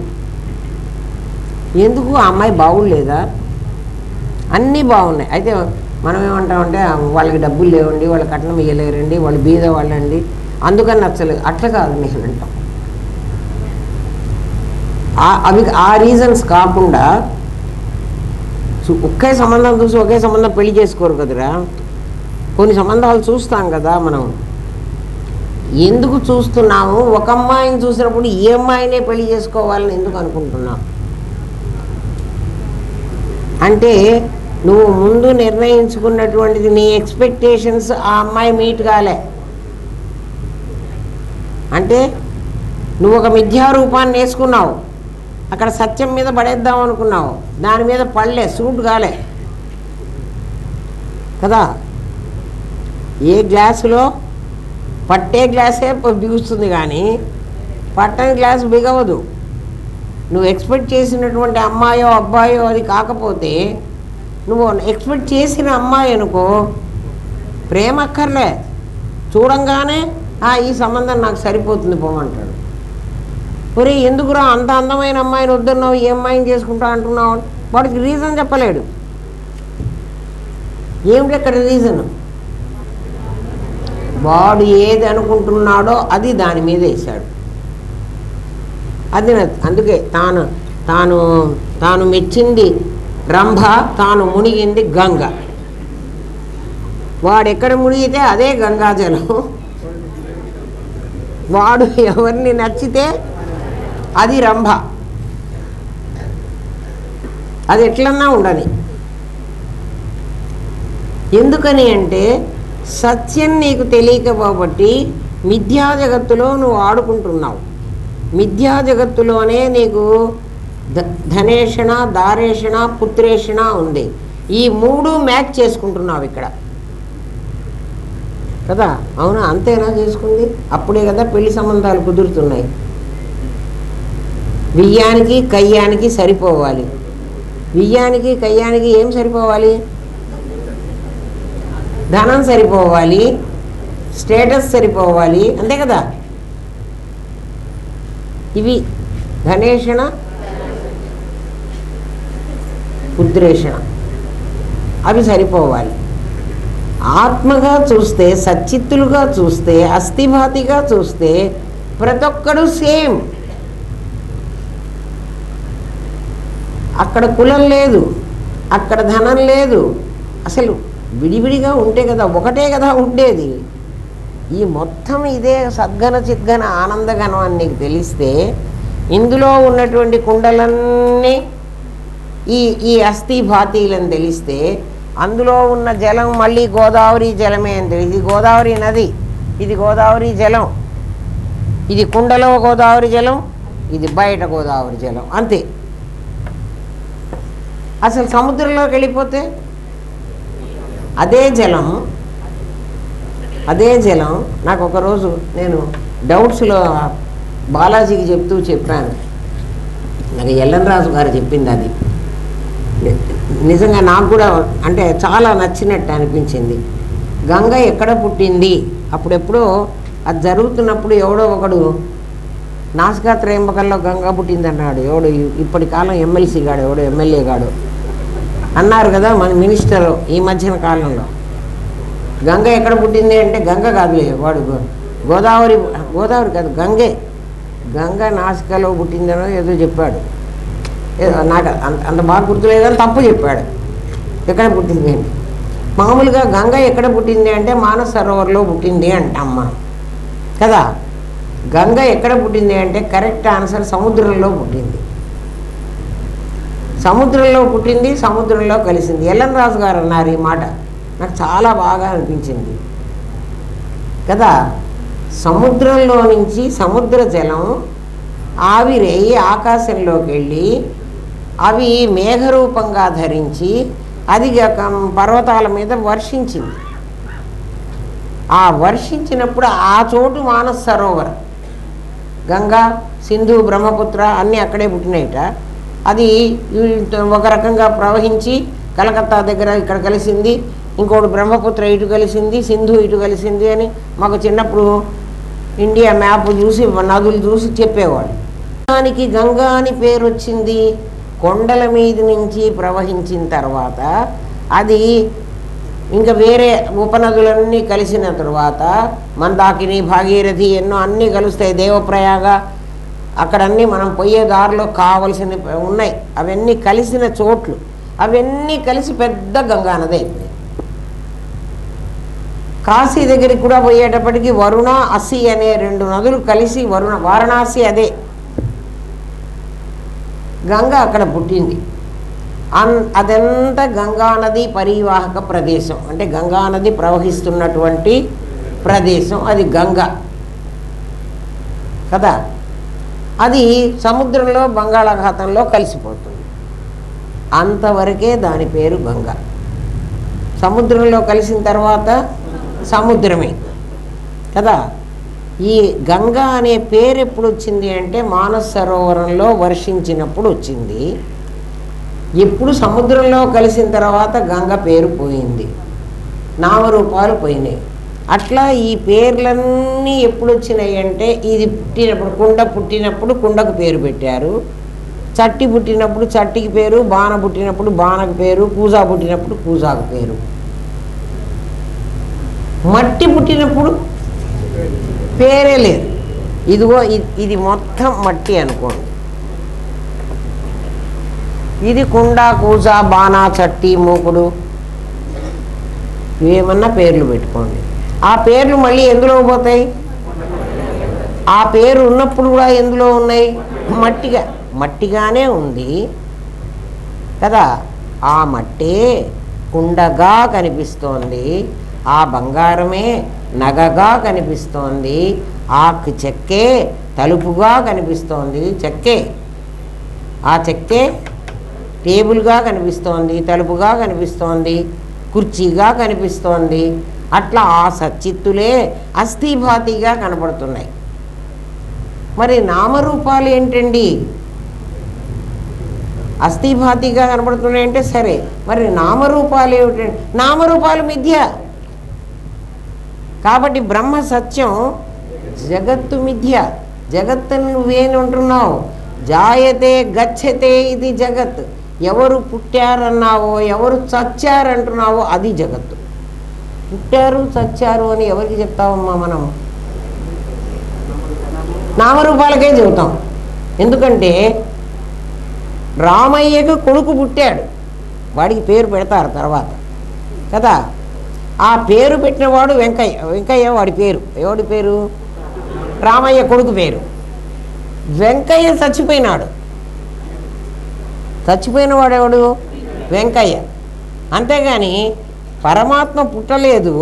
ఎందుకు? ఆ అమ్మాయి బాగులేదా? అన్నీ బాగున్నాయి. అయితే మనం ఏమంటామంటే వాళ్ళకి డబ్బులు లేవండి, వాళ్ళ కట్నం ఇవ్వలేరండి, వాళ్ళు బీద వాళ్ళండి, అందుకని నచ్చలేదు. అట్లా కాదు నేను అంటాం. అవి ఆ రీజన్స్ కాకుండా ఒకే సంబంధం చూసి ఒకే సంబంధం పెళ్లి చేసుకోరు కదరా. కొన్ని సంబంధాలు చూస్తాం కదా మనం. ఎందుకు చూస్తున్నాము? ఒక అమ్మాయిని చూసినప్పుడు ఈ అమ్మాయినే పెళ్లి చేసుకోవాలని ఎందుకు అనుకుంటున్నావు అంటే నువ్వు ముందు నిర్ణయించుకున్నటువంటిది నీ ఎక్స్పెక్టేషన్స్ ఆ అమ్మాయి మీట్ కాలే. అంటే నువ్వు ఒక మిథ్యారూపాన్ని వేసుకున్నావు, అక్కడ సత్యం మీద పడేద్దాం అనుకున్నావు, దాని మీద పడలే, సూట్ కాలే కదా. ఏ గ్లాసులో పట్టే గ్లాసే బిగుస్తుంది కానీ పట్టని గ్లాసు బిగవదు. నువ్వు ఎక్స్పెక్ట్ చేసినటువంటి అమ్మాయో అబ్బాయో అది కాకపోతే, నువ్వు ఎక్స్పెక్ట్ చేసిన అమ్మాయి అనుకో, ప్రేమ అక్కర్లే, చూడంగానే ఈ సంబంధం నాకు సరిపోతుంది పోమంటాడు. ఒరే ఎందుకురా అంత అందమైన అమ్మాయిని వద్దన్నావు, ఈ అమ్మాయిని చేసుకుంటా అంటున్నావు? వాడికి రీజన్ చెప్పలేడు. ఏమిటి అక్కడ రీజన్? వాడు ఏది అనుకుంటున్నాడో అది దాని మీద వేశాడు. అది అందుకే తాను తాను తాను మెచ్చింది రంభ, తాను మునిగింది గంగ. వాడెక్కడ మునిగితే అదే గంగాజలం, వాడు ఎవరిని నచ్చితే అది రంభ. అది ఎట్లన్నా ఉండని. ఎందుకని అంటే సత్యం నీకు తెలియకపోబట్టి మిథ్యా జగత్తులో నువ్వు ఆడుకుంటున్నావు. మిథ్యా జగత్తులోనే నీకు ధనేషణ, దారేషణ, పుత్రేషణ ఉంది. ఈ మూడు మ్యాచ్ చేసుకుంటున్నావు ఇక్కడ కదా. అవునా? అంతేనా చేసుకుంది? అప్పుడే కదా పెళ్లి సంబంధాలు కుదురుతున్నాయి. వియ్యానికి కయ్యానికి సరిపోవాలి. వియ్యానికి కయ్యానికి ఏం సరిపోవాలి? ధనం సరిపోవాలి, స్టేటస్ సరిపోవాలి, అంతే కదా. ఇవి ధనేషణ, పుత్రేషణ, అవి సరిపోవాలి. ఆత్మగా చూస్తే, సచ్చిత్తులుగా చూస్తే, అస్థిభాతిగా చూస్తే ప్రతి ఒక్కడు సేమ్. అక్కడ కులం లేదు, అక్కడ ధనం లేదు. అసలు విడివిడిగా ఉంటే కదా, ఒకటే కదా ఉండేది. ఈ మొత్తం ఇదే సద్గన చిద్గన ఆనందగనం అని నీకు తెలిస్తే, ఇందులో ఉన్నటువంటి కుండలన్నీ ఈ అస్థి భాతీలని తెలిస్తే, అందులో ఉన్న జలం మళ్ళీ గోదావరి జలమే అని తెలిసి, ఇది గోదావరి నది, ఇది గోదావరి జలం, ఇది కుండలో గోదావరి జలం, ఇది బయట గోదావరి జలం, అంతే. అసలు సముద్రంలోకి వెళ్ళిపోతే అదే జలం, అదే జలం. నాకు ఒకరోజు నేను డౌట్స్లో బాలాజీకి చెప్పాను. నాకు ఎల్ఎన్ రాజు గారు చెప్పింది అది. నిజంగా నాకు కూడా అంటే చాలా నచ్చినట్టు అనిపించింది. గంగ ఎక్కడ పుట్టింది? అప్పుడెప్పుడో అది జరుగుతున్నప్పుడు ఎవడో ఒకడు నాసికా త్రయంబకంలో గంగ పుట్టింది అన్నాడు. ఎవడు ఇప్పటి కాలం ఎమ్మెల్సీ గాడు, ఎవడో ఎమ్మెల్యే గాడు అన్నారు కదా మన మినిస్టర్ ఈ మధ్యన కాలంలో. గంగ ఎక్కడ పుట్టింది అంటే గంగ కాదులే, వాడు గోదావరి కాదు గంగే, గంగ నాసికలో పుట్టిందనో ఏదో చెప్పాడు. నాకు అంత బాగా గుర్తులేదని తప్పు చెప్పాడు. ఎక్కడ పుట్టింది అంటే మామూలుగా గంగ ఎక్కడ పుట్టింది అంటే మానస సరోవర్లో పుట్టింది అంటాం మనం కదా. గంగ ఎక్కడ పుట్టింది అంటే కరెక్ట్ ఆన్సర్ సముద్రంలో పుట్టింది. సముద్రంలో పుట్టింది, సముద్రంలో కలిసింది. ఎల్ఎన్ రాజు గారు అన్నారు ఈ మాట, నాకు చాలా బాగా అనిపించింది కదా. సముద్రంలో నుంచి సముద్ర జలం ఆవిరై ఆకాశంలోకి వెళ్ళి అవి మేఘరూపంగా ధరించి అది పర్వతాల మీద వర్షించింది. ఆ వర్షించినప్పుడు ఆ చోటు మానస సరోవరం. గంగా, సింధు, బ్రహ్మపుత్ర అన్నీ అక్కడే పుట్టినాయిట. అది ఒక రకంగా ప్రవహించి కలకత్తా దగ్గర ఇక్కడ కలిసింది, ఇంకోటి బ్రహ్మపుత్ర ఇటు కలిసింది, సింధు ఇటు కలిసింది అని మాకు చిన్నప్పుడు ఇండియా మ్యాప్ చూసి నదులు చూసి చెప్పేవాడు. దానికి గంగా అని పేరు వచ్చింది. కొండల మీద నుంచి ప్రవహించిన తర్వాత అది ఇంకా వేరే ఉపనదులన్నీ కలిసిన తర్వాత మందాకిని, భాగీరథి ఎన్నో అన్నీ కలుస్తాయి. దేవప్రయాగ అక్కడన్నీ మనం పోయే దారిలో కావలసిన ఉన్నాయి. అవన్నీ కలిసిన చోట్లు, అవన్నీ కలిసి పెద్ద గంగా నది అయిపోయింది. కాశీ దగ్గరికి కూడా పోయేటప్పటికి వరుణ, అసి అనే రెండు నదులు కలిసి వారణాసి అదే గంగ అక్కడ పుట్టింది. అదంతా గంగానది పరివాహక ప్రదేశం, అంటే గంగానది ప్రవహిస్తున్నటువంటి ప్రదేశం, అది గంగ కదా. అది సముద్రంలో బంగాళాఖాతంలో కలిసిపోతుంది. అంతవరకే దాని పేరు గంగ. సముద్రంలో కలిసిన తర్వాత సముద్రమే కదా. ఈ గంగా అనే పేరు ఎప్పుడు వచ్చింది అంటే మానస సరోవరంలో వర్షించినప్పుడు వచ్చింది. ఎప్పుడు సముద్రంలో కలిసిన తర్వాత గంగ పేరు పోయింది, నామరూపాలు పోయినాయి. అట్లా ఈ పేర్లన్నీ ఎప్పుడు వచ్చినాయి అంటే ఇది పుట్టినప్పుడు, కుండ పుట్టినప్పుడు కుండకు పేరు పెట్టారు, చట్టి పుట్టినప్పుడు చట్టికి పేరు, బాణ పుట్టినప్పుడు బాణకు పేరు, కూజా పుట్టినప్పుడు కూజాకు పేరు, మట్టి పుట్టినప్పుడు పేరే లేదు. ఇదిగో ఇది మొత్తం మట్టి అనుకోండి. ఇది కుండ, కూజ, బాణ, చట్టి, మూకుడు, ఏమన్నా పేర్లు పెట్టుకోండి. ఆ పేర్లు మళ్ళీ ఎందులో పోతాయి? ఆ పేరు ఉన్నప్పుడు కూడా ఎందులో ఉన్నాయి? మట్టిగానే ఉంది కదా. ఆ మట్టే కుండగా కనిపిస్తోంది, ఆ బంగారమే నగగా కనిపిస్తోంది, ఆ చెక్కే తలుపుగా కనిపిస్తోంది. ఆ చెక్కే టేబుల్గా కనిపిస్తోంది, తలుపుగా కనిపిస్తోంది, కుర్చీగా కనిపిస్తోంది. అట్లా ఆ సచ్చిత్తులే అస్థిభాతిగా కనపడుతున్నాయి. మరి నామరూపాలు ఏంటండి? అస్థిభాతిగా కనపడుతున్నాయంటే సరే, మరి నామరూపాలు ఏమిటండి? నామరూపాలు మిథ్య కాబట్టి బ్రహ్మ సత్యం, జగత్తు మిథ్య. జగత్తును నువ్వేమంటున్నావు? జాయతే గచ్చతే ఇది జగత్. ఎవరు పుట్టారన్నావో, ఎవరు చచ్చారంటున్నావో అది జగత్తు. పుట్టారు చచ్చారు అని ఎవరికి చెప్తామమ్మా మనం? నామరూపాలకే చెబుతాం. ఎందుకంటే రామయ్యకు కొడుకు పుట్టాడు, వాడికి పేరు పెడతారు తర్వాత కదా. ఆ పేరు పెట్టినవాడు వెంకయ్య వాడి పేరు. ఎవడి పేరు? రామయ్య కొడుకు పేరు. వెంకయ్య చచ్చిపోయినాడు. చచ్చిపోయిన వాడు ఎవడు? వెంకయ్య. అంతేగాని పరమాత్మ పుట్టలేదు,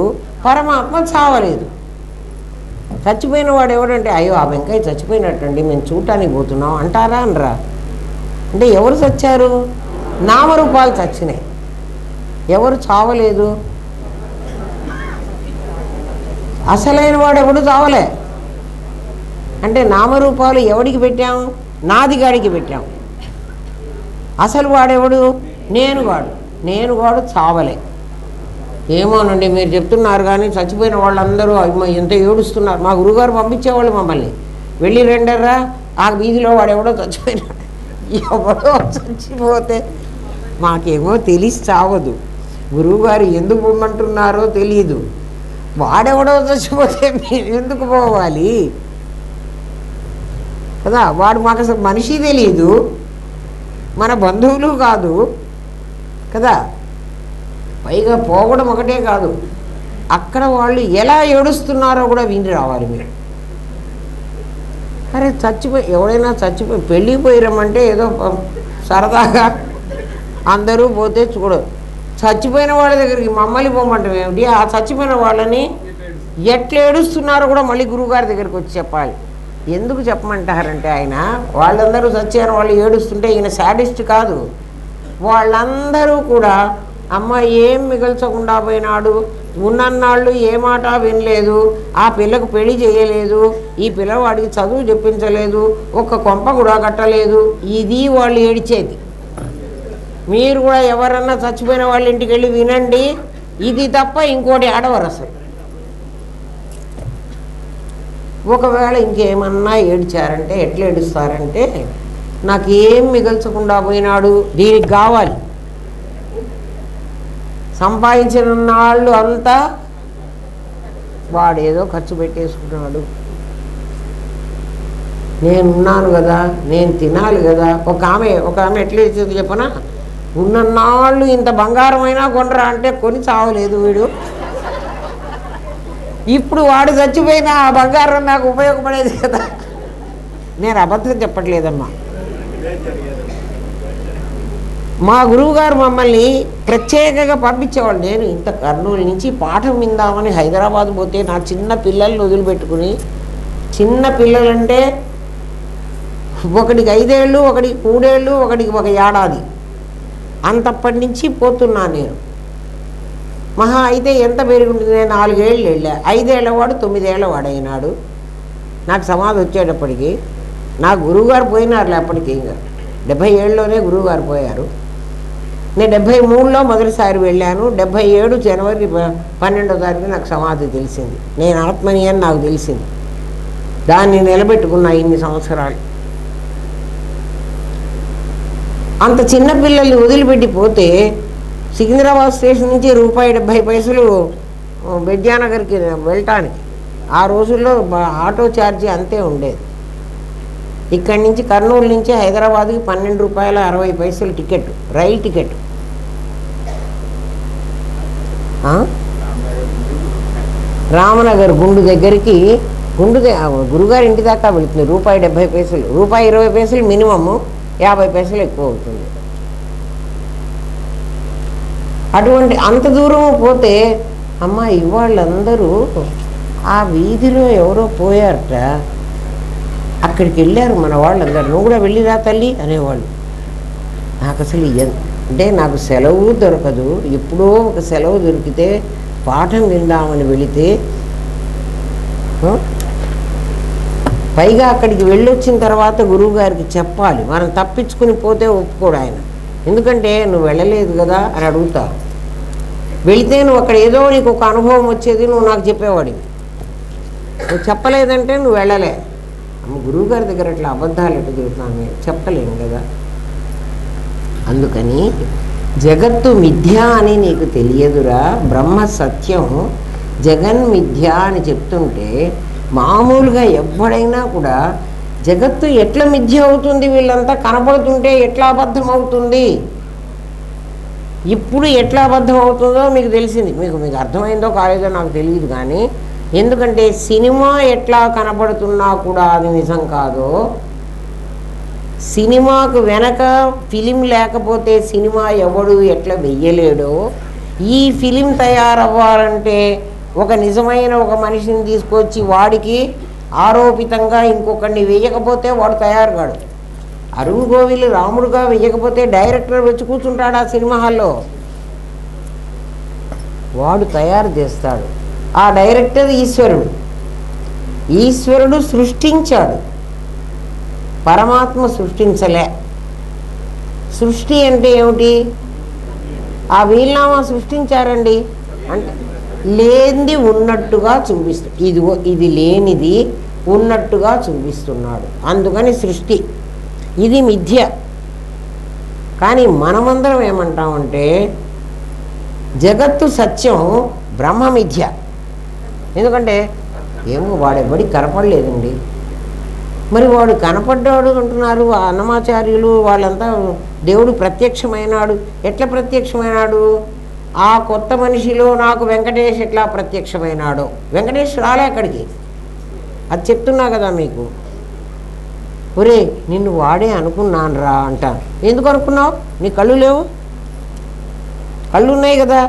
పరమాత్మ చావలేదు. చచ్చిపోయిన వాడు ఎవడంటే, అయ్యో ఆ వెంకయ్య చచ్చిపోయినట్టండి, మేము చూడటానికి పోతున్నాం అంటారా అనరా? అంటే ఎవరు చచ్చారు? నామరూపాలు చచ్చినాయి, ఎవరు చావలేదు. అసలైన వాడు ఎవడు చావలే. అంటే నామరూపాలు ఎవడికి పెట్టాము? నాదిగాడికి పెట్టాము. అసలు వాడెవడు? నేనుగాడు చావలే. ఏమోనండి మీరు చెప్తున్నారు కానీ చచ్చిపోయిన వాళ్ళందరూ ఎంత ఏడుస్తున్నారు. మా గురువుగారు పంపించేవాళ్ళు మమ్మల్ని, వెళ్ళి రెండర్రా ఆ వీధిలో వాడెవడో చచ్చిపోయినాడు. ఎవడో చచ్చిపోతే మాకేమో తెలిసి చావదు, గురువుగారు ఎందుకు పొమ్మంటున్నారో తెలియదు. వాడెవడో చచ్చిపోతే మీరు ఎందుకు పోవాలి కదా. వాడు మాకు అసలు మనిషి తెలియదు, మన బంధువులు కాదు కదా. పైగా పోవడం ఒకటే కాదు, అక్కడ వాళ్ళు ఎలా ఏడుస్తున్నారో కూడా విని రావాలి మీరు. అరే ఎవడైనా చచ్చిపోయి పెళ్ళికి పోయిరమ్మంటే ఏదో సరదాగా అందరూ పోతే చూడదు. చచ్చిపోయిన వాళ్ళ దగ్గరికి మమ్మల్ని పోమంటాం ఏమిటి? ఆ చచ్చిపోయిన వాళ్ళని ఎట్లా ఏడుస్తున్నారో కూడా మళ్ళీ గురువుగారి దగ్గరికి వచ్చి చెప్పాలి. ఎందుకు చెప్పమంటారంటే ఆయన వాళ్ళందరూ చచ్చారు, వాళ్ళు ఏడుస్తుంటే ఈయన శాడిస్ట్ కాదు. వాళ్ళందరూ కూడా అమ్మ ఏం మిగల్చకుండా పోయినాడు, ఉన్నన్నాళ్ళు ఏ మాట వినలేదు, ఆ పిల్లకు పెళ్లి చేయలేదు, ఈ పిల్లవాడికి చదువు చెప్పించలేదు, ఒక్క కొంప కూడా కట్టలేదు, ఇది వాళ్ళు ఏడిచేది. మీరు కూడా ఎవరన్నా చచ్చిపోయిన వాళ్ళ ఇంటికి వెళ్ళి వినండి, ఇది తప్ప ఇంకోటి ఆడవరు అసలు. ఒకవేళ ఇంకేమన్నా ఏడ్చారంటే ఎట్లా ఏడుస్తారంటే, నాకేం మిగల్చకుండా పోయినాడు, దీనికి కావాలి, సంపాదించిన నాళ్ళు అంతా వాడేదో ఖర్చు పెట్టేసుకున్నాడు, నేనున్నాను కదా, నేను తినాలి కదా. ఒక ఆమె ఎట్లా ఇచ్చింది చెప్పనా, ఉన్నన్నాళ్ళు ఇంత బంగారమైనా కొనరా అంటే కొని చావలేదు వీడు. ఇప్పుడు వాడు చచ్చిపోయినా ఆ బంగారం నాకు ఉపయోగపడేది కదా. నేను అబద్ధం చెప్పట్లేదమ్మా. మా గురువుగారు మమ్మల్ని ప్రత్యేకంగా పంపించేవాళ్ళు. నేను ఇంత కర్నూలు నుంచి పాఠం విందామని హైదరాబాద్ పోతే నా చిన్న పిల్లల్ని వదిలిపెట్టుకుని, చిన్న పిల్లలంటే ఒకడికి 5 ఏళ్ళు, ఒకడికి 3 ఏళ్ళు, ఒకడికి 1 ఏడాది, అంతప్పటి నుంచి పోతున్నాను నేను. మహా అయితే ఎంత పెరుగుంటుంది? 4 ఏళ్ళు వెళ్ళా. 5 ఏళ్ళవాడు 9 ఏళ్ళవాడు అయినాడు. నాకు సమాధి వచ్చేటప్పటికి నా గురువుగారు పోయినారులే అప్పటికి. ఇంకా 70 ఏళ్ళలోనే గురువుగారు పోయారు. నేను 73లో మొదటిసారి వెళ్ళాను. 77 జనవరి 12వ తారీఖు నాకు సమాధి తెలిసింది. నేను ఆత్మని అని నాకు తెలిసింది. దాన్ని నిలబెట్టుకున్నా ఇన్ని సంవత్సరాలు. అంత చిన్నపిల్లల్ని వదిలిపెట్టిపోతే సికింద్రాబాద్ స్టేషన్ నుంచి ₹1.70 విద్యానగర్కి వెళ్ళటానికి ఆ రోజుల్లో ఆటో ఛార్జీ అంతే ఉండేది. ఇక్కడి నుంచి కర్నూలు నుంచి హైదరాబాద్కి 12 రూపాయల 60 పైసలు టికెట్, రైలు టికెట్. రామనగర్ గుండు దగ్గరికి గురుగారి ఇంటి దాకా వెళుతుంది. ₹1.70, ₹1.20 మినిమము, 50 పైసలు ఎక్కువ అవుతుంది. అటువంటి అంత దూరం పోతే అమ్మ ఇవాళ్ళందరూ ఆ వీధిలో ఎవరో పోయారట, అక్కడికి వెళ్ళారు మన వాళ్ళందరూ, నువ్వు కూడా వెళ్ళిరా తల్లి అనేవాళ్ళు. నాకు అసలు అంటే నాకు సెలవు దొరకదు, ఎప్పుడో ఒక సెలవు దొరికితే పాఠం విందామని వెళితే, పైగా అక్కడికి వెళ్ళొచ్చిన తర్వాత గురువుగారికి చెప్పాలి, మనం తప్పించుకుని పోతే ఒప్పుకోడు ఆయన. ఎందుకంటే నువ్వు వెళ్ళలేదు కదా అని అడుగుతావు. వెళితే నువ్వు అక్కడ ఏదో నీకు ఒక అనుభవం వచ్చేది, నువ్వు నాకు చెప్పేవాడివి. నువ్వు చెప్పలేదంటే నువ్వు వెళ్ళలే. అమ్మ గురువుగారి దగ్గర అట్లా అబద్ధాలు ఎట్టు తిరుగుతాను, చెప్పలేను కదా. అందుకని జగత్తు మిథ్య అని నీకు తెలియదురా, బ్రహ్మ సత్యం, జగన్మిథ్య అని చెప్తుంటే మామూలుగా ఎవడైనా కూడా జగత్తు ఎట్లా మిథ్య అవుతుంది, వీళ్ళంతా కనపడుతుంటే ఎట్లా అబద్ధం అవుతుంది, ఇప్పుడు ఎట్లా అబద్ధం అవుతుందో మీకు తెలిసింది. మీకు అర్థమైందో కాలేదో నాకు తెలియదు, కానీ ఎందుకంటే సినిమా ఎట్లా కనపడుతున్నా కూడా అది నిజం కాదో, సినిమాకు వెనక ఫిలిం లేకపోతే సినిమా ఎవడు ఎట్లా వెయ్యలేడో, ఈ ఫిలిం తయారవ్వాలంటే ఒక నిజమైన ఒక మనిషిని తీసుకొచ్చి వాడికి ఆరోపితంగా ఇంకొకరిని వేయకపోతే వాడు తయారు కాడు. అరుణ్ గోవిల్ రాముడుగా వేయకపోతే డైరెక్టర్ వచ్చి కూర్చుంటాడు ఆ సినిమా హాల్లో, వాడు తయారు చేస్తాడు. ఆ డైరెక్టర్ ఈశ్వరుడు, ఈశ్వరుడు సృష్టించాడు, పరమాత్మ సృష్టించలే. సృష్టి అంటే ఏమిటి? ఆ వీలునామా సృష్టించారండి అంటే లేనిది ఉన్నట్టుగా చూపిస్తాడు. ఇదిగో ఇది లేనిది ఉన్నట్టుగా చూపిస్తున్నాడు, అందుకని సృష్టి. ఇది మిథ్య. కానీ మనమందరం ఏమంటామంటే జగత్తు సత్యం, బ్రహ్మ మిథ్య. ఎందుకంటే ఏమో వాడెవడి కనపడలేదండి, మరి వాడు కనపడ్డాడు అంటున్నారు అన్నమాచార్యులు వాళ్ళంతా. దేవుడు ప్రత్యక్షమైనాడు. ఎట్లా ప్రత్యక్షమైనాడు? ఆ కొత్త మనిషిలో నాకు వెంకటేష్ ఎట్లా ప్రత్యక్షమైనాడో. వెంకటేష్ రాలే అక్కడికి, అది చెప్తున్నా కదా మీకు. ఒరే నిన్ను వాడే అనుకున్నాను రా అంటాను. ఎందుకు అనుకున్నావు? నీ కళ్ళు లేవు, కళ్ళు ఉన్నాయి కదా,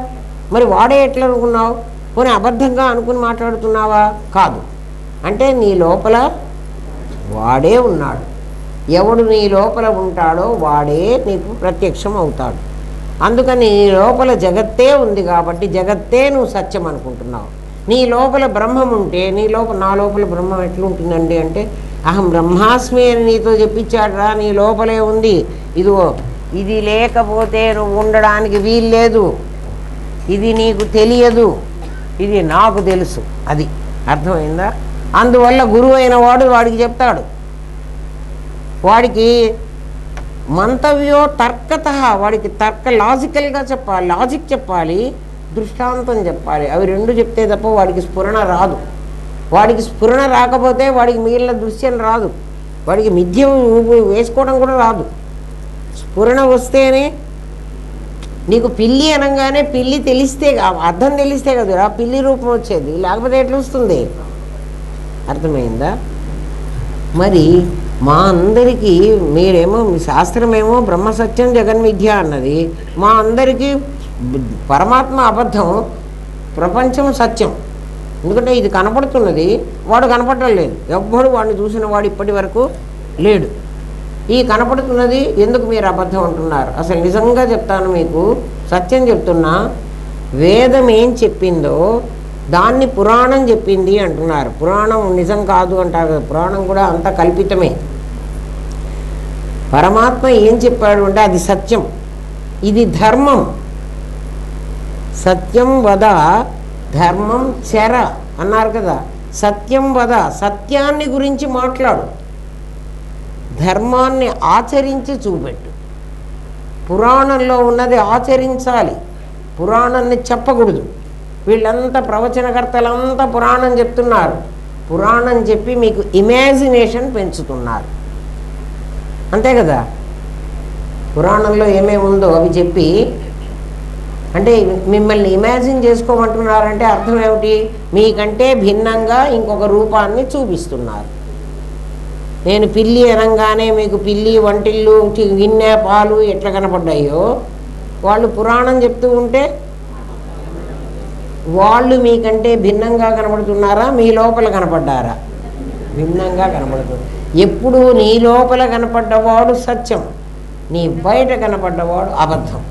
మరి వాడే ఎట్లా అనుకున్నావు? పోనీ అబద్ధంగా అనుకుని మాట్లాడుతున్నావా? కాదు. అంటే నీ లోపల వాడే ఉన్నాడు. ఎవడు నీ లోపల ఉంటాడో వాడే నీకు ప్రత్యక్షం అవుతాడు. అందుకని నీ లోపల జగత్తే ఉంది కాబట్టి జగత్తే నువ్వు సత్యం అనుకుంటున్నావు. నీ లోపల బ్రహ్మం ఉంటే నీ లోపల, నా లోపల బ్రహ్మం ఎట్లుంటుందండి అంటే అహం బ్రహ్మాస్మి అని నీతో చెప్పించాడు రా, నీ లోపలే ఉంది. ఇదిగో ఇది లేకపోతే నువ్వు ఉండడానికి వీల్లేదు, ఇది నీకు తెలియదు, ఇది నాకు తెలుసు. అది అర్థమైందా? అందువల్ల గురువు అయిన వాడు వాడికి చెప్తాడు. వాడికి మంతవ్యో తర్కత, వాడికి లాజికల్గా చెప్పాలి, లాజిక్ చెప్పాలి, దృష్టాంతం చెప్పాలి. అవి రెండు చెప్తే తప్ప వాడికి స్ఫురణ రాదు. వాడికి స్ఫురణ రాకపోతే వాడికి మిగిలిన దృశ్యం రాదు, వాడికి మిథ్య వేసుకోవడం కూడా రాదు. స్ఫురణ వస్తేనే నీకు పిల్లి అనగానే పిల్లి తెలిస్తే, అర్థం తెలిస్తే కదరా పిల్లి రూపం వచ్చేది, లేకపోతే ఎట్లా వస్తుంది? అర్థమైందా? మరి మా అందరికీ మీరేమో మీ శాస్త్రమేమో బ్రహ్మసత్యం జగన్మిథ్య అన్నది, మా అందరికీ పరమాత్మ అబద్ధం, ప్రపంచం సత్యం. ఎందుకంటే ఇది కనపడుతున్నది, వాడు కనపడటం లేదు. ఎవ్వడు వాడిని చూసిన వాడు ఇప్పటి వరకు లేడు. ఈ కనపడుతున్నది ఎందుకు మీరు అబద్ధం అంటున్నారు? అసలు నిజంగా చెప్తాను మీకు, సత్యం చెప్తున్నా. వేదం ఏం చెప్పిందో దాన్ని పురాణం చెప్పింది అంటున్నారు. పురాణం నిజం కాదు అంటారు. పురాణం కూడా అంత కల్పితమే. పరమాత్మ ఏం చెప్పాడు అంటే అది సత్యం, ఇది ధర్మం. సత్యం వద ధర్మం చెర అన్నారు కదా. సత్యం వద, సత్యాన్ని గురించి మాట్లాడు, ధర్మాన్ని ఆచరించి చూపెట్టు. పురాణంలో ఉన్నది ఆచరించాలి, పురాణాన్ని చెప్పకూడదు. వీళ్ళంతా ప్రవచనకర్తలంతా పురాణం చెప్తున్నారు. పురాణం చెప్పి మీకు ఇమాజినేషన్ పెంచుతున్నారు, అంతే కదా. పురాణంలో ఏమేమి ఉందో అవి చెప్పి అంటే మిమ్మల్ని ఇమాజిన్ చేసుకోమంటున్నారంటే అర్థం ఏమిటి? మీకంటే భిన్నంగా ఇంకొక రూపాన్ని చూపిస్తున్నారు. నేను పిల్లి అనగానే మీకు పిల్లి, వంటిల్లు, గిన్నె, పాలు ఎట్లా కనపడ్డాయో, వాళ్ళు పురాణం చెప్తూ ఉంటే వాళ్ళు మీకంటే భిన్నంగా కనపడుతున్నారా, మీ లోపల కనపడ్డారా? భిన్నంగా కనపడుతుంది. ఎప్పుడు నీ లోపల కనపడ్డవాడు సత్యం, నీ బయట కనపడ్డవాడు అబద్ధం.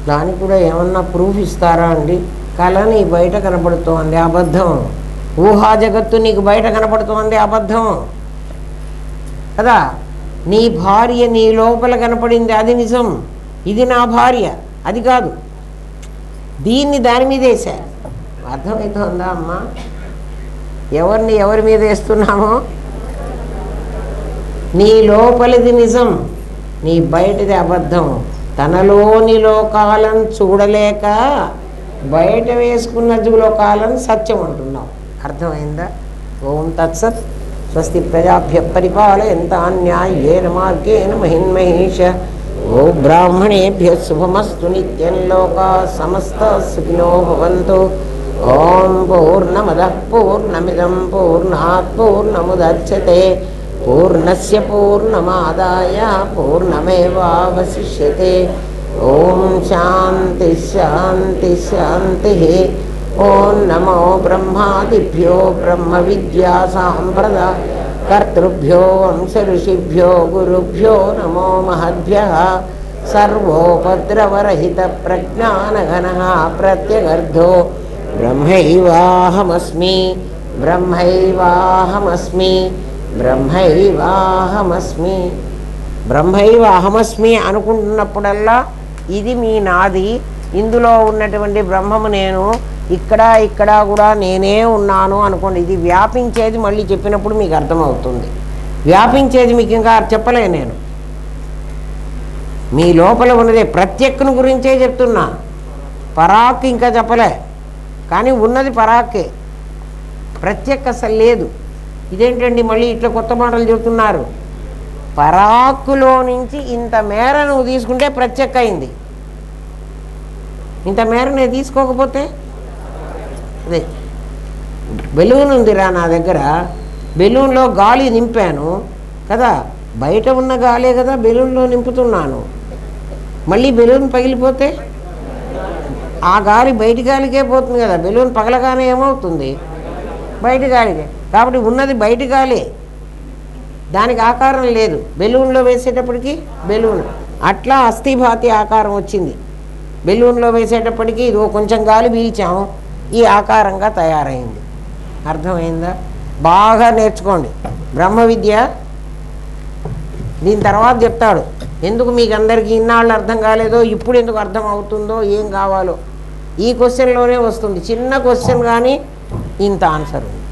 దానికి కూడా ఏమన్నా ప్రూఫ్ ఇస్తారా అండి? కళ నీ బయట కనపడుతోంది, అబద్ధం. ఊహా జగత్తు నీకు బయట కనపడుతోంది, అబద్ధం కదా. నీ భార్య నీ లోపల కనపడింది, అది నిజం. ఇది నా భార్య, అది కాదు. దీన్ని దాని మీద వేసా. అర్థమవుతుందా అమ్మా? ఎవరిని ఎవరి మీద వేస్తున్నామో? నీ లోపలిది నిజం, నీ బయటిది అబద్ధం. తనలోని లోకాలను చూడలేక బయట వేసుకున్న లోకాలను సత్యం అంటున్నాం. అర్థమైందా? ఓం తత్సత్. స్వస్తి ప్రజాభ్య పరిపాలయంతాం న్యాయేన మార్గేణ మహిన్మహేష. ఓ బ్రాహ్మణేభ్య శుభమస్తు నిత్యం. లోకా సమస్తా సుఖినో భవంతు. ఓం పూర్ణమదః పూర్ణమిదం పూర్ణాత్ పూర్ణముదచ్యతే పూర్ణస్య పూర్ణమాదాయ పూర్ణమేవావశిష్యతే. ఓం శాంతి శాంతి శాంతి. ఓం నమో బ్రహ్మాదిభ్యో బ్రహ్మ విద్యా సాంప్రదాయ కర్తృభ్యో వంశ ఋషిభ్యో గురుభ్యో నమో మహద్భ్యః. సర్వోపద్రవరహిత ప్రజ్ఞానఘనః ప్రత్యగర్ధో బ్రహ్మైవాహమస్మి బ్రహ్మైవాహమస్మి బ్రహ్మైవాహమస్మి. బ్రహ్మైవ అహమస్మి అనుకుంటున్నప్పుడల్లా ఇది మీ నాది, ఇందులో ఉన్నటువంటి బ్రహ్మము నేను, ఇక్కడ ఇక్కడ కూడా నేనే ఉన్నాను అనుకోండి. ఇది వ్యాపించేది మళ్ళీ చెప్పినప్పుడు మీకు అర్థమవుతుంది. వ్యాపించేది మీకు ఇంకా చెప్పలే నేను. మీ లోపల ఉన్నదే ప్రత్యక్షను గురించే చెప్తున్నా. పరాక్ ఇంకా చెప్పలే, కానీ ఉన్నది పరాకే. ప్రత్యక్ష అసలు లేదు. ఇదేంటండి మళ్ళీ ఇట్లా కొత్త మాటలు చెబుతున్నారు? పరాక్కులో నుంచి ఇంత మేర నువ్వు తీసుకుంటే ప్రత్యక్ష అయింది. ఇంత మేర నేను తీసుకోకపోతే అదే బెలూన్ ఉందిరా నా దగ్గర, బెలూన్లో గాలి నింపాను కదా, బయట ఉన్న గాలే కదా బెలూన్లో నింపుతున్నాను. మళ్ళీ బెలూన్ పగిలిపోతే ఆ గాలి బయటి గాలికే పోతుంది కదా. బెలూన్ పగలగానే ఏమవుతుంది? బయట గాలికే. కాబట్టి ఉన్నది బయట గాలే, దానికి ఆకారం లేదు. బెలూన్లో వేసేటప్పటికి బెలూన్ అట్లా అస్థిభాతి ఆకారం వచ్చింది. బెలూన్లో వేసేటప్పటికి ఇదిగో కొంచెం గాలి పీల్చాము, ఈ ఆకారంగా తయారైంది. అర్థమైందా? బాగా నేర్చుకోండి బ్రహ్మ విద్య. దీని తర్వాత చెప్తాడు ఎందుకు మీకు అందరికీ ఇన్నాళ్ళు అర్థం కాలేదో, ఇప్పుడు ఎందుకు అర్థం అవుతుందో, ఏం కావాలో. ఈ క్వశ్చన్లోనే వస్తుంది. చిన్న క్వశ్చన్ కానీ ఇంత ఆన్సర్ ఉంది.